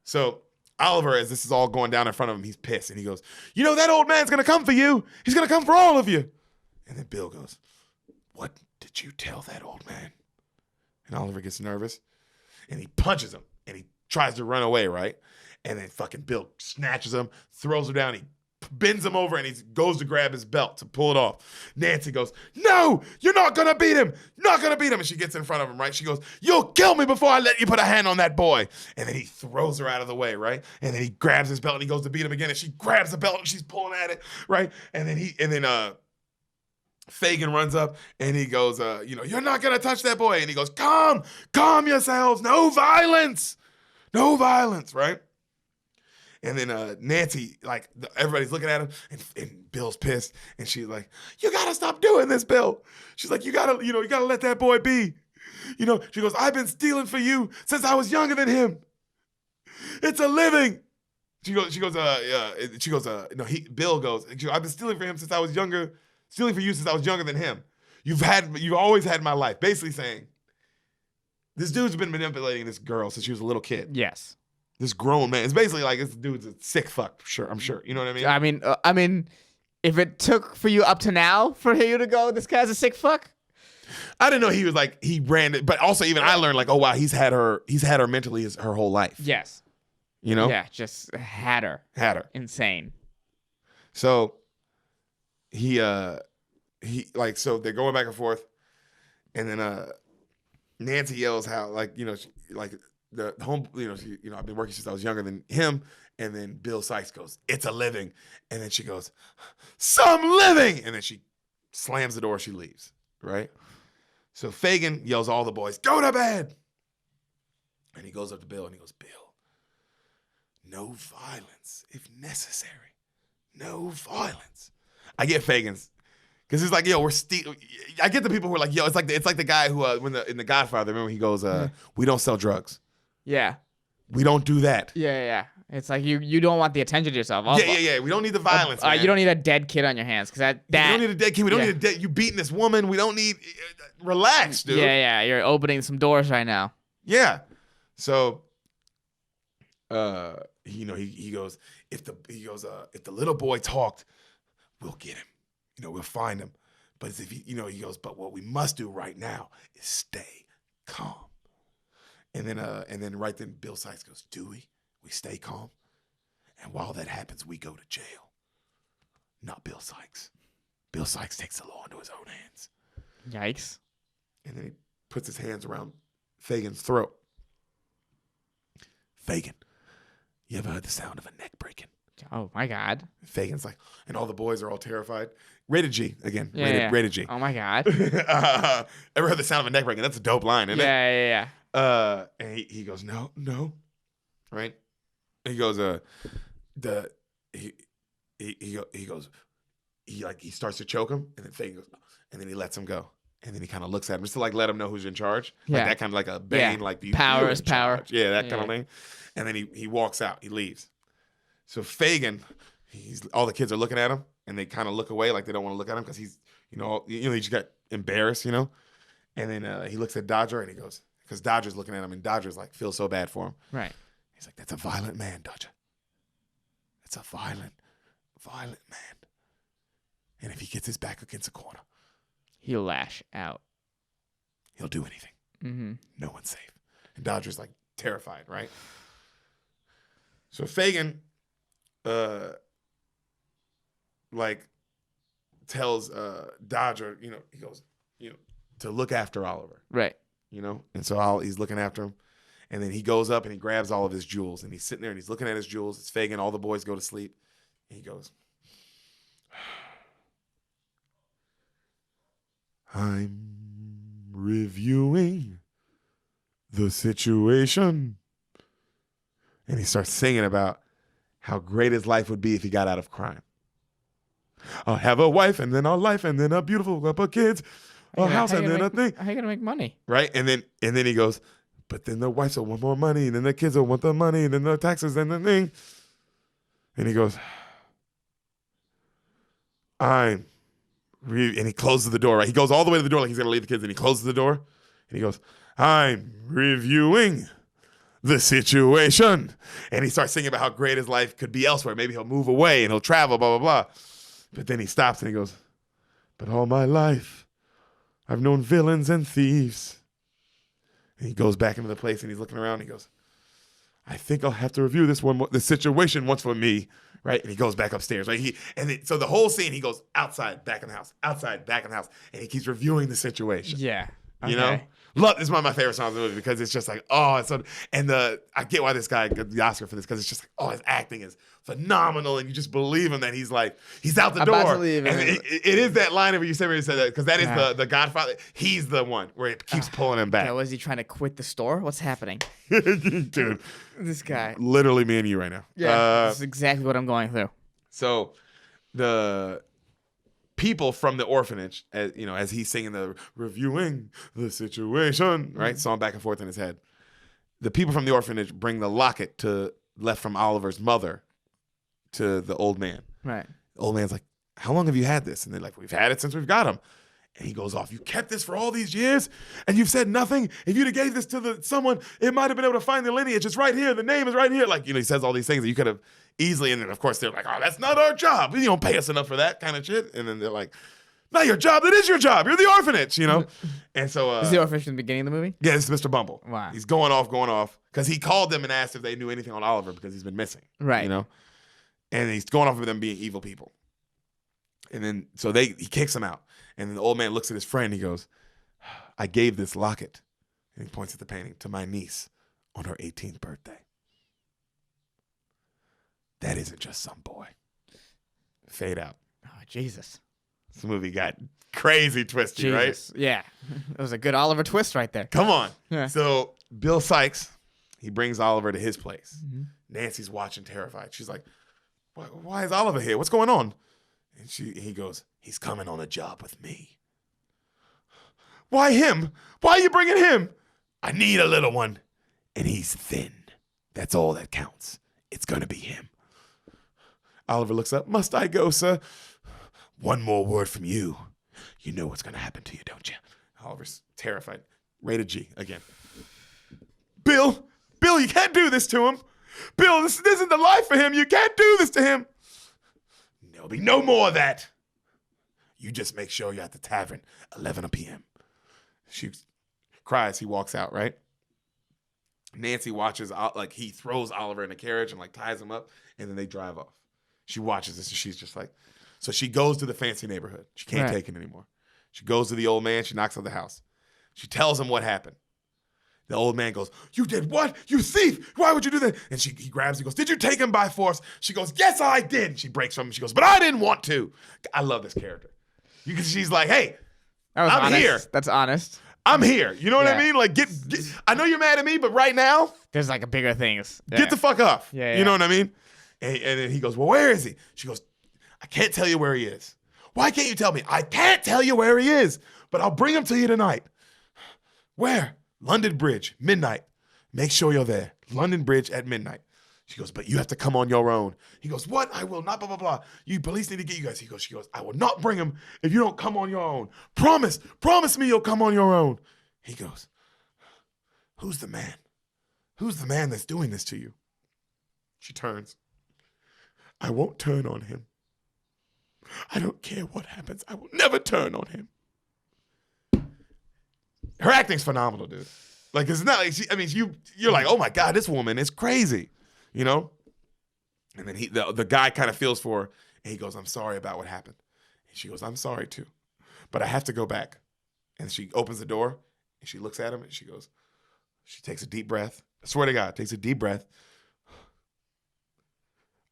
Speaker 2: So Oliver, as this is all going down in front of him, he's pissed. And he goes, that old man's going to come for you. He's going to come for all of you. And then Bill goes, what did you tell that old man? And Oliver gets nervous. And he punches him. And he tries to run away, right? And then fucking Bill snatches him, throws him down. He bends him over and he goes to grab his belt to pull it off. Nancy goes, no, you're not going to beat him. Not going to beat him. And she gets in front of him, right? She goes, you'll kill me before I let you put a hand on that boy. And then he throws her out of the way, right? And then he grabs his belt and he goes to beat him again. And she grabs the belt and she's pulling at it, right? And then Fagin runs up and he goes, you're not going to touch that boy. And he goes, calm yourselves. No violence, right? And then Nancy, everybody's looking at him, and Bill's pissed, and she's like, "You gotta stop doing this, Bill." She's like, "You gotta let that boy be." She goes, "I've been stealing for you since I was younger than him. It's a living." Bill goes, "I've been stealing for him since I was younger, stealing for you since I was younger than him. You've always had my life." Basically saying, this dude's been manipulating this girl since she was a little kid.
Speaker 1: Yes.
Speaker 2: This grown man. It's basically like this dude's a sick fuck. Sure, I'm sure. You know what I mean?
Speaker 1: I mean, if it took for you up to now for you to go, this guy's a sick fuck.
Speaker 2: I didn't know he was he ran it, but also even I learned oh wow, he's had her mentally her whole life.
Speaker 1: Yes. Yeah, just had her. Insane.
Speaker 2: So so they're going back and forth, and then Nancy yells how the home, I've been working since I was younger than him. And then Bill Sykes goes, "It's a living." And then she goes, "Some living." And then she slams the door. She leaves, right? So Fagin yells all the boys, "Go to bed." And he goes up to Bill and he goes, "Bill, no violence if necessary. No violence." I get Fagin's. Because it's like, yo, I get the people who are like, yo, it's like the guy who in The Godfather, remember he goes, we don't sell drugs.
Speaker 1: Yeah.
Speaker 2: We don't do that.
Speaker 1: Yeah. It's like you don't want the attention to yourself.
Speaker 2: Yeah. We don't need the violence. Man.
Speaker 1: You don't need a dead kid on your hands because
Speaker 2: we don't need a dead kid. We don't need a dead. You beating this woman. We don't need. Relax, dude.
Speaker 1: Yeah. You're opening some doors right now.
Speaker 2: Yeah. So, he goes, if the little boy talked, we'll get him. We'll find him. But if he goes, but what we must do right now is stay calm. And then right then Bill Sykes goes, "Do we? We stay calm? And while that happens, we go to jail." Not Bill Sykes. Bill Sykes takes the law into his own hands.
Speaker 1: Yikes.
Speaker 2: And then he puts his hands around Fagin's throat. "Fagin, you ever heard the sound of a neck breaking?"
Speaker 1: Oh, my God.
Speaker 2: Fagin's like, and all the boys are all terrified. Rated G, again.
Speaker 1: Yeah.
Speaker 2: Rated G.
Speaker 1: Oh, my God.
Speaker 2: Ever heard the sound of a neck breaking? That's a dope line, isn't it?
Speaker 1: Yeah.
Speaker 2: And he goes, no. Right? And he goes, he starts to choke him, and then Fagin goes, and then he lets him go. And then he kind of looks at him just to let him know who's in charge.
Speaker 1: Yeah.
Speaker 2: Like that kind of like a Bane,
Speaker 1: power is power.
Speaker 2: Yeah, that kind of thing. And then he walks out. He leaves. So Fagin, all the kids are looking at him, and they kind of look away like they don't want to look at him because he's, he just got embarrassed, And then he looks at Dodger and he goes, because Dodger's looking at him, and Dodger's feels so bad for him.
Speaker 1: Right.
Speaker 2: He's like, "That's a violent man, Dodger. It's a violent man." And if he gets his back against a corner,
Speaker 1: He'll lash out.
Speaker 2: he'll do anything.
Speaker 1: Mm-hmm.
Speaker 2: No one's safe. And Dodger's like terrified, right? So Fagin, like tells Dodger, he goes, to look after Oliver,
Speaker 1: Right.
Speaker 2: And so he's looking after him, and then he goes up and he grabs all of his jewels, and he's sitting there and he's looking at his jewels. It's Fagin. All the boys go to sleep. And he goes, I'm reviewing the situation. And he starts singing about how great his life would be if he got out of crime. I'll have a wife and then a life and then a beautiful couple of kids, a house and then a thing.
Speaker 1: How you gonna make money?
Speaker 2: Right? And then he goes, but then the wife will want more money, and then the kids will want the money, and then the taxes and the thing. And he goes, and he closes the door, right? He goes all the way to the door like he's going to leave the kids, and he closes the door, and he goes, I'm reviewing the situation. And he starts singing about how great his life could be elsewhere. Maybe he'll move away and he'll travel, blah, blah, blah. But then he stops and he goes, but all my life, I've known villains and thieves. And he goes back into the place and he's looking around and he goes, I think I'll have to review the situation once for me, right? And he goes back upstairs, right? So the whole scene, he goes outside, back in the house, outside, back in the house, and he keeps reviewing the situation.
Speaker 1: Yeah. Okay.
Speaker 2: You know? Love is one of my favorite songs in the movie because it's just like, oh, it's so, and I get why this guy got the Oscar for this because it's just like, oh, his acting is phenomenal, and you just believe him that he's out the door.
Speaker 1: About to leave,
Speaker 2: and it is that line where you said that because that is the Godfather. He's the one where it keeps pulling him back.
Speaker 1: Was he trying to quit the store? What's happening?
Speaker 2: Dude,
Speaker 1: This guy.
Speaker 2: literally me and you right now.
Speaker 1: Yeah, that's exactly what I'm going through.
Speaker 2: So the people from the orphanage, as he's singing the reviewing the situation, right, song back and forth in his head. The people from the orphanage bring the locket left from Oliver's mother to the old man.
Speaker 1: Right.
Speaker 2: The old man's like, how long have you had this? And they're like, we've had it since we've got him. And he goes off, you kept this for all these years and you've said nothing? If you'd have gave this to someone, it might have been able to find the lineage. It's right here. The name is right here. Like, he says all these things that you could have easily, and then of course they're like, oh, that's not our job. You don't pay us enough for that kind of shit. And then they're like, not your job. That is your job. You're the orphanage, And so
Speaker 1: is the orphanage in the beginning of the movie?
Speaker 2: Yeah, this is Mr. Bumble.
Speaker 1: Wow.
Speaker 2: He's going off because he called them and asked if they knew anything on Oliver because he's been missing.
Speaker 1: Right.
Speaker 2: And he's going off of them being evil people. And then so he kicks him out. And then the old man looks at his friend. He goes, I gave this locket, and he points at the painting, to my niece on her 18th birthday. That isn't just some boy. Fade out.
Speaker 1: Oh, Jesus.
Speaker 2: This movie got crazy twisty,
Speaker 1: Jesus. Right? Yeah. It was a good Oliver twist right there.
Speaker 2: Come on.
Speaker 1: Yeah.
Speaker 2: So Bill Sykes, he brings Oliver to his place.
Speaker 1: Mm-hmm.
Speaker 2: Nancy's watching terrified. She's like, why is Oliver here? What's going on? And he goes, he's coming on a job with me. Why him? Why are you bringing him? I need a little one. And he's thin. That's all that counts. It's going to be him. Oliver looks up. Must I go, sir? One more word from you. You know what's going to happen to you, don't you? Oliver's terrified. Rated G again. Bill, you can't do this to him. Bill, this isn't the life for him. You can't do this to him. There'll be no more of that. You just make sure you're at the tavern, 11 p.m. She cries. He walks out, right? Nancy watches, he throws Oliver in a carriage and ties him up, and then they drive off. She watches this, and she's just like, so she goes to the fancy neighborhood. She can't take it anymore. She goes to the old man. She knocks on the house. She tells him what happened. The old man goes, you did what? You thief! Why would you do that? And he grabs, he goes, did you take him by force? She goes, yes, I did. And she breaks from him. She goes, but I didn't want to. I love this character. Because she's like, hey, I'm here.
Speaker 1: That's honest.
Speaker 2: I'm here. You know what I mean? Get, I know you're mad at me, but right now,
Speaker 1: there's bigger things. Yeah.
Speaker 2: Get the fuck off.
Speaker 1: Yeah.
Speaker 2: You know what I mean? And then he goes, well, where is he? She goes, I can't tell you where he is. Why can't you tell me? I can't tell you where he is, but I'll bring him to you tonight. Where? London Bridge, midnight. Make sure you're there. London Bridge at midnight. She goes, but you have to come on your own. He goes, what? I will not, blah, blah, blah. You police need to get you guys. She goes, I will not bring him if you don't come on your own. Promise me you'll come on your own. He goes, who's the man? Who's the man that's doing this to you? She turns. I won't turn on him. I don't care what happens. I will never turn on him. Her acting's phenomenal, dude. Like, it's not like you're like, oh my God, this woman is crazy, you know? And then the guy kind of feels for her, and he goes, I'm sorry about what happened. And she goes, I'm sorry too, but I have to go back. And she opens the door, and she looks at him, and she takes a deep breath. I swear to God, takes a deep breath.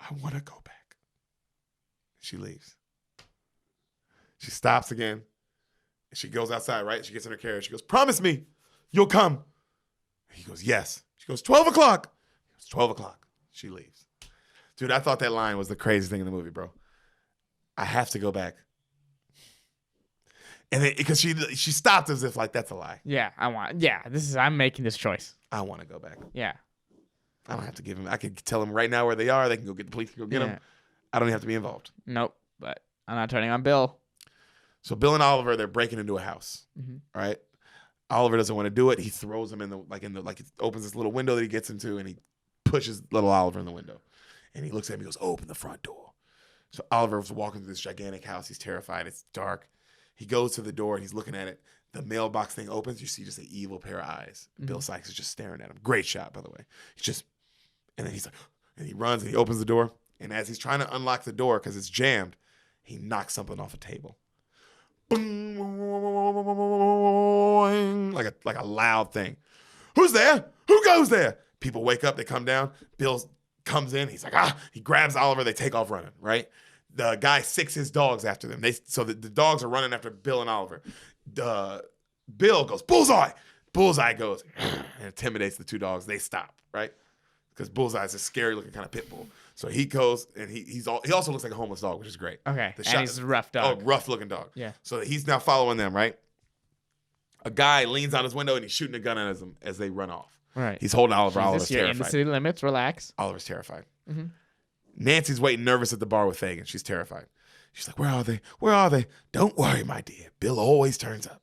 Speaker 2: I want to go back. She leaves. She stops again. And she goes outside, right? She gets in her carriage. She goes, promise me you'll come. He goes, yes. She goes, 12 o'clock. He goes, 12 o'clock. She leaves. Dude, I thought that line was the craziest thing in the movie, bro. I have to go back. And then, because she stopped as if like, that's a lie.
Speaker 1: Yeah, I'm making this choice.
Speaker 2: I want to go back.
Speaker 1: Yeah.
Speaker 2: I don't have to give him. I can tell them right now where they are. They can go get the police. Can go get them. I don't even have to be involved.
Speaker 1: Nope. But I'm not turning on Bill.
Speaker 2: So Bill and Oliver, they're breaking into a house.
Speaker 1: Mm-hmm.
Speaker 2: Right? Oliver doesn't want to do it. He throws him he opens this little window that he gets into, and he pushes little Oliver in the window. And he looks at him. He goes, open the front door. So Oliver's walking through this gigantic house. He's terrified. It's dark. He goes to the door and he's looking at it. The mailbox thing opens. You see just an evil pair of eyes. Mm-hmm. Bill Sykes is just staring at him. Great shot, by the way. And then he's like, and he runs and he opens the door. And as he's trying to unlock the door because it's jammed, he knocks something off a table. Boing, like a loud thing. Who's there? Who goes there? People wake up. They come down. Bill comes in. He's like, he grabs Oliver. They take off running, right? The guy sicks his dogs after them. So the dogs are running after Bill and Oliver. Bill goes, bullseye. Bullseye goes and intimidates the two dogs. They stop, right? Because Bullseye is a scary looking kind of pit bull. So he goes and he also looks like a homeless dog, which is great.
Speaker 1: Okay. And he's a rough dog.
Speaker 2: Oh, rough looking dog.
Speaker 1: Yeah.
Speaker 2: So he's now following them, right? A guy leans out his window and he's shooting a gun at them as they run off.
Speaker 1: Right.
Speaker 2: He's holding Oliver. Oliver's
Speaker 1: you're
Speaker 2: terrified.
Speaker 1: in the city limits. Relax.
Speaker 2: Oliver's terrified.
Speaker 1: Mm-hmm.
Speaker 2: Nancy's waiting nervous at the bar with Fagin. She's terrified. She's like, where are they? Where are they? Don't worry, my dear. Bill always turns up.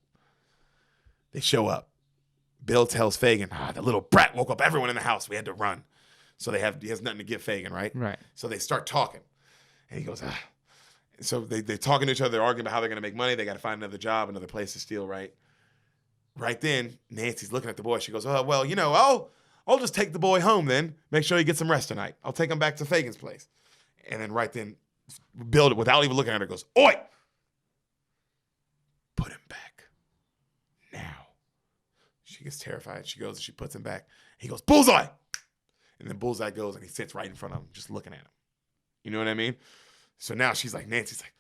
Speaker 2: They show up. Bill tells Fagin, the little brat woke up everyone in the house. We had to run. So he has nothing to give Fagin, right?
Speaker 1: Right.
Speaker 2: So they start talking. And he goes, So they're talking to each other. They're arguing about how they're going to make money. They got to find another job, another place to steal, right? Right then, Nancy's looking at the boy. She goes, well, I'll just take the boy home then. Make sure he gets some rest tonight. I'll take him back to Fagin's place. And then right then, Bill, without even looking at her, goes, oi! Put him back. Now. She gets terrified. She goes and she puts him back. He goes, bullseye! And then Bullseye goes and he sits right in front of him, just looking at him. You know what I mean? So now she's like, Nancy's like,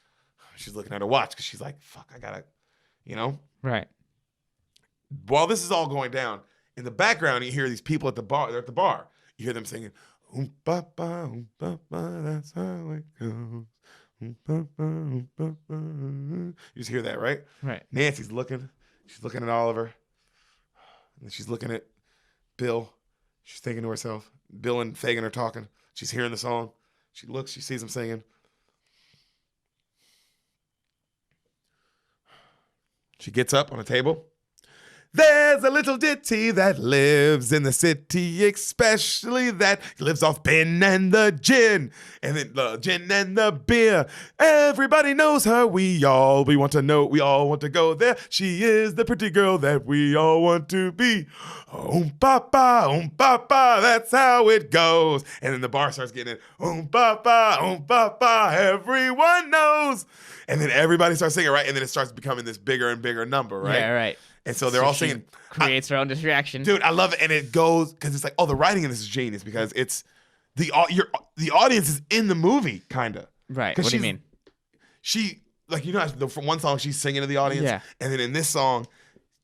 Speaker 2: she's looking at her watch because she's like, fuck, I gotta,
Speaker 1: Right.
Speaker 2: While this is all going down, in the background, you hear these people at the bar. They're at the bar. You hear them singing, ba ba, that's how it goes. Ba ba. You just hear that, right?
Speaker 1: Right.
Speaker 2: Nancy's looking. She's looking at Oliver. And then she's looking at Bill. She's thinking to herself. Bill and Fagin are talking. She's hearing the song. She looks. She sees him singing. She gets up on a table. There's a little ditty that lives in the city, especially that lives off Ben and the gin, and then the gin and the beer. Everybody knows her. We all want to know. We all want to go there. She is the pretty girl that we all want to be. Papa, that's how it goes. And then the bar starts getting in. Papa, everyone knows. And then everybody starts singing, right? And then it starts becoming this bigger and bigger number, right?
Speaker 1: Yeah, right.
Speaker 2: And so they're all singing.
Speaker 1: Creates their own distraction.
Speaker 2: Dude, I love it. And it goes, because it's like, the writing in this is genius because it's, the audience is in the movie, kind of.
Speaker 1: Right. What do you mean?
Speaker 2: She, from one song, she's singing to the audience. Yeah. And then in this song,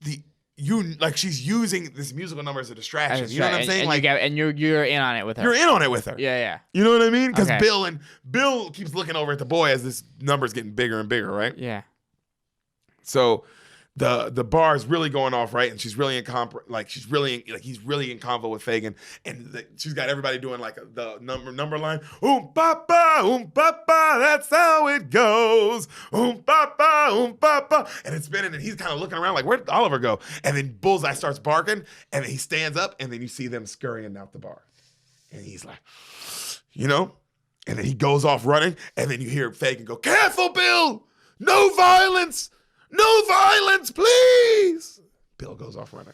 Speaker 2: she's using this musical number as a distraction. You know what I'm saying?
Speaker 1: And you're in on it with her.
Speaker 2: You're in on it with her.
Speaker 1: Yeah, yeah.
Speaker 2: You know what I mean? Because Bill keeps looking over at the boy as this number's getting bigger and bigger, right?
Speaker 1: Yeah.
Speaker 2: So the bar is really going off, right? And she's really he's really in convo with Fagin, and she's got everybody doing like the number line. Papa, that's how it goes. Papa, and it's spinning, and he's kind of looking around like, where'd Oliver go? And then Bullseye starts barking, and then he stands up, and then you see them scurrying out the bar, and he's like, And then he goes off running, and then you hear Fagin go, "Careful, Bill! No violence! No violence, please!" Bill goes off running.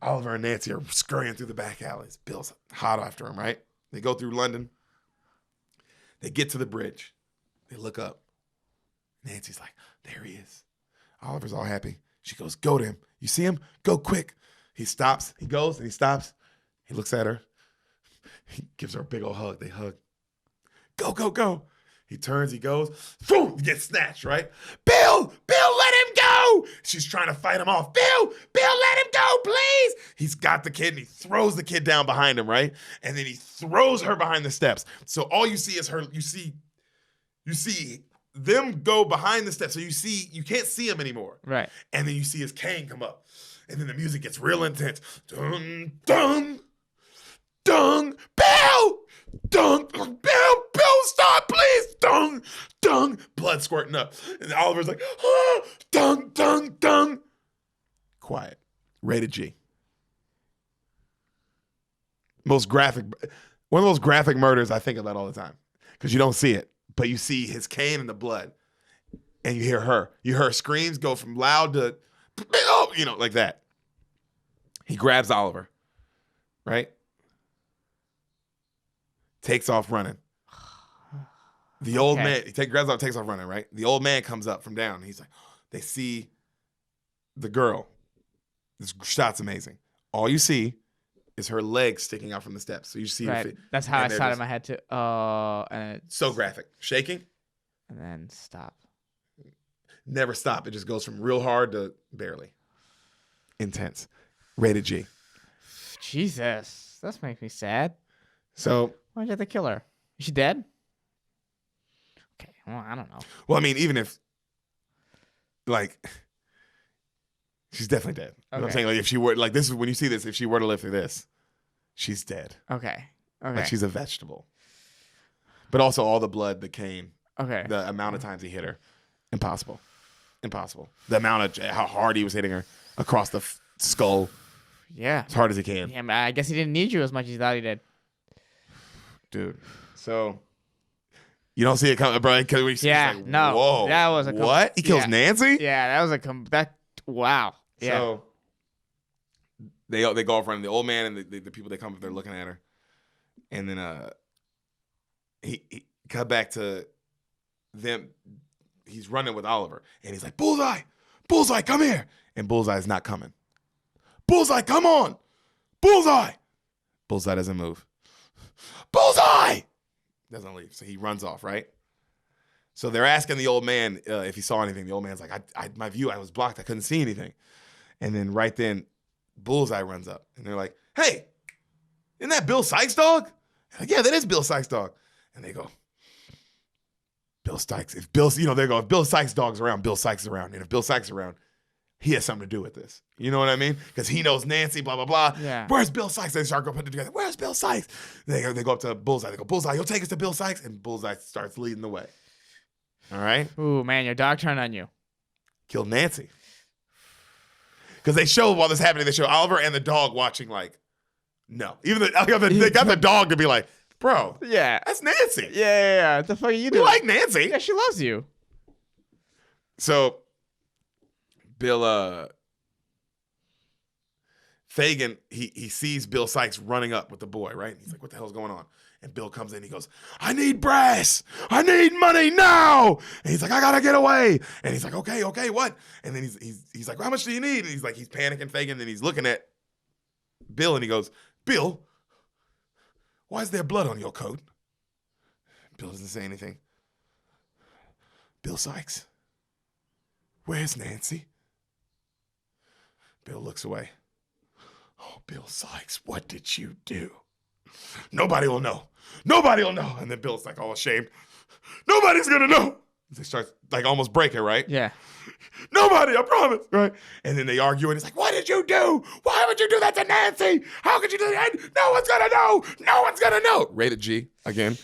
Speaker 2: Oliver and Nancy are scurrying through the back alleys. Bill's hot after him, right? They go through London. They get to the bridge. They look up. Nancy's like, "There he is." Oliver's all happy. She goes, "Go to him. You see him? Go quick." He stops. He goes and he stops. He looks at her. He gives her a big old hug. They hug. "Go, go, go." He turns, he goes, boom, he gets snatched, right? Bill, let him go. She's trying to fight him off. Bill, let him go, please. He's got the kid and he throws the kid down behind him, right? And then he throws her behind the steps. So all you see is her, you see them go behind the steps. So you can't see him anymore.
Speaker 1: Right.
Speaker 2: And then you see his cane come up. And then the music gets real intense. Dun, dun, dun, Bill! Dun, Bill, stop, please! Dun, dun, blood squirting up. And Oliver's like, "Ah, dun, dun, dun." Quiet. Rated G. One of the most graphic murders I think about all the time. Because you don't see it, but you see his cane and the blood. And you hear her. You hear her screams go from loud to, like that. He grabs Oliver, right? Takes off running. The old man, grabs off, takes off running, right? The old man comes up from down. He's like, they see the girl. This shot's amazing. All you see is her legs sticking out from the steps. So you see her feet.
Speaker 1: That's how I saw it in my head too. And
Speaker 2: so graphic. Shaking.
Speaker 1: And then stop.
Speaker 2: Never stop. It just goes from real hard to barely. Intense. Rated G.
Speaker 1: Jesus. That's making me sad.
Speaker 2: So
Speaker 1: why'd you have to kill her? Is she dead? Okay, well, I don't know.
Speaker 2: Well, I mean, even if, like, she's definitely dead. You know what I'm saying? Like, if she were, like, this is when you see this, if she were to live through this, she's dead.
Speaker 1: Okay.
Speaker 2: Like, she's a vegetable. But also all the blood that came.
Speaker 1: Okay.
Speaker 2: The amount of times he hit her. Impossible. The amount of how hard he was hitting her across the skull.
Speaker 1: Yeah.
Speaker 2: As hard as he can.
Speaker 1: Yeah, I guess he didn't need you as much as he thought he did.
Speaker 2: Dude. So, you don't see it coming, bro.
Speaker 1: Yeah,
Speaker 2: like,
Speaker 1: no.
Speaker 2: Whoa.
Speaker 1: That was
Speaker 2: what? He kills Nancy?
Speaker 1: Yeah, that was wow. Yeah.
Speaker 2: So, they go off running. The old man and the people that come up, they're looking at her. And then he cut back to them. He's running with Oliver. And he's like, Bullseye, come here. And Bullseye's not coming. Bullseye, come on. Bullseye doesn't move. Bullseye doesn't leave. So he runs off, right? So they're asking the old man if he saw anything. The old man's like, I was blocked. I couldn't see anything. And then right then, Bullseye runs up. And they're like, "Hey, isn't that Bill Sykes' dog?" Like, "Yeah, that is Bill Sykes' dog." And they go, "Bill Sykes, if Bill Sykes' dog's around, Bill Sykes is around. And if Bill Sykes is around, he has something to do with this." You know what I mean? Because he knows Nancy, blah, blah, blah.
Speaker 1: Yeah.
Speaker 2: "Where's Bill Sykes?" They start going put it together. "Where's Bill Sykes?" They go up to Bullseye. They go, "Bullseye, you'll take us to Bill Sykes." And Bullseye starts leading the way. All right?
Speaker 1: Ooh, man, your dog turned on you.
Speaker 2: Killed Nancy. Because they show, while this is happening, they show Oliver and the dog watching like, no. Even they got the dog to be like, "Bro,
Speaker 1: Yeah.
Speaker 2: that's Nancy.
Speaker 1: Yeah. What the fuck are you
Speaker 2: We
Speaker 1: doing?
Speaker 2: like Nancy."
Speaker 1: Yeah, she loves you.
Speaker 2: So, Bill, Fagin, he sees Bill Sykes running up with the boy, right? He's like, "What the hell's going on?" And Bill comes in, he goes, "I need brass. I need money now." And he's like, "I gotta get away." And he's like, okay, what?" And then he's like, "How much do you need?" And he's panicking, Fagin, and he's looking at Bill and he goes, "Bill, why is there blood on your coat?" Bill doesn't say anything. "Bill Sykes, where's Nancy?" Bill looks away. "Oh, Bill Sykes, what did you do?" Nobody will know. And then Bill's like all ashamed. "Nobody's gonna know." They start like almost breaking, right?
Speaker 1: Yeah.
Speaker 2: "Nobody, I promise." Right? And then they argue and it's like, "What did you do? Why would you do that to Nancy? How could you do that? No one's gonna know. Rated G again.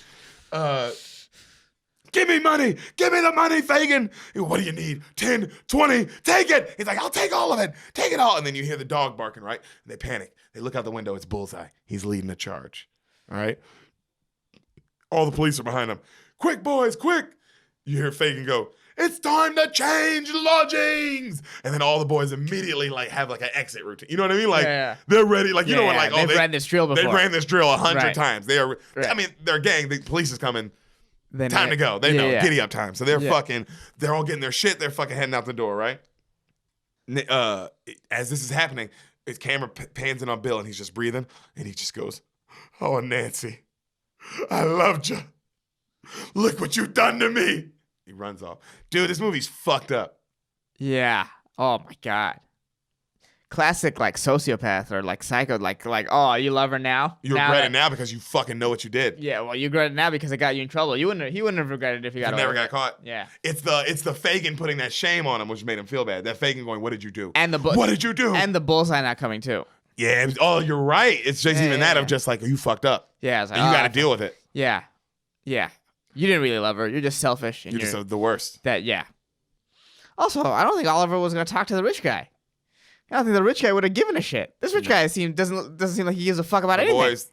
Speaker 2: "Give me money. Give me the money, Fagin." "What do you need? 10, 20, take it." He's like, "I'll take all of it. Take it all." And then you hear the dog barking, right? And they panic. They look out the window. It's Bullseye. He's leading the charge. All right. All the police are behind him. Quick, boys, quick. You hear Fagin go, it's time to change lodgings. And then all the boys immediately like have like an exit routine. You know what I mean? Like they're ready. Like, you know what? Like,
Speaker 1: they've ran this drill before.
Speaker 2: They ran this drill 100 times. They are,
Speaker 1: Right.
Speaker 2: I mean, they're a gang. The police is coming.
Speaker 1: They
Speaker 2: Time to go. They know. Giddy up time. So they're
Speaker 1: Yeah.
Speaker 2: they're all getting their shit. They're fucking heading out the door, right? As this is happening, his camera pans in on Bill and he's just breathing. And he just goes, oh, Nancy, I loved you. Look what you've done to me. He runs off. Dude, this movie's fucked up.
Speaker 1: Yeah. Oh my God. Classic like sociopath or like psycho. Like oh, you love her now.
Speaker 2: You regret it now because you fucking know what you did.
Speaker 1: Yeah. Well, you regret it now because it got you in trouble. He wouldn't have regretted it if he got.
Speaker 2: Never got caught.
Speaker 1: Yeah.
Speaker 2: It's the Fagin putting that shame on him, which made him feel bad. That Fagin going, what did you do?
Speaker 1: And
Speaker 2: what did you do?
Speaker 1: And the bullseye not coming too.
Speaker 2: Yeah. You're right. It's just even that of just like, you fucked up.
Speaker 1: Yeah. It's like,
Speaker 2: and you got to deal with it.
Speaker 1: Yeah. Yeah. You didn't really love her. You're just selfish. And
Speaker 2: you're just the worst.
Speaker 1: Yeah. Also, I don't think Oliver was gonna talk to the rich guy. I don't think the rich guy would have given a shit. This rich guy doesn't seem like he gives a fuck about anything.
Speaker 2: Boys,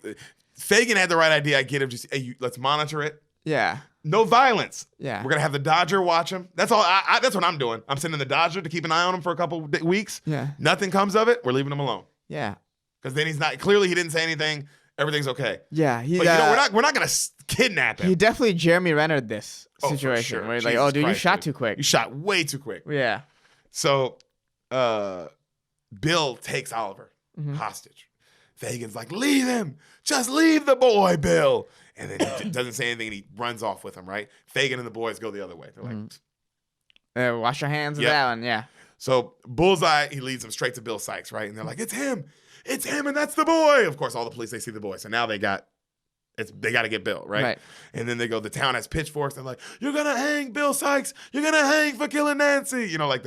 Speaker 2: Fagin had the right idea. I get him. Just let's monitor it.
Speaker 1: Yeah.
Speaker 2: No violence.
Speaker 1: Yeah.
Speaker 2: We're gonna have the Dodger watch him. That's all. That's what I'm doing. I'm sending the Dodger to keep an eye on him for a couple weeks.
Speaker 1: Yeah.
Speaker 2: Nothing comes of it. We're leaving him alone.
Speaker 1: Yeah.
Speaker 2: Because then he's not. Clearly, he didn't say anything. Everything's okay.
Speaker 1: Yeah.
Speaker 2: But we're not gonna kidnap him.
Speaker 1: He definitely Jeremy Rennered this situation
Speaker 2: for sure.
Speaker 1: where he's
Speaker 2: Jesus
Speaker 1: like, "Oh, dude,
Speaker 2: Christ,
Speaker 1: you shot
Speaker 2: dude.
Speaker 1: too quick.
Speaker 2: You shot way too quick."
Speaker 1: Yeah.
Speaker 2: So, Bill takes Oliver hostage. Fagin's like, "Leave him. Just leave the boy, Bill." And then he doesn't say anything and he runs off with him, right? Fagin and the boys go the other way. They're like,
Speaker 1: wash your hands of that one. Yeah.
Speaker 2: So Bullseye, he leads them straight to Bill Sykes, right? And they're like, it's him, and that's the boy. Of course, all the police, they see the boy. So now they got to get Bill, right? And then they go, the town has pitchforks. They're like, you're going to hang Bill Sykes. You're going to hang for killing Nancy. You know, like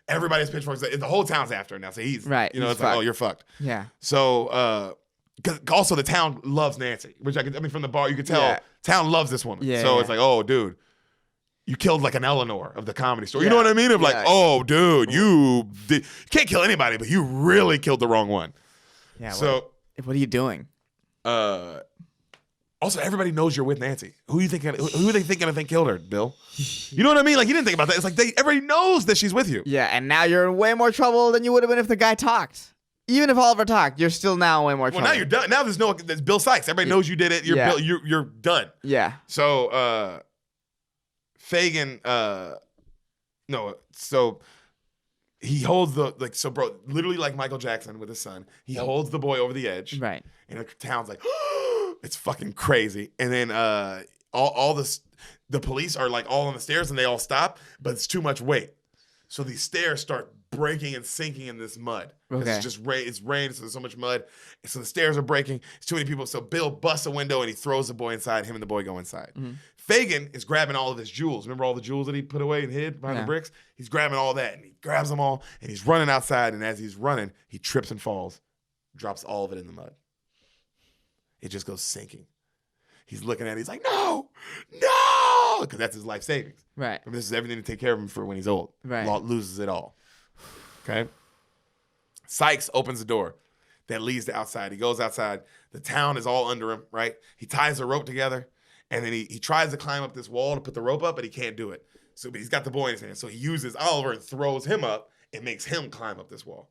Speaker 2: everybody's pitchforks. The whole town's after him now. So he's,
Speaker 1: right.
Speaker 2: You know,
Speaker 1: he's
Speaker 2: it's
Speaker 1: fucked.
Speaker 2: like, oh, you're fucked.
Speaker 1: Yeah.
Speaker 2: So, because also the town loves Nancy, which I mean, from the bar, you could tell town loves this woman.
Speaker 1: Yeah,
Speaker 2: so it's like, oh, dude. You killed like an Eleanor of the Comedy Store.
Speaker 1: Yeah.
Speaker 2: You know what I mean? Of like, oh, dude, you can't kill anybody, but you really killed the wrong one.
Speaker 1: Yeah.
Speaker 2: So
Speaker 1: what are you doing?
Speaker 2: Also, everybody knows you're with Nancy. Who are they thinking killed her, Bill? You know what I mean? Like, you didn't think about that. It's like everybody knows that she's with you.
Speaker 1: Yeah, and now you're in way more trouble than you would have been if the guy talked. Even if Oliver talked, you're still now in way more trouble.
Speaker 2: Well, now you're done. Now there's Bill Sykes. Everybody knows you did it. You're Bill, you're done.
Speaker 1: Yeah.
Speaker 2: So Fagin, so he holds bro, literally like Michael Jackson with his son, he holds the boy over the edge.
Speaker 1: Right.
Speaker 2: And the town's like, it's fucking crazy. And then the police are like all on the stairs and they all stop, but it's too much weight. So these stairs start breaking and sinking in this mud.
Speaker 1: Okay.
Speaker 2: It's just it's rain, so there's so much mud. And so the stairs are breaking. It's too many people. So Bill busts a window and he throws the boy inside. Him and the boy go inside. Mm-hmm. Fagin is grabbing all of his jewels. Remember all the jewels that he put away and hid behind the bricks? He's grabbing all that and he grabs them all and he's running outside. And as he's running, he trips and falls, drops all of it in the mud. It just goes sinking. He's looking at it. He's like, no, because that's his life savings.
Speaker 1: Right.
Speaker 2: And this is everything to take care of him for when he's old.
Speaker 1: Right.
Speaker 2: Loses it all. Okay. Sykes opens the door that leads to outside. He goes outside. The town is all under him, right? He ties a rope together, and then he tries to climb up this wall to put the rope up, but he can't do it. But he's got the boy in his hand. So he uses Oliver and throws him up and makes him climb up this wall.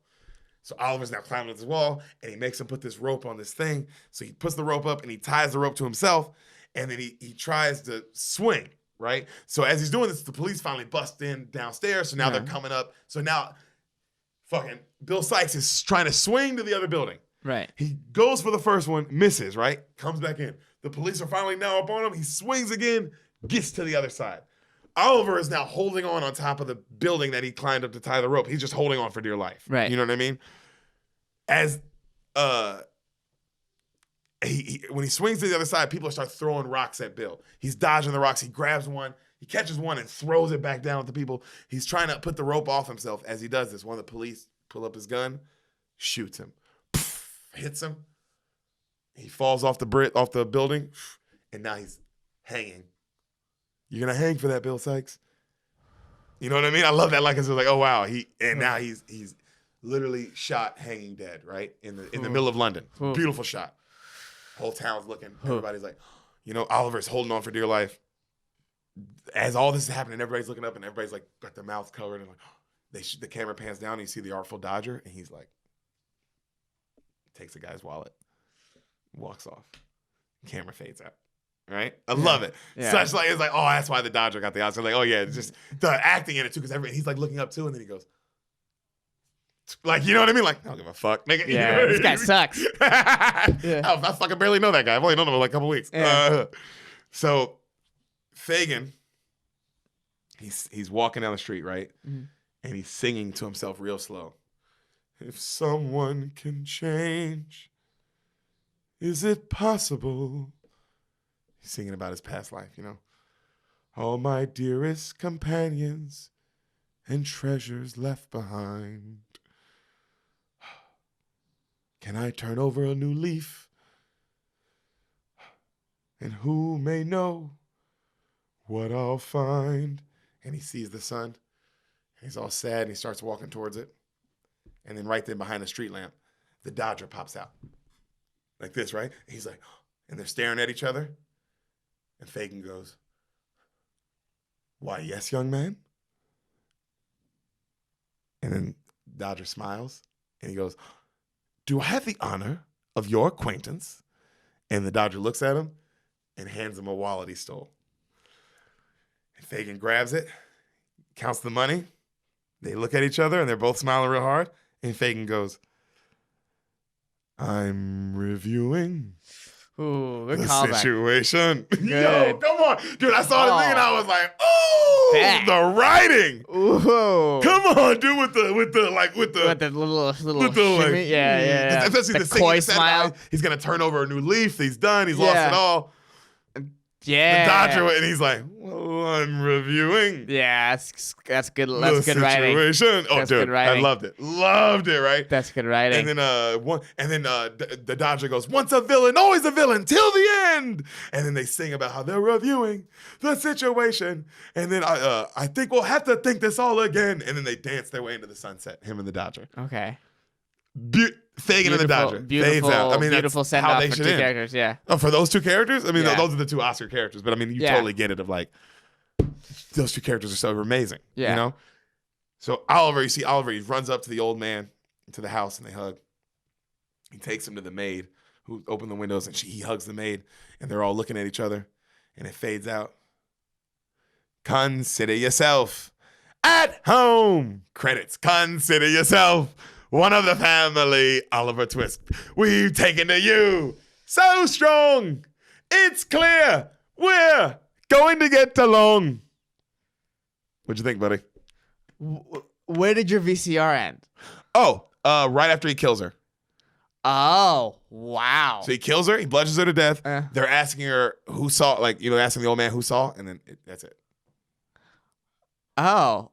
Speaker 2: So Oliver's now climbing up this wall, and he makes him put this rope on this thing. So he puts the rope up, and he ties the rope to himself, and then he tries to swing, right? So as he's doing this, the police finally bust in downstairs. So now they're coming up. So now fucking Bill Sykes is trying to swing to the other building.
Speaker 1: Right.
Speaker 2: He goes for the first one, misses, right? Comes back in. The police are finally now up on him. He swings again, gets to the other side. Oliver is now holding on top of the building that he climbed up to tie the rope. He's just holding on for dear life.
Speaker 1: Right.
Speaker 2: You know what I mean? As when he swings to the other side, people start throwing rocks at Bill. He's dodging the rocks. He grabs one. He catches one and throws it back down at the people. He's trying to put the rope off himself. As he does this, one of the police pull up his gun, shoots him, hits him. He falls off the building, and now he's hanging. You're gonna hang for that, Bill Sykes. You know what I mean? I love that. Like it's like, oh wow, now he's literally shot, hanging dead, right in the middle of London. Beautiful shot. Whole town's looking. Everybody's like, Oliver's holding on for dear life. As all this is happening, everybody's looking up and everybody's like got their mouths covered and like, the camera pans down and you see the Artful Dodger and he's like, takes the guy's wallet, walks off. Camera fades out. Right? I love it.
Speaker 1: Yeah.
Speaker 2: Such like, it's like, oh, that's why the Dodger got the Oscar. Like, oh yeah, it's just the acting in it too, because he's like looking up too, and then he goes, like, you know what I mean? Like, I don't give a fuck, nigga.
Speaker 1: Yeah, this guy sucks.
Speaker 2: I fucking barely know that guy. I've only known him for like a couple weeks.
Speaker 1: Yeah.
Speaker 2: So Fagin, he's walking down the street, right?
Speaker 1: Mm-hmm.
Speaker 2: And he's singing to himself real slow. If someone can change, is it possible? He's singing about his past life, All my dearest companions and treasures left behind. Can I turn over a new leaf? And who may know what I'll find? And he sees the sun. He's all sad and he starts walking towards it. And then right then behind the street lamp, the Dodger pops out. Like this, right? And he's like, and they're staring at each other. And Fagin goes, why, yes, young man? And then Dodger smiles and he goes, do I have the honor of your acquaintance? And the Dodger looks at him and hands him a wallet he stole. And Fagin grabs it, counts the money. They look at each other and they're both smiling real hard. And Fagin goes, I'm reviewing
Speaker 1: Ooh, good
Speaker 2: the
Speaker 1: callback.
Speaker 2: situation.
Speaker 1: Good.
Speaker 2: Yo, come on. Dude, I saw the thing and I was like, oh, the writing.
Speaker 1: Ooh.
Speaker 2: Come on, dude, with the
Speaker 1: With the little
Speaker 2: with the, like,
Speaker 1: shimmy. Yeah.
Speaker 2: Especially the
Speaker 1: coy
Speaker 2: singing
Speaker 1: smile.
Speaker 2: guy, he's gonna turn over a new leaf. He's done. He's lost it all.
Speaker 1: Yeah.
Speaker 2: The Dodger, and he's like, well, I'm reviewing.
Speaker 1: Yeah, that's good. That's good writing.
Speaker 2: Situation. Oh,
Speaker 1: That's
Speaker 2: dude,
Speaker 1: good writing.
Speaker 2: I loved it. Loved it, right?
Speaker 1: That's good writing.
Speaker 2: And then the Dodger goes, once a villain, always a villain, till the end. And then they sing about how they're reviewing the situation. And then I think we'll have to think this all again. And then they dance their way into the sunset, him and the Dodger.
Speaker 1: Okay.
Speaker 2: Fagin and the Dodger. Fades out. I mean,
Speaker 1: beautiful
Speaker 2: that's
Speaker 1: send
Speaker 2: how
Speaker 1: off
Speaker 2: they
Speaker 1: for
Speaker 2: should
Speaker 1: two
Speaker 2: end.
Speaker 1: characters. Yeah.
Speaker 2: Oh, for those two characters? I mean,
Speaker 1: Yeah.
Speaker 2: those are the two Oscar characters. But I mean, you totally get it of like, those two characters are so amazing.
Speaker 1: Yeah.
Speaker 2: So Oliver, he runs up to the old man, to the house, and they hug. He takes him to the maid, who opened the windows, and he hugs the maid, and they're all looking at each other, and it fades out. Consider yourself at home. Credits. Consider yourself one of the family. Oliver Twist. We've taken to you so strong. It's clear we're going to get along. What'd you think, buddy?
Speaker 1: Where did your VCR end?
Speaker 2: Oh, right after he kills her.
Speaker 1: Oh, wow.
Speaker 2: So he kills her. He bludgeons her to death. They're asking her who saw, asking the old man who saw, and then that's it.
Speaker 1: Oh,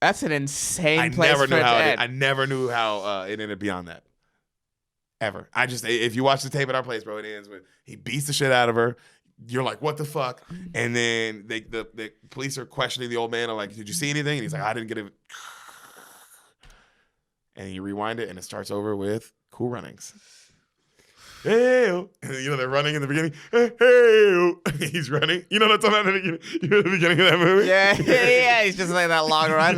Speaker 1: that's an insane
Speaker 2: I
Speaker 1: place
Speaker 2: never
Speaker 1: for
Speaker 2: knew
Speaker 1: it
Speaker 2: how
Speaker 1: to
Speaker 2: it,
Speaker 1: end.
Speaker 2: I never knew how it ended beyond that. Ever. If you watch the tape at our place, bro, it ends with he beats the shit out of her. You're like, what the fuck? And then the police are questioning the old man. I'm like, did you see anything? And he's like, I didn't get it. And you rewind it, and it starts over with Cool Runnings. Hey, and they're running in the beginning. Hey, he's running. You know what I'm talking about? You know the beginning of that movie?
Speaker 1: Yeah. He's just like that long run.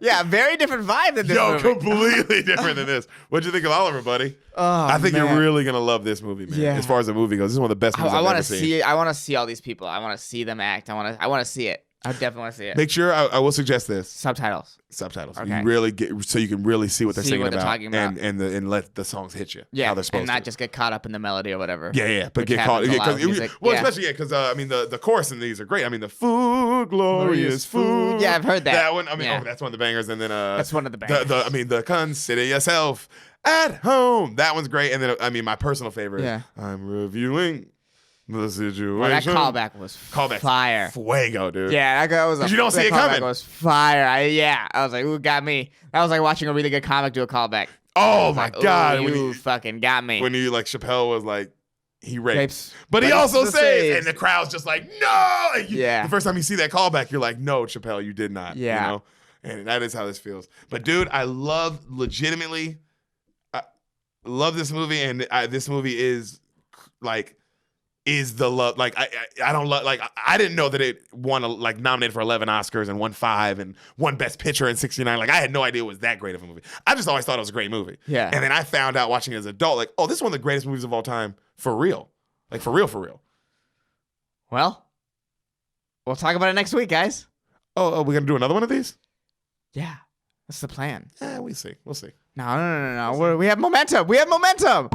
Speaker 1: Yeah, very different vibe than this movie.
Speaker 2: Completely different than this. What'd you think of Oliver, buddy?
Speaker 1: Oh,
Speaker 2: I think
Speaker 1: man.
Speaker 2: you're really gonna love this movie, man.
Speaker 1: Yeah.
Speaker 2: As far as the movie goes, this is one of the best movies
Speaker 1: I
Speaker 2: I've
Speaker 1: want
Speaker 2: ever
Speaker 1: to
Speaker 2: seen.
Speaker 1: see. I want to see all these people. I want to see them act. I want to see it. I definitely want to see it.
Speaker 2: Make sure I will suggest this.
Speaker 1: Subtitles.
Speaker 2: Okay. You really get so you can really see what they're singing
Speaker 1: what they're
Speaker 2: about,
Speaker 1: talking about.
Speaker 2: and let the songs hit you.
Speaker 1: Yeah,
Speaker 2: how they're supposed
Speaker 1: and not
Speaker 2: to.
Speaker 1: just get caught up in the melody or whatever.
Speaker 2: Yeah, but
Speaker 1: Which
Speaker 2: get caught.
Speaker 1: happens a lot with
Speaker 2: Because
Speaker 1: music.
Speaker 2: especially because the chorus in these are great. I mean, the food, glorious food.
Speaker 1: Yeah, I've heard that.
Speaker 2: That one. I mean,
Speaker 1: Yeah.
Speaker 2: that's one of the bangers. And then
Speaker 1: That's one of the bangers.
Speaker 2: The consider yourself at home. That one's great. And then my personal favorite.
Speaker 1: Yeah.
Speaker 2: I'm reviewing the situation.
Speaker 1: Well, that callback was fire.
Speaker 2: Fuego, dude.
Speaker 1: Yeah, that was.
Speaker 2: 'Cause you don't see it coming.
Speaker 1: That was fire. I was like, ooh, got me. That was like watching a really good comic do a callback.
Speaker 2: Oh my God!
Speaker 1: Ooh, you fucking got me.
Speaker 2: When Chappelle was like, he rapes. But
Speaker 1: But
Speaker 2: he
Speaker 1: he
Speaker 2: also
Speaker 1: still
Speaker 2: saves.
Speaker 1: saves.
Speaker 2: And the crowd's just like, no! And
Speaker 1: Yeah.
Speaker 2: The first time you see that callback, you're like, no, Chappelle, you did not.
Speaker 1: Yeah.
Speaker 2: You know? And that is how this feels. But dude, I legitimately love this movie. And this movie is like is the love. Like I don't love. Like I didn't know that it won like nominated for 11 Oscars and won 5 and won Best Picture in '69. Like I had no idea it was that great of a movie. I just always thought it was a great movie.
Speaker 1: Yeah.
Speaker 2: And then I found out watching it as an adult, like, oh, this is one of the greatest movies of all time for real. Like for real, for real.
Speaker 1: Well, we'll talk about it next week, guys.
Speaker 2: Oh, we're gonna do another one of these?
Speaker 1: Yeah, that's the plan.
Speaker 2: We see. We'll see.
Speaker 1: No. We have momentum. We have momentum.